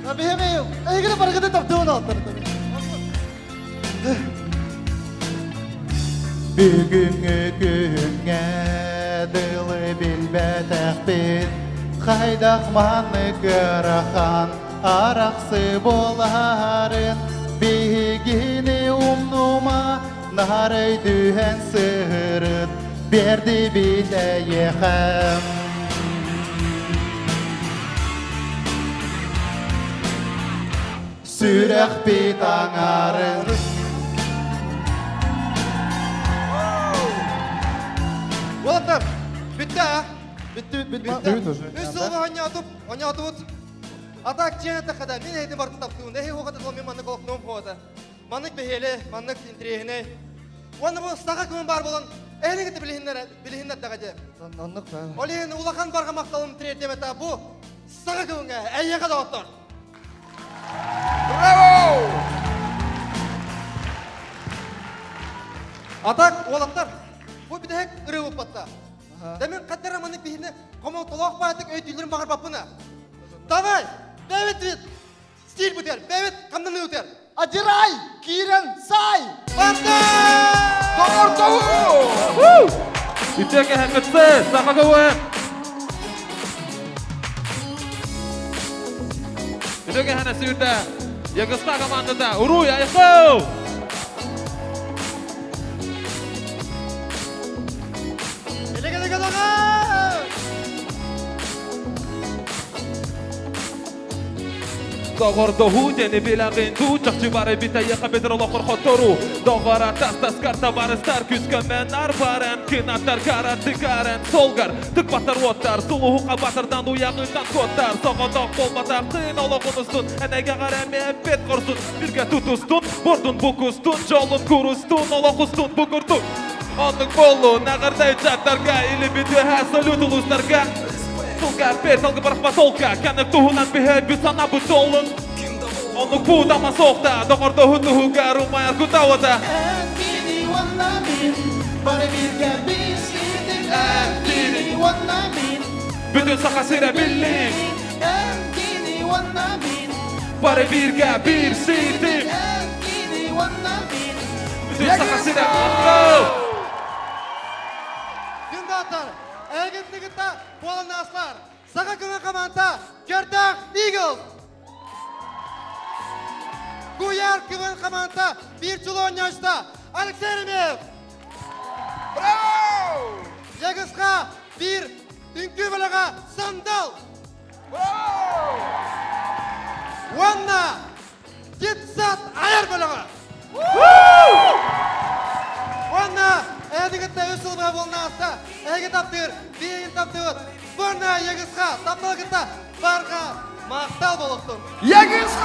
Speaker 16: Tabi hemeyim, egidin barıgıdın taptığın altır. Bugünkü günge dılı bilbetek bin. Kaydak manı görahan araqsı boların. Bigini umnuma narı dühen sığırın. Berdi bile yeğem. Sürek bit anarın. Oğlum, bitti ha? Bitti. Üstü onu anyatıp. Atak cennete kadar min heydi barkı taptığın. Nehi o kadar olmayı manlık olup nöm koğada. Manlık beheli, manlık intrihine. Onu bu sağa kümün bar bolun. Ehli gitti bilihinler dağacı. Anlık be. Olihin ulakan barga maktalım triyeteme ta bu. Sağa kümünge, eyyeke de otlar. Bravo! Atak, oğlaklar. Bu bir de hek ırı olup batta. Demin kaddara manlık bihine komu tolak bayatlık öğütülerin bakar bapına. Davay! Bevet bit! Stil buter, bevet kamdanı uter. Acıray! Kiren say! Banda! Doğru tavu!
Speaker 3: İteke hengetse, saka kıvı! İteke hengetse yurda, yakısla kamandada, uruy ayakı! Doğurdu hudeni bilagin du Çakçı bari bitayıqa bedir olaqır xotoru Doğara tas karta barıstar Küskönmen arbaren Kinatar karat dikaren Solgar tık batar ottar Suluhu qabatırdan uyağından kottar Soğudoq bolmatak tığın olağınızdun Enege qarame bet qorsun Birge tutustun Bordun bukustun Jolun kurustun Olağustun bugurdun Onun bolu Nağırda uçaklarga İli bitu ha salut uluslarga Sulga bet algı baraqma solka Kanak tuhunan bihe bütana bütolun Onun bu dama soğukta Doğurdu hutuhu garumaya kutavada
Speaker 7: Engini wannamin Bari birge bizlidik Engini wannamin
Speaker 3: Bütün sakasıyla birlik
Speaker 7: Engini wannamin
Speaker 3: Bari birge bir sitim
Speaker 7: Engini wannamin
Speaker 3: Bütün sakasıyla birlik
Speaker 16: Gündatar, Ergitlikte Polonaslar, Saka Kıma Kamanta, Gerdak Eagles. Guyar Kıma Kamanta, bir çul oynaşta, Alexey Remev. Bravo! Yagıska, bir dünkü balaga Sandal. Bravo! Wanna, Gitsat Ayar balaga. Wanna, Ergitlikte Üsülba Polonas'ta, Ergit taptır, bir taptır. Sporna Yagıska, tapmalıkta, Barga, Maqtal boluktun.
Speaker 3: Yagıska!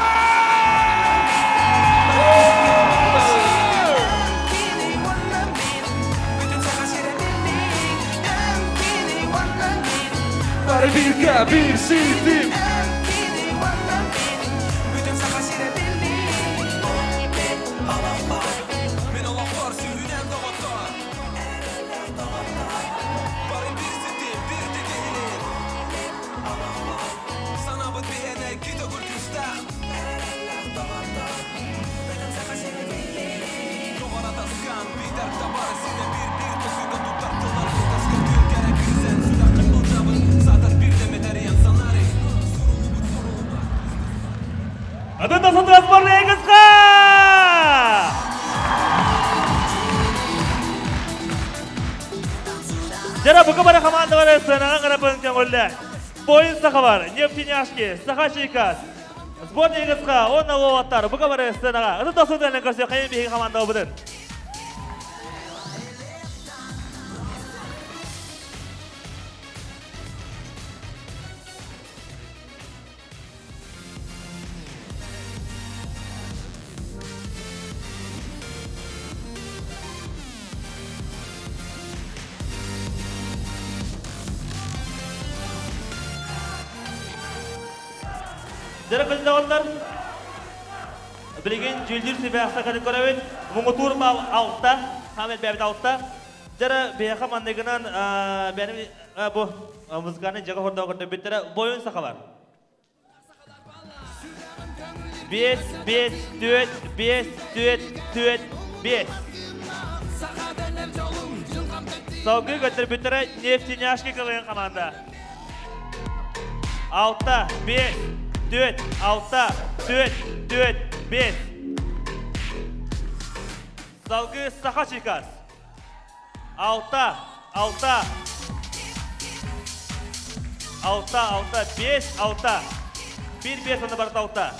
Speaker 3: Bari birge bir sitim
Speaker 2: Adında satın sporlu Yagıska! Jara bu kadar komanda var arasında Ankara'nın canlılar. Boyun Saka var, Neftinyaşki, Sakhachikas. Sporlu Yagıska, onunla ovatlar bu kadar arasında. Adında satın karşı kayın bir komanda olabilir. Jara kızda onlar Bilgin Jüldür Sibahsa kadın koravit Mungutur ma altta Hamid Beyabit altta Jara biyaka mandiginan benim bu müzikanın jaga horda okudum bittara boyun Saka var 5 5 4 5 4 4 5 Savgı götür bittara Neftinyaşki kılığın komanda Altta 5 4 6 4 4 5 Salgı Sakhachikas 6 6 6 6 5 6 1 5 onda barta 6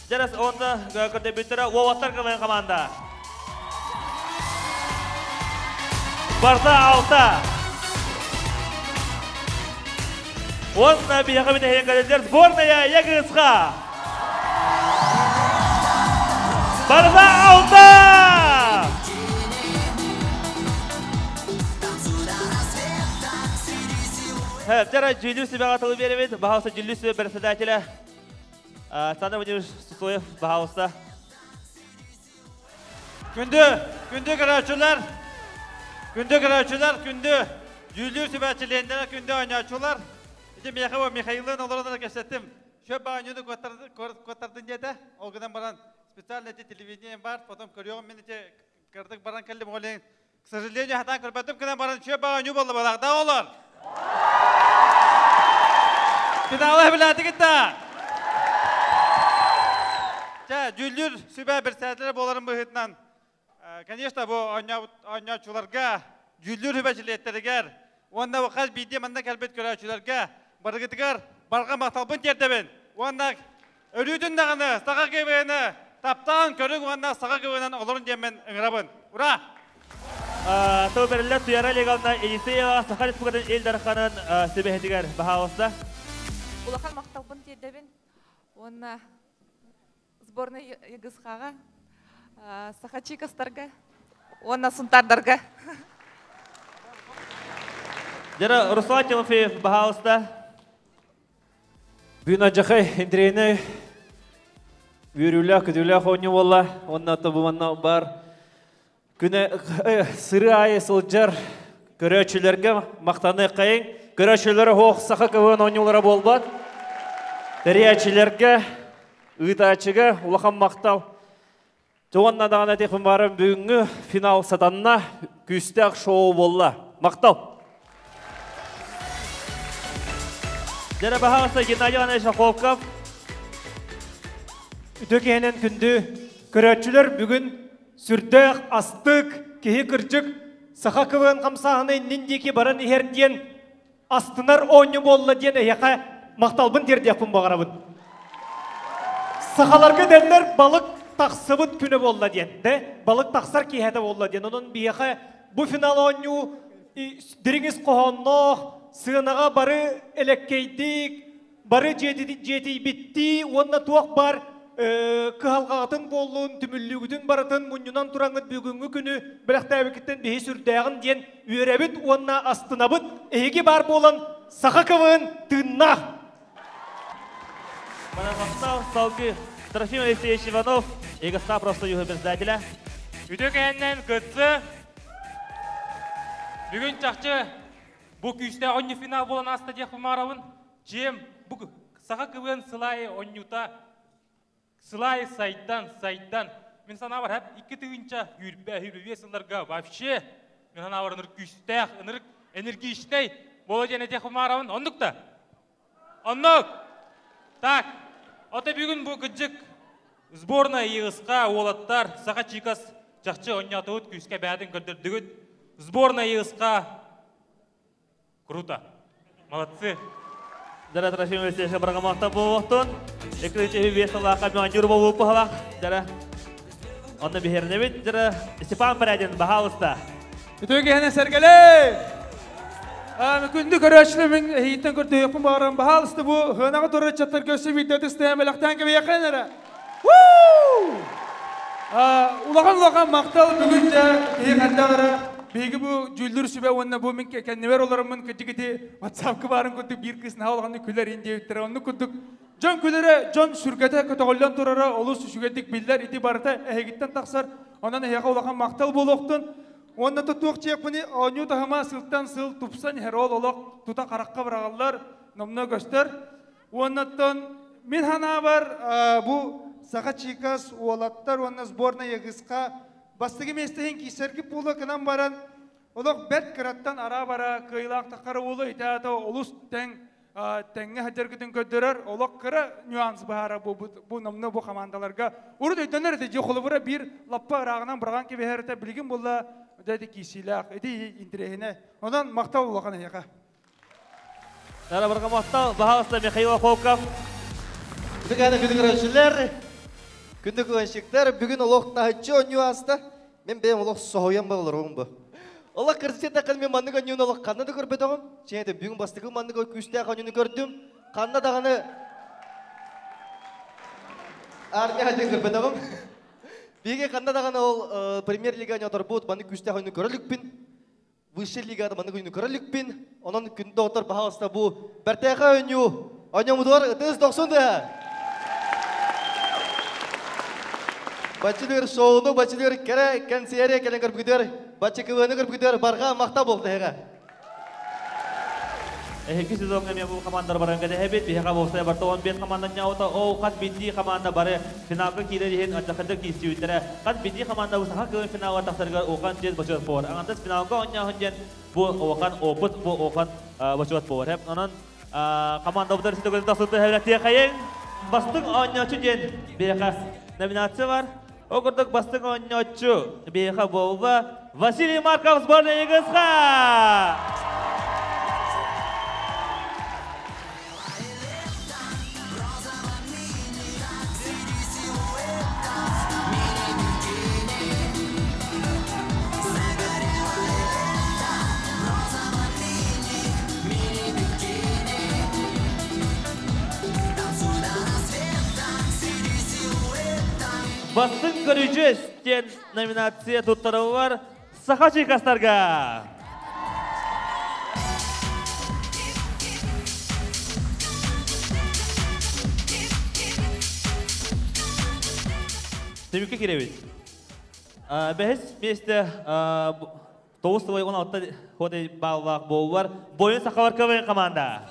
Speaker 2: Jelas onda kerja bitara wawatar ke komanda Barta 6 Onda bir yakabide yang kader Sbornaya Yagıska Barta 6 Cara Julius sebagai tahu biar bahasa Julius bersedatilah. Sana menjadi sesuai bahasa.
Speaker 1: Gündü karaçular, Julius sebagai gündü oynaçular. İşte Mikhail'in olanları kesettim. Şu bağını kurtardın diye de o kadar baran spesial televizyon var. Potom görüyorum ben de kırdık baran kalli bolin. К сожалению, hata kırbattım kadar baran şu bağını buldu balakta olur. Final'a bilati gitti. Julius süper bir saatler bolarım bu hıtnan. Конечно, bu oynaçularga, Julius süperçiletlerger. Onda vakit bidi manda kalbet körüçülerge. Bargıtıgar, barga mahtalbın tertebin. Onda
Speaker 5: Ölüydün dağını, sağa kebeyini, taptan körük oğanna sağa kebeyinen olurun diye ben ıngırabın. Ura!
Speaker 2: Tövberler tuyara legalna Eliseyeva Sakha Respublika'nın el darıkanın sebehetiger bahawasda.
Speaker 6: Улахан мақталбын дедебін, оны сборный егізқаға, сахачикастарға, оны сұнтардарға.
Speaker 2: Жара Руслан Тимофеев bahawasda.
Speaker 21: Бүгін ажақай индрейні үйрілі, күділі қойны болла, онна табуанна бар. Күні сыры айы сылжар көрәчілерге мақтаны қайын, көрәчілері хоқ сақа көвен ойнылары болбад. Дәриячілерге, ұйтачыға ұлақан мақтал. Жоғанна дағана текпін барым бүгінгі финал сатанына күстәк шоу болла. Мақтал.
Speaker 2: Жара bahawasda Геннадий Иванович Шаховков.
Speaker 21: Үтөкенен күнді көрәчілер бүгін сүрдәқ, астық, кеге кірчік, сақа көвен қамсағыны нендеке барын ерден астынар ойны болла ден әйеқа мақталбын тердеқпін бағарабын. Сақаларға дәлілер балық тақсыбын күні болла ден. Балық тақсар кейхәді болла ден. Оның бейеқа бұ финал ойны діріңіз қоғаннақ, сығынаға бары әлеккейдік, бары жетей бітті, онына туақ бар кығалғағытын болуын, түміллігітін барытын, мұнынан тұраңын бүгінгі күні біліқті әбекеттен бейі сүрдәғын ден үйерәбіт, онына астынабыт, әйге бар болан сақа көвін тыңна.
Speaker 2: Манамақтау, Салки, Трофим Алексеевич Иванов, егісқа просто юғыбіздәділі.
Speaker 5: Үдік әннен күтсі, бүгін чақчы, бұл күшті ойны финал болан аста дек бұмарауын, жем, бұл сақа көвін сылайы ойнута, сылайы сайттан. Мен сана бар, әп 2 түйінча үйірбе сыларға вообще, мен сана бар ұныр күштәқ, ұныр энергичный, бола және дек бұмарауын, ондық та? Ондық! Так, оты бүгін бұл күджік сборна еғісқа олаттар, сақа чикас жақчы ойнаты өт күшке бәдің көрдірдігіт, сборна еғісқа круто. Молодцы.
Speaker 2: Жара Трофим Алексеевич бұрынға мақтап болуқтын. Екілі весіла қамиған жүрі болуы бұғалақ. Жара онды бігеріне бет. Жара Степан Парадин бағалыста.
Speaker 20: Үтөге әне сәргелей! Күнді көрәшілімін әйттен көрді өкпін бағырын бағалысты бұл ғынаға тұры чаттар көсі видеоды стәймеліқтен кебе еқенері. Улақан мақтал бүгінді кейқандағыры бейгі бұл жүлдір сүбе онына бұл мен кәнневер оларымын күтті WhatsApp-кі барын күтті бір кісін ауылғанды күлер енді өттірі. Оны күттік. Жон күлері, жон сүргеті көтіғылдан тұрары, олы сүшігеттік білдер еті барыта әйгіттен тақсар. Онан әйеға улақан мақтал бол оқтын. Онна тұттуық чекпіні ойну тағыма сылттан сыл тұпсан әр ол олық тұта қараққа бірағалар, номна көстер. Оннаттан мен хана бар бұл сақа чикас уолаттар, онна сборна егісқа бастығы местеген кесергі пулы кынан баран, олық бәт кіраттан ара бара, кыйлақ тақары олы итәті олыс тәңі хәдергітін көддірер, олық кірі нюанс бағара бұл номны бұл командаларға. Ұрыд өйденер әді жоқылы бұра бір лаппа арағынан бұрған кебе әріті білген болла өдәді кесілақ, әді интерегіне. Одан мақтау олаған әйеға.
Speaker 2: Жара бұрынға мақтау, бағалыста Михаил Охолков.
Speaker 16: Күдік әні күдік рәшілер, күндік өңшіктер, бүгін олық тағытшы өңі асты, мен бәйім олық соғуян бағылыр оғын бұ. Олық кірсен тәқіл мен маңныға өңін олық қаннады көрбеді оғын. Және бүгін бастығы маңныға күшті өңіні көрдім. Қанна дағаны армия әден көрбеді оғын. Беге қанна дағаны ол премьер лига өңі отыр бұд, маңны күшті өңіні көрілікпін. Высший лигада маңны өңіні көрілікпін. Онын күнді отыр бағалыста бұ. Бәртәйқа өңі өңімудуар ұтыз 90-ды. Бачылыр шоуны, бачылыр кәрі кәнсиярия кәлін көрбігдер, бачы көвені көрбігдер, барға мақта болды әйға.
Speaker 2: Әйгі сезонға мен бұл командар баран кәді әбет, бейіға болсай барта 15 командан яуыта, оу қат бенді команда бары финалға кейді дейін ачақынды кейсті өттірі. Қат бенді команда ұсаға көвен финалға тақсырға оған жез бачылық болар. Аңандас финалға оңяғын жен бұл оған опыт, бұл оған бачылық болар. Оның команда бұдар сүйті көзін тақсырды әвләттіе қайын. Бастың оңяғын жен бейіға номинация бар. Окурдук бастың ойночу бейха болва Василий Марков сборная егісқа! Бастың көрүүчүс ден номинация туттарыбы бар Саха Чайкастарга. Темікке керебіз. Бәхіс месті 9-16 ходы бағылақ болу бар. Бойын Сақавар КВН команда.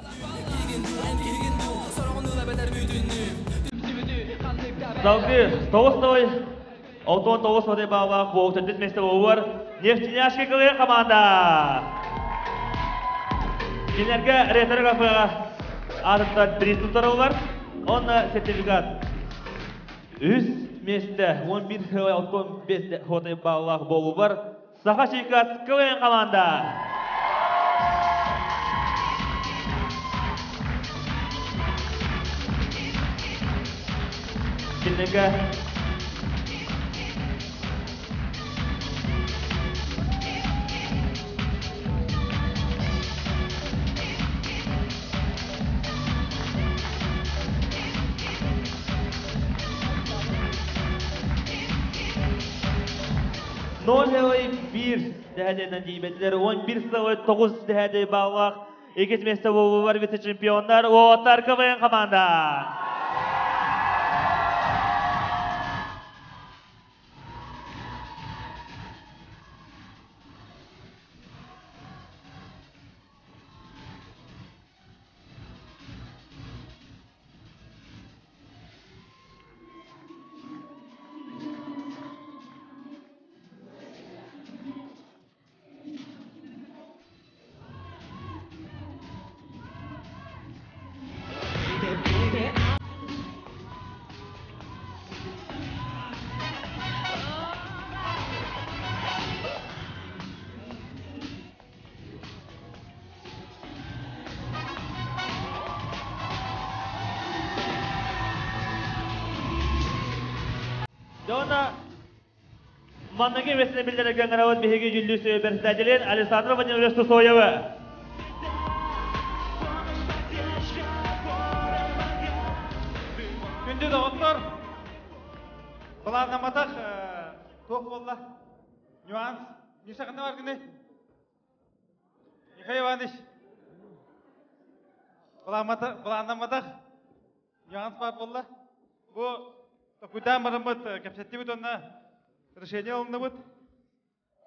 Speaker 2: Залғы 9-19 ходы бағылақ болу, 4 месті болу бар. Нефтеняшки КВН команда. Кенерге ретері кафеға адыптар приз тұтары бар. Онна сертификат. Үз месті 11 ходы бағылақ болу бар. Саха Чайкас КВН команда. Кенерге Нолевой 1 дәһәдәнән дибетләр 11-9 дәһәдә бағлақ. Екінші месті болу бар вице-чемпиондар Оттар КВН команда. Дона манныгы месіне білдірген ғарауыт бейге жүлдісі өбірстәделен Александр Владимирович Соевы.
Speaker 19: Күнді доғыттар, бұларнаматақ тоқ болла, нюанс, нешақында бар күнде? Михаил Иванович, бұларнаматақ нюанс бар болла. Бұл Токудан барымыт кәпсетті бұд онна решение олынды бұд.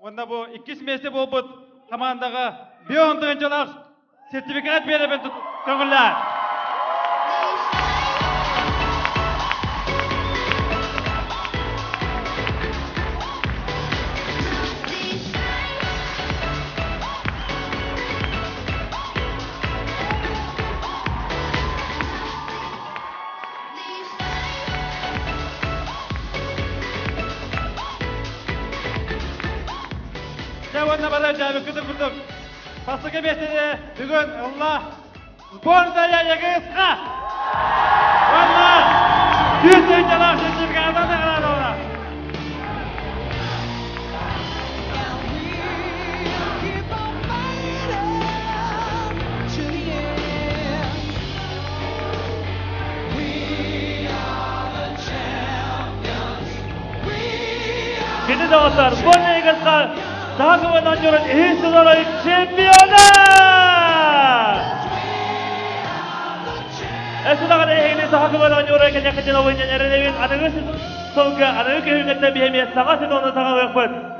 Speaker 19: Онда бұл 2 месте бол бұд командаға биондығын жалақ сертификат беребен көңілләр. Онна бада жабы күтіп күтіп. Пасығы бестеді бүгін ұлла сборная егісқа. Онна 100 жалақ сертификатаны қарады оға. Şimdi de olsun sborная егісқа Сахаван Анжурын Ихсудалай чемпионы! Эсудағын әйгені Сахаван Анжурын кәнекетін ойынен әріневін анығы солғы анығы күйіңеттен беймес саға сен оны саға өкпін.